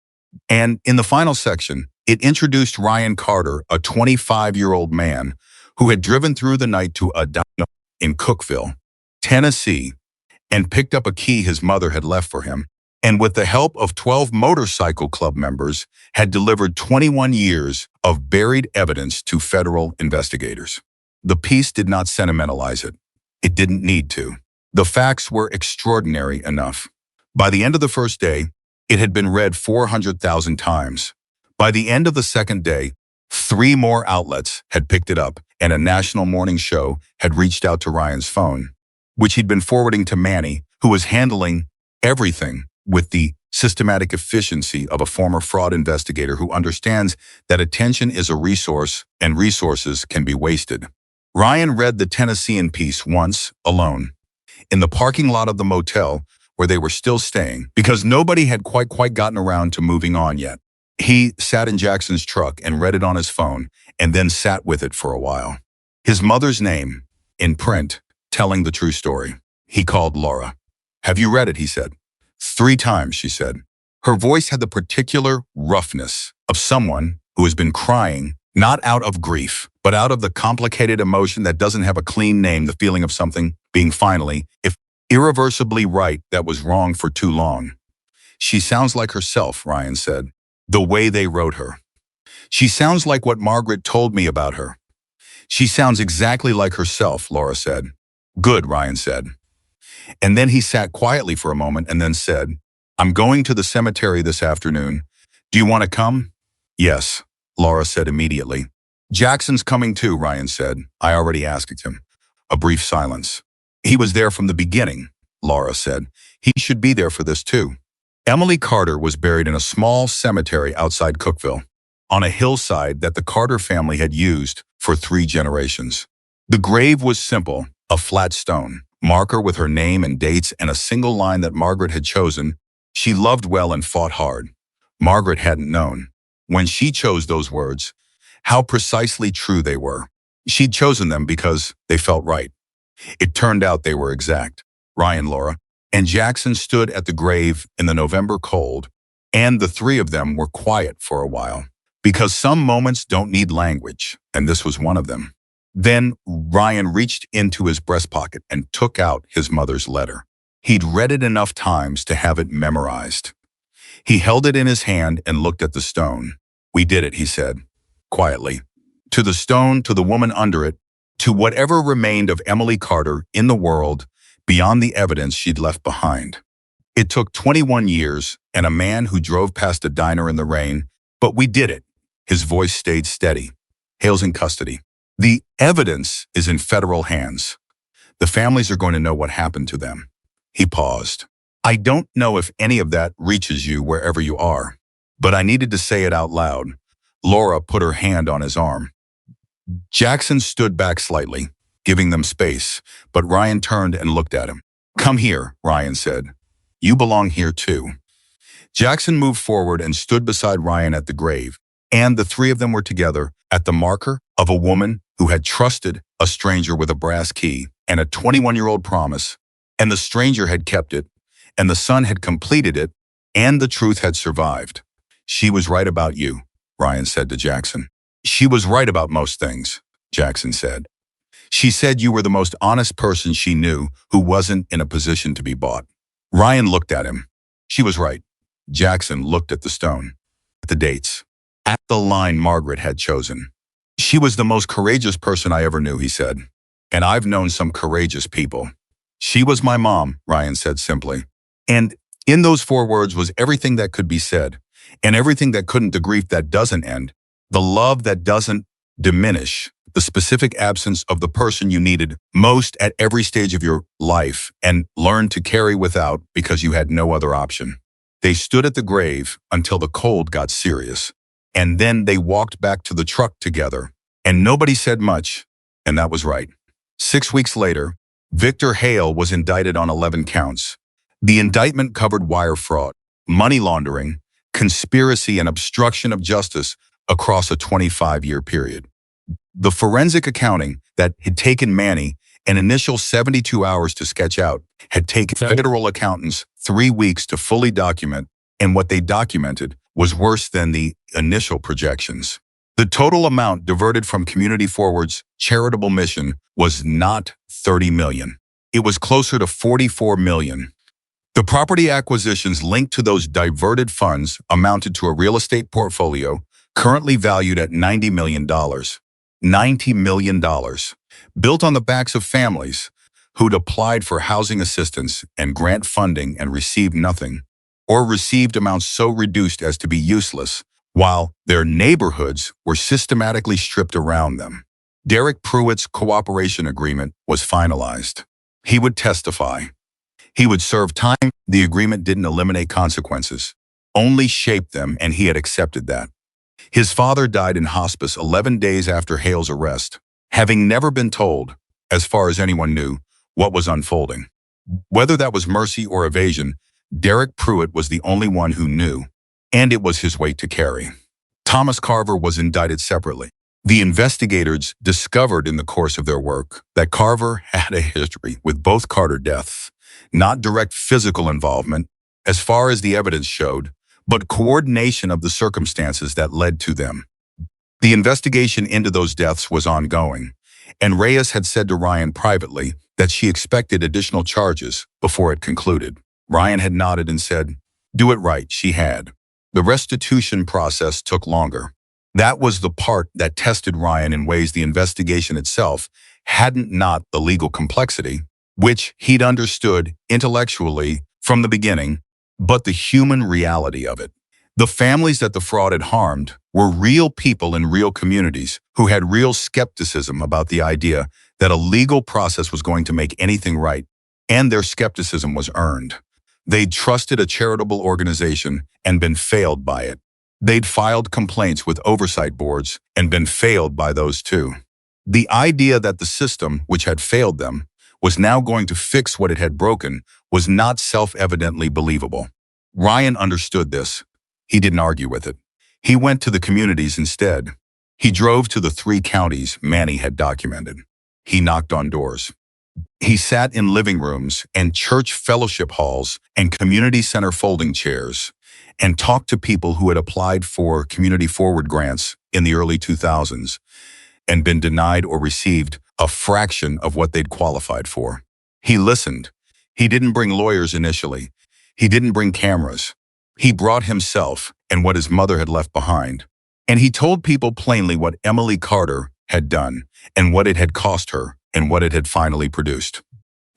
And in the final section, it introduced Ryan Carter, a 25-year-old man who had driven through the night to a diner in Cookeville, Tennessee, and picked up a key his mother had left for him, and with the help of 12 motorcycle club members, had delivered 21 years of buried evidence to federal investigators. The piece did not sentimentalize it. It didn't need to. The facts were extraordinary enough. By the end of the first day, it had been read 400,000 times. By the end of the second day, 3 more outlets had picked it up, and a national morning show had reached out to Ryan's phone, which he'd been forwarding to Manny, who was handling everything with the systematic efficiency of a former fraud investigator who understands that attention is a resource and resources can be wasted. Ryan read the Tennessean piece once, alone, in the parking lot of the motel where they were still staying, because nobody had quite gotten around to moving on yet. He sat in Jackson's truck and read it on his phone, and then sat with it for a while. His mother's name, in print, telling the true story. He called Laura. Have you read it, he said. 3 times, she said. Her voice had the particular roughness of someone who has been crying, not out of grief, but out of the complicated emotion that doesn't have a clean name, the feeling of something being finally, if irreversibly right, that was wrong for too long. She sounds like herself, Ryan said. The way they wrote her. She sounds like what Margaret told me about her. She sounds exactly like herself, Laura said. Good, Ryan said. And then he sat quietly for a moment and then said, I'm going to the cemetery this afternoon. Do you want to come? Yes, Laura said immediately. Jackson's coming too, Ryan said. I already asked him. A brief silence. He was there from the beginning, Laura said. He should be there for this too. Emily Carter was buried in a small cemetery outside Cookeville, on a hillside that the Carter family had used for 3 generations. The grave was simple, a flat stone, marker with her name and dates and a single line that Margaret had chosen. She loved well and fought hard. Margaret hadn't known, when she chose those words, how precisely true they were. She'd chosen them because they felt right. It turned out they were exact. Ryan, Laura, and Jackson stood at the grave in the November cold, and the three of them were quiet for a while. Because some moments don't need language, and this was one of them. Then Ryan reached into his breast pocket and took out his mother's letter. He'd read it enough times to have it memorized. He held it in his hand and looked at the stone. "We did it," he said, quietly. To the stone, to the woman under it, to whatever remained of Emily Carter in the world beyond the evidence she'd left behind. It took 21 years and a man who drove past a diner in the rain, but we did it. His voice stayed steady. Hale's in custody. The evidence is in federal hands. The families are going to know what happened to them. He paused. I don't know if any of that reaches you wherever you are, but I needed to say it out loud. Laura put her hand on his arm. Jackson stood back slightly, giving them space, but Ryan turned and looked at him. Come here, Ryan said. You belong here too. Jackson moved forward and stood beside Ryan at the grave, and the three of them were together at the marker of a woman who had trusted a stranger with a brass key and a 21-year-old promise, and the stranger had kept it, and the son had completed it, and the truth had survived. She was right about you, Ryan said to Jackson. She was right about most things, Jackson said. She said you were the most honest person she knew who wasn't in a position to be bought. Ryan looked at him. She was right. Jackson looked at the stone, at the dates, at the line Margaret had chosen. She was the most courageous person I ever knew, he said. And I've known some courageous people. She was my mom, Ryan said simply. And in those 4 words was everything that could be said, and everything that couldn't, the grief that doesn't end, the love that doesn't diminish, the specific absence of the person you needed most at every stage of your life and learned to carry without because you had no other option. They stood at the grave until the cold got serious, and then they walked back to the truck together, and nobody said much, and that was right. 6 weeks later, Victor Hale was indicted on 11 counts. The indictment covered wire fraud, money laundering, conspiracy, and obstruction of justice across a 25-year period. The forensic accounting that had taken Manny an initial 72 hours to sketch out had taken federal accountants 3 weeks to fully document, and what they documented was worse than the initial projections. The total amount diverted from Community Forward's charitable mission was not $30 million. It was closer to $44 million. The property acquisitions linked to those diverted funds amounted to a real estate portfolio currently valued at $90 million. $90 million, built on the backs of families who'd applied for housing assistance and grant funding and received nothing, or received amounts so reduced as to be useless, while their neighborhoods were systematically stripped around them. Derek Pruitt's cooperation agreement was finalized. He would testify. He would serve time. The agreement didn't eliminate consequences, only shape them, and he had accepted that. His father died in hospice 11 days after Hale's arrest, having never been told, as far as anyone knew, what was unfolding. Whether that was mercy or evasion, Derek Pruitt was the only one who knew, and it was his weight to carry. Thomas Carver was indicted separately. The investigators discovered in the course of their work that Carver had a history with both Carter deaths, not direct physical involvement, as far as the evidence showed, but coordination of the circumstances that led to them. The investigation into those deaths was ongoing, and Reyes had said to Ryan privately that she expected additional charges before it concluded. Ryan had nodded and said, "Do it right," she had. The restitution process took longer. That was the part that tested Ryan in ways the investigation itself hadn't, not the legal complexity, which he'd understood intellectually from the beginning, but the human reality of it. The families that the fraud had harmed were real people in real communities who had real skepticism about the idea that a legal process was going to make anything right, and their skepticism was earned. They'd trusted a charitable organization and been failed by it. They'd filed complaints with oversight boards and been failed by those too. The idea that the system, which had failed them, was now going to fix what it had broken was not self-evidently believable. Ryan understood this. He didn't argue with it. He went to the communities instead. He drove to the 3 counties Manny had documented. He knocked on doors. He sat in living rooms and church fellowship halls and community center folding chairs and talked to people who had applied for community forward grants in the early 2000s and been denied or received a fraction of what they'd qualified for. He listened. He didn't bring lawyers initially. He didn't bring cameras. He brought himself and what his mother had left behind. And he told people plainly what Emily Carter had done and what it had cost her and what it had finally produced.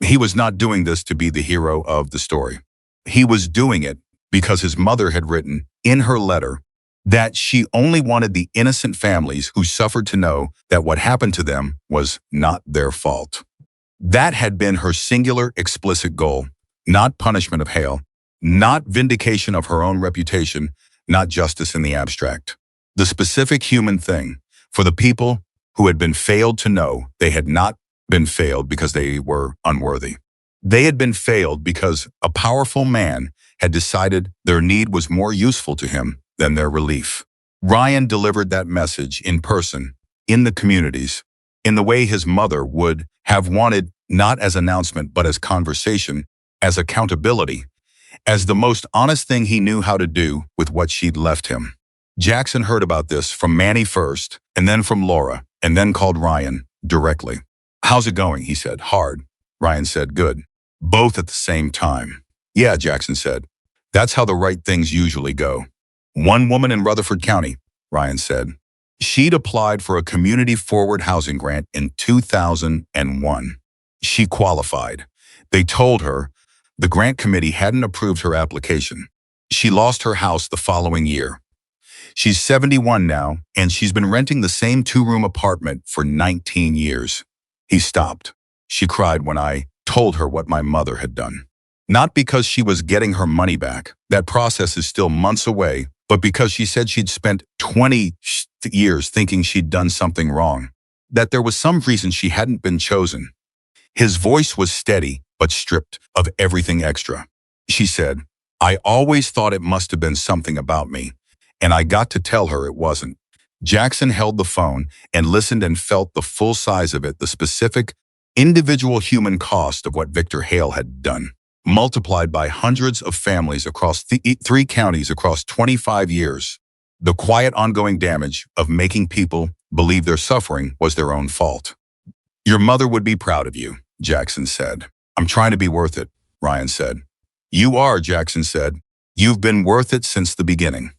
He was not doing this to be the hero of the story. He was doing it because his mother had written in her letter that she only wanted the innocent families who suffered to know that what happened to them was not their fault. That had been her singular, explicit goal, not punishment of Hale, not vindication of her own reputation, not justice in the abstract. The specific human thing for the people who had been failed to know they had not been failed because they were unworthy. They had been failed because a powerful man had decided their need was more useful to him than their relief. Ryan delivered that message in person, in the communities, in the way his mother would have wanted, not as announcement, but as conversation, as accountability, as the most honest thing he knew how to do with what she'd left him. Jackson heard about this from Manny first, and then from Laura, and then called Ryan directly. "How's it going?" he said. "Hard." Ryan said, "Good." Both at the same time. "Yeah," Jackson said. "That's how the right things usually go." "One woman in Rutherford County," Ryan said. She'd applied for a community forward housing grant in 2001. She qualified. They told her the grant committee hadn't approved her application. She lost her house the following year. She's 71 now, and she's been renting the same two-room apartment for 19 years. He stopped. She cried when I told her what my mother had done. Not because she was getting her money back. That process is still months away, but because she said she'd spent 20 years thinking she'd done something wrong, that there was some reason she hadn't been chosen. His voice was steady, but stripped of everything extra. She said, "I always thought it must have been something about me, and I got to tell her it wasn't." Jackson held the phone and listened and felt the full size of it, the specific, individual human cost of what Victor Hale had done, multiplied by hundreds of families across three counties across 25 years. The quiet ongoing damage of making people believe their suffering was their own fault. "Your mother would be proud of you," Jackson said. "I'm trying to be worth it," Ryan said. "You are," Jackson said. "You've been worth it since the beginning."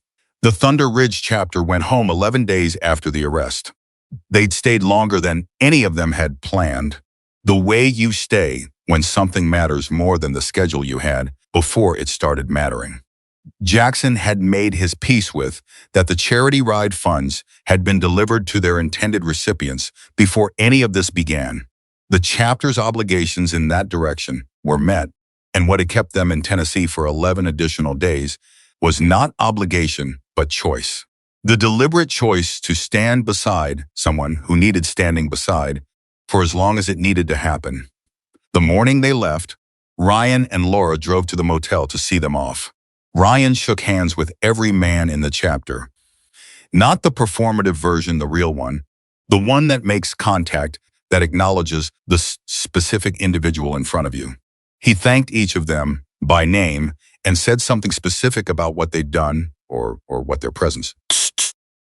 The Thunder Ridge chapter went home 11 days after the arrest. They'd stayed longer than any of them had planned. The way you stay when something matters more than the schedule you had before it started mattering. Jackson had made his peace with that the charity ride funds had been delivered to their intended recipients before any of this began. The chapter's obligations in that direction were met, and what had kept them in Tennessee for 11 additional days was not obligation, but choice. The deliberate choice to stand beside someone who needed standing beside for as long as it needed to happen. The morning they left, Ryan and Laura drove to the motel to see them off. Ryan shook hands with every man in the chapter. Not the performative version, the real one, the one that makes contact, that acknowledges the specific individual in front of you. He thanked each of them by name and said something specific about what they'd done or what their presence.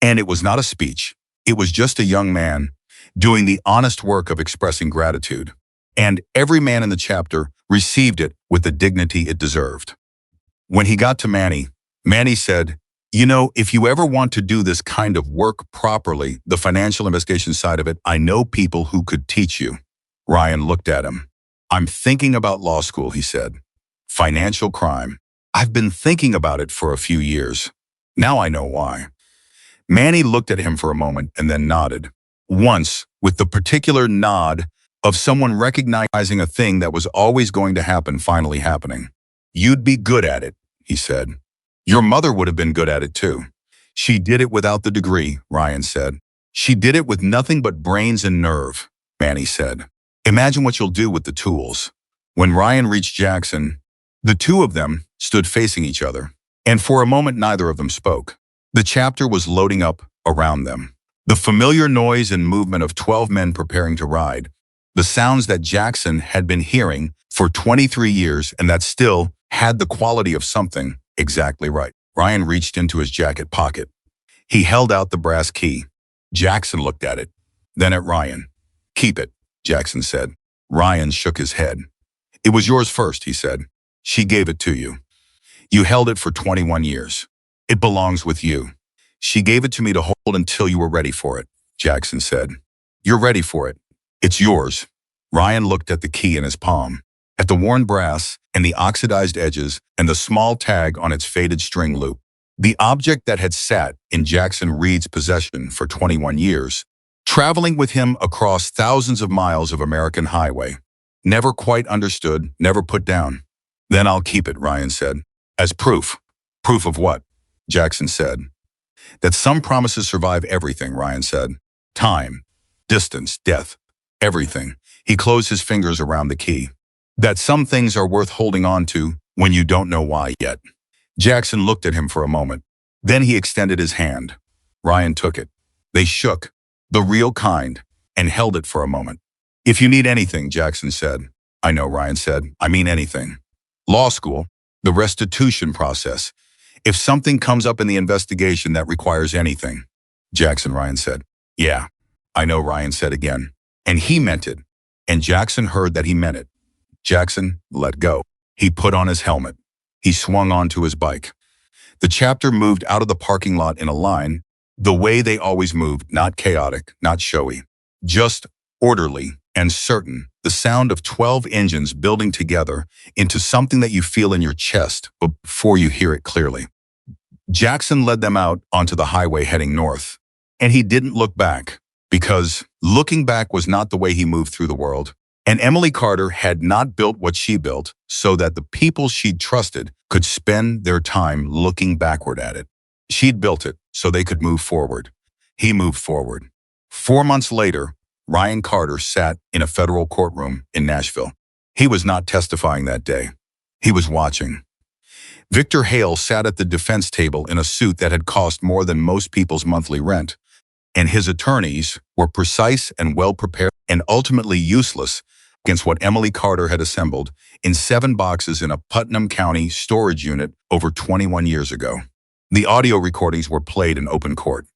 And it was not a speech. It was just a young man doing the honest work of expressing gratitude. And every man in the chapter received it with the dignity it deserved. When he got to Manny, Manny said, "You know, if you ever want to do this kind of work properly, the financial investigation side of it, I know people who could teach you." Ryan looked at him. "I'm thinking about law school," he said. "Financial crime. I've been thinking about it for a few years. Now I know why." Manny looked at him for a moment and then nodded. Once, with the particular nod of someone recognizing a thing that was always going to happen finally happening. "You'd be good at it," he said. "Your mother would have been good at it too." "She did it without the degree," Ryan said. "She did it with nothing but brains and nerve," Manny said. "Imagine what you'll do with the tools." When Ryan reached Jackson, the two of them stood facing each other, and for a moment neither of them spoke. The chapter was loading up around them. The familiar noise and movement of 12 men preparing to ride, The sounds that Jackson had been hearing for 23 years and that still had the quality of something exactly right. Ryan reached into his jacket pocket. He held out the brass key. Jackson looked at it, then at Ryan. "Keep it," Jackson said. Ryan shook his head. "It was yours first," he said. "She gave it to you. You held it for 21 years. It belongs with you." "She gave it to me to hold until you were ready for it," Jackson said. "You're ready for it. It's yours." Ryan looked at the key in his palm, at the worn brass and the oxidized edges and the small tag on its faded string loop. The object that had sat in Jackson Reed's possession for 21 years, traveling with him across thousands of miles of American highway. Never quite understood, never put down. "Then I'll keep it," Ryan said. "As proof." "Proof of what?" Jackson said. "That some promises survive everything," Ryan said. "Time, distance, death, everything." He closed his fingers around the key. "That some things are worth holding on to when you don't know why yet." Jackson looked at him for a moment. Then he extended his hand. Ryan took it. They shook, the real kind, and held it for a moment. "If you need anything," Jackson said. "I know," Ryan said. "I mean anything. Law school, the restitution process. If something comes up in the investigation that requires anything." "Jackson," Ryan said. "Yeah, I know," Ryan said again. And he meant it. And Jackson heard that he meant it. Jackson let go. He put on his helmet. He swung onto his bike. The chapter moved out of the parking lot in a line, the way they always moved, not chaotic, not showy, just orderly and certain, the sound of 12 engines building together into something that you feel in your chest before you hear it clearly. Jackson led them out onto the highway heading north, and he didn't look back, because looking back was not the way he moved through the world. And Emily Carter had not built what she built so that the people she'd trusted could spend their time looking backward at it. She'd built it so they could move forward. He moved forward. 4 months later, Ryan Carter sat in a federal courtroom in Nashville. He was not testifying that day. He was watching. Victor Hale sat at the defense table in a suit that had cost more than most people's monthly rent, and his attorneys were precise and well-prepared and ultimately useless against what Emily Carter had assembled in 7 boxes in a Putnam County storage unit over 21 years ago. The audio recordings were played in open court.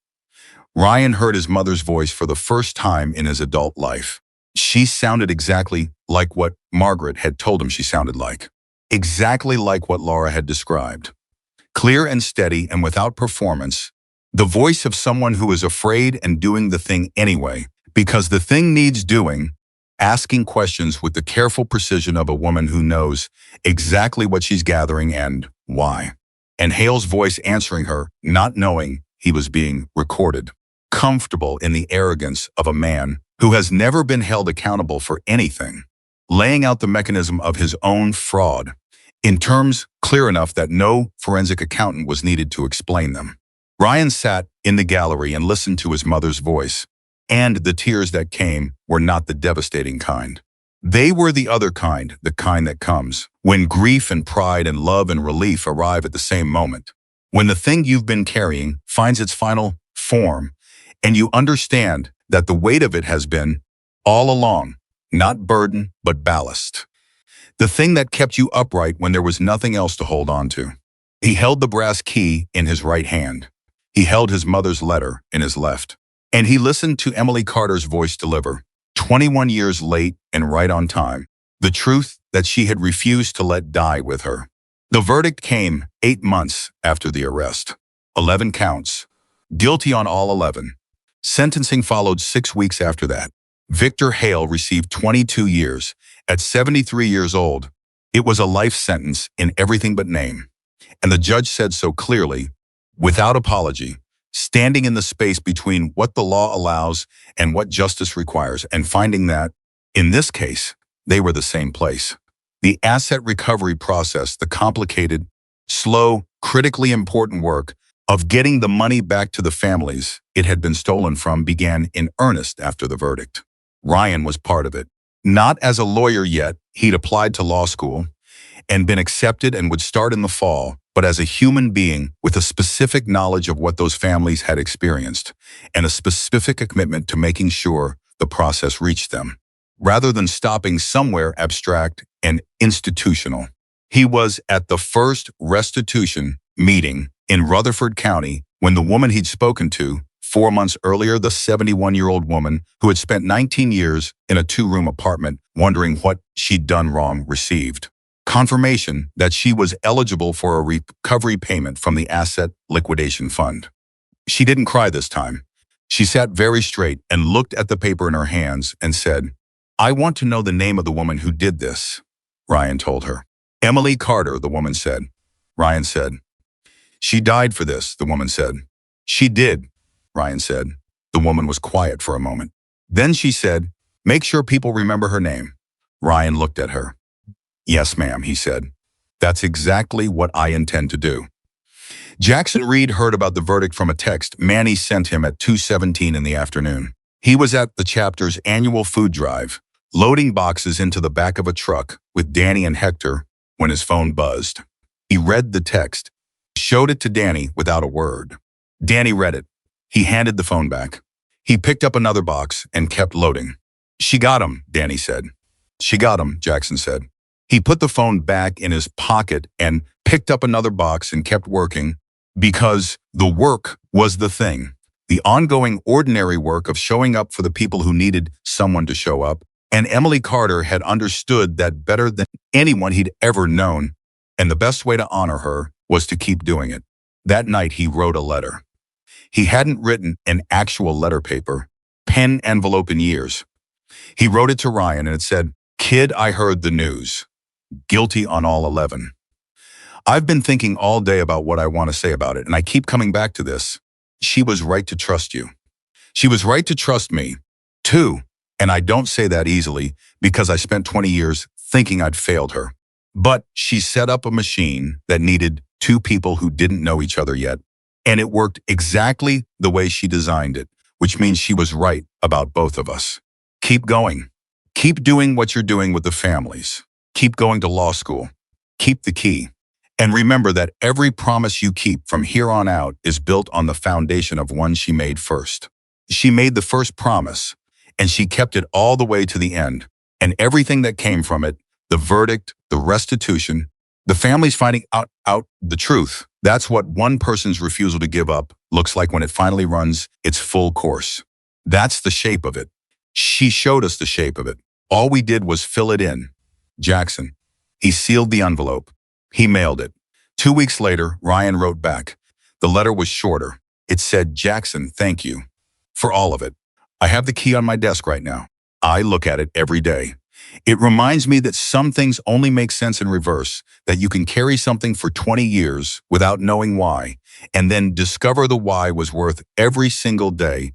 Ryan heard his mother's voice for the first time in his adult life. She sounded exactly like what Margaret had told him she sounded like. Exactly like what Laura had described. Clear and steady and without performance, the voice of someone who is afraid and doing the thing anyway, because the thing needs doing, asking questions with the careful precision of a woman who knows exactly what she's gathering and why. And Hale's voice answering her, not knowing he was being recorded. Comfortable in the arrogance of a man who has never been held accountable for anything, laying out the mechanism of his own fraud in terms clear enough that no forensic accountant was needed to explain them. Ryan sat in the gallery and listened to his mother's voice, and the tears that came were not the devastating kind. They were the other kind, the kind that comes when grief and pride and love and relief arrive at the same moment. When the thing you've been carrying finds its final form, and you understand that the weight of it has been, all along, not burden, but ballast. The thing that kept you upright when there was nothing else to hold on to. He held the brass key in his right hand. He held his mother's letter in his left. And he listened to Emily Carter's voice deliver, 21 years late and right on time, the truth that she had refused to let die with her. The verdict came 8 months after the arrest. 11 counts. Guilty on all 11. Sentencing followed 6 weeks after that. Victor Hale received 22 years. At 73 years old, it was a life sentence in everything but name. And the judge said so clearly, without apology, standing in the space between what the law allows and what justice requires, and finding that, in this case, they were the same place. The asset recovery process, the complicated, slow, critically important work of getting the money back to the families it had been stolen from began in earnest after the verdict. Ryan was part of it. Not as a lawyer yet, he'd applied to law school and been accepted and would start in the fall, but as a human being with a specific knowledge of what those families had experienced and a specific commitment to making sure the process reached them. rather than stopping somewhere abstract and institutional. He was at the first restitution meeting in Rutherford County when the woman he'd spoken to 4 months earlier, the 71-year-old woman who had spent 19 years in a 2-room apartment wondering what she'd done wrong, received confirmation that she was eligible for a recovery payment from the Asset Liquidation Fund. She didn't cry this time. She sat very straight and looked at the paper in her hands and said, "I want to know the name of the woman who did this," Ryan told her. "Emily Carter," the woman said. Ryan said. "She died for this," the woman said. "She did," Ryan said. The woman was quiet for a moment. Then she said, "Make sure people remember her name." Ryan looked at her. "Yes, ma'am," he said. "That's exactly what I intend to do." Jackson Reed heard about the verdict from a text Manny sent him at 2:17 in the afternoon. He was at the chapter's annual food drive, loading boxes into the back of a truck with Danny and Hector when his phone buzzed. He read the text, showed it to Danny without a word. Danny read it. He handed the phone back. He picked up another box and kept loading. "She got him," Danny said. "She got him," Jackson said. He put the phone back in his pocket and picked up another box and kept working, because the work was the thing. The ongoing ordinary work of showing up for the people who needed someone to show up. And Emily Carter had understood that better than anyone he'd ever known, and the best way to honor her was to keep doing it. That night he wrote a letter. He hadn't written an actual letter paper, pen envelope in years. He wrote it to Ryan and it said, "Kid, I heard the news. Guilty on all 11. I've been thinking all day about what I want to say about it, and I keep coming back to this. She was right to trust you. She was right to trust me, too. And I don't say that easily because I spent 20 years thinking I'd failed her. But she set up a machine that needed 2 people who didn't know each other yet, and it worked exactly the way she designed it, which means she was right about both of us. Keep going. Keep doing what you're doing with the families. Keep going to law school. Keep the key. And remember that every promise you keep from here on out is built on the foundation of one she made first. She made the first promise, and she kept it all the way to the end. And everything that came from it, the verdict, the restitution, the families finding out the truth, that's what one person's refusal to give up looks like when it finally runs its full course. That's the shape of it. She showed us the shape of it. All we did was fill it in. Jackson. He sealed the envelope. He mailed it. 2 weeks later, Ryan wrote back. The letter was shorter. It said, "Jackson, thank you for all of it. I have the key on my desk right now. I look at it every day. It reminds me that some things only make sense in reverse, that you can carry something for 20 years without knowing why, and then discover the why was worth every single day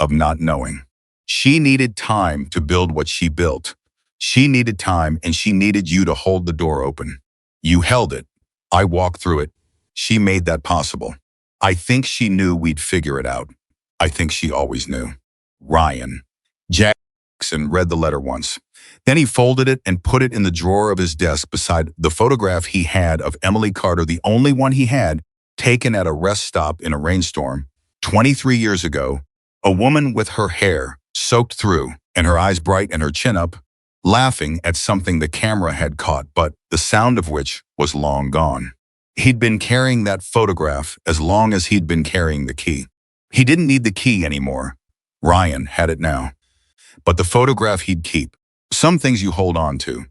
of not knowing." She needed time to build what she built. She needed time, and she needed you to hold the door open. You held it. I walked through it. She made that possible. I think she knew we'd figure it out. I think she always knew. Ryan. Jackson read the letter once. Then he folded it and put it in the drawer of his desk beside the photograph he had of Emily Carter, the only one he had, taken at a rest stop in a rainstorm 23 years ago. A woman with her hair soaked through and her eyes bright and her chin up, laughing at something the camera had caught, but the sound of which was long gone. He'd been carrying that photograph as long as he'd been carrying the key. He didn't need the key anymore. Ryan had it now. But the photograph he'd keep. Some things you hold on to,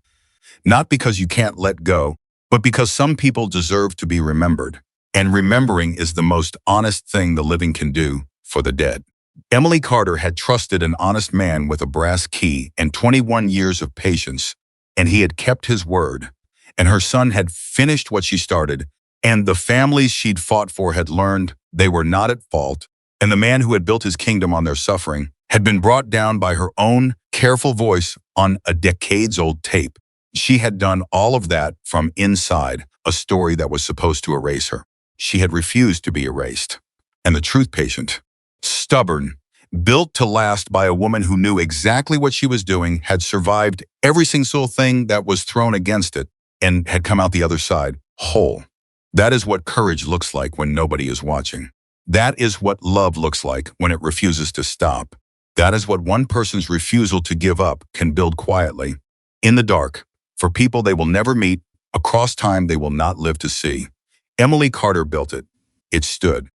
not because you can't let go, but because some people deserve to be remembered. And remembering is the most honest thing the living can do for the dead. Emily Carter had trusted an honest man with a brass key and 21 years of patience, and he had kept his word. And her son had finished what she started, and the families she'd fought for had learned they were not at fault, and the man who had built his kingdom on their suffering had been brought down by her own careful voice on a decades-old tape. She had done all of that from inside a story that was supposed to erase her. She had refused to be erased. And the truth patient, stubborn, built to last by a woman who knew exactly what she was doing, had survived every single thing that was thrown against it, and had come out the other side whole. That is what courage looks like when nobody is watching. That is what love looks like when it refuses to stop. That is what one person's refusal to give up can build quietly. In the dark, for people they will never meet, across time they will not live to see. Emily Carter built it. It stood.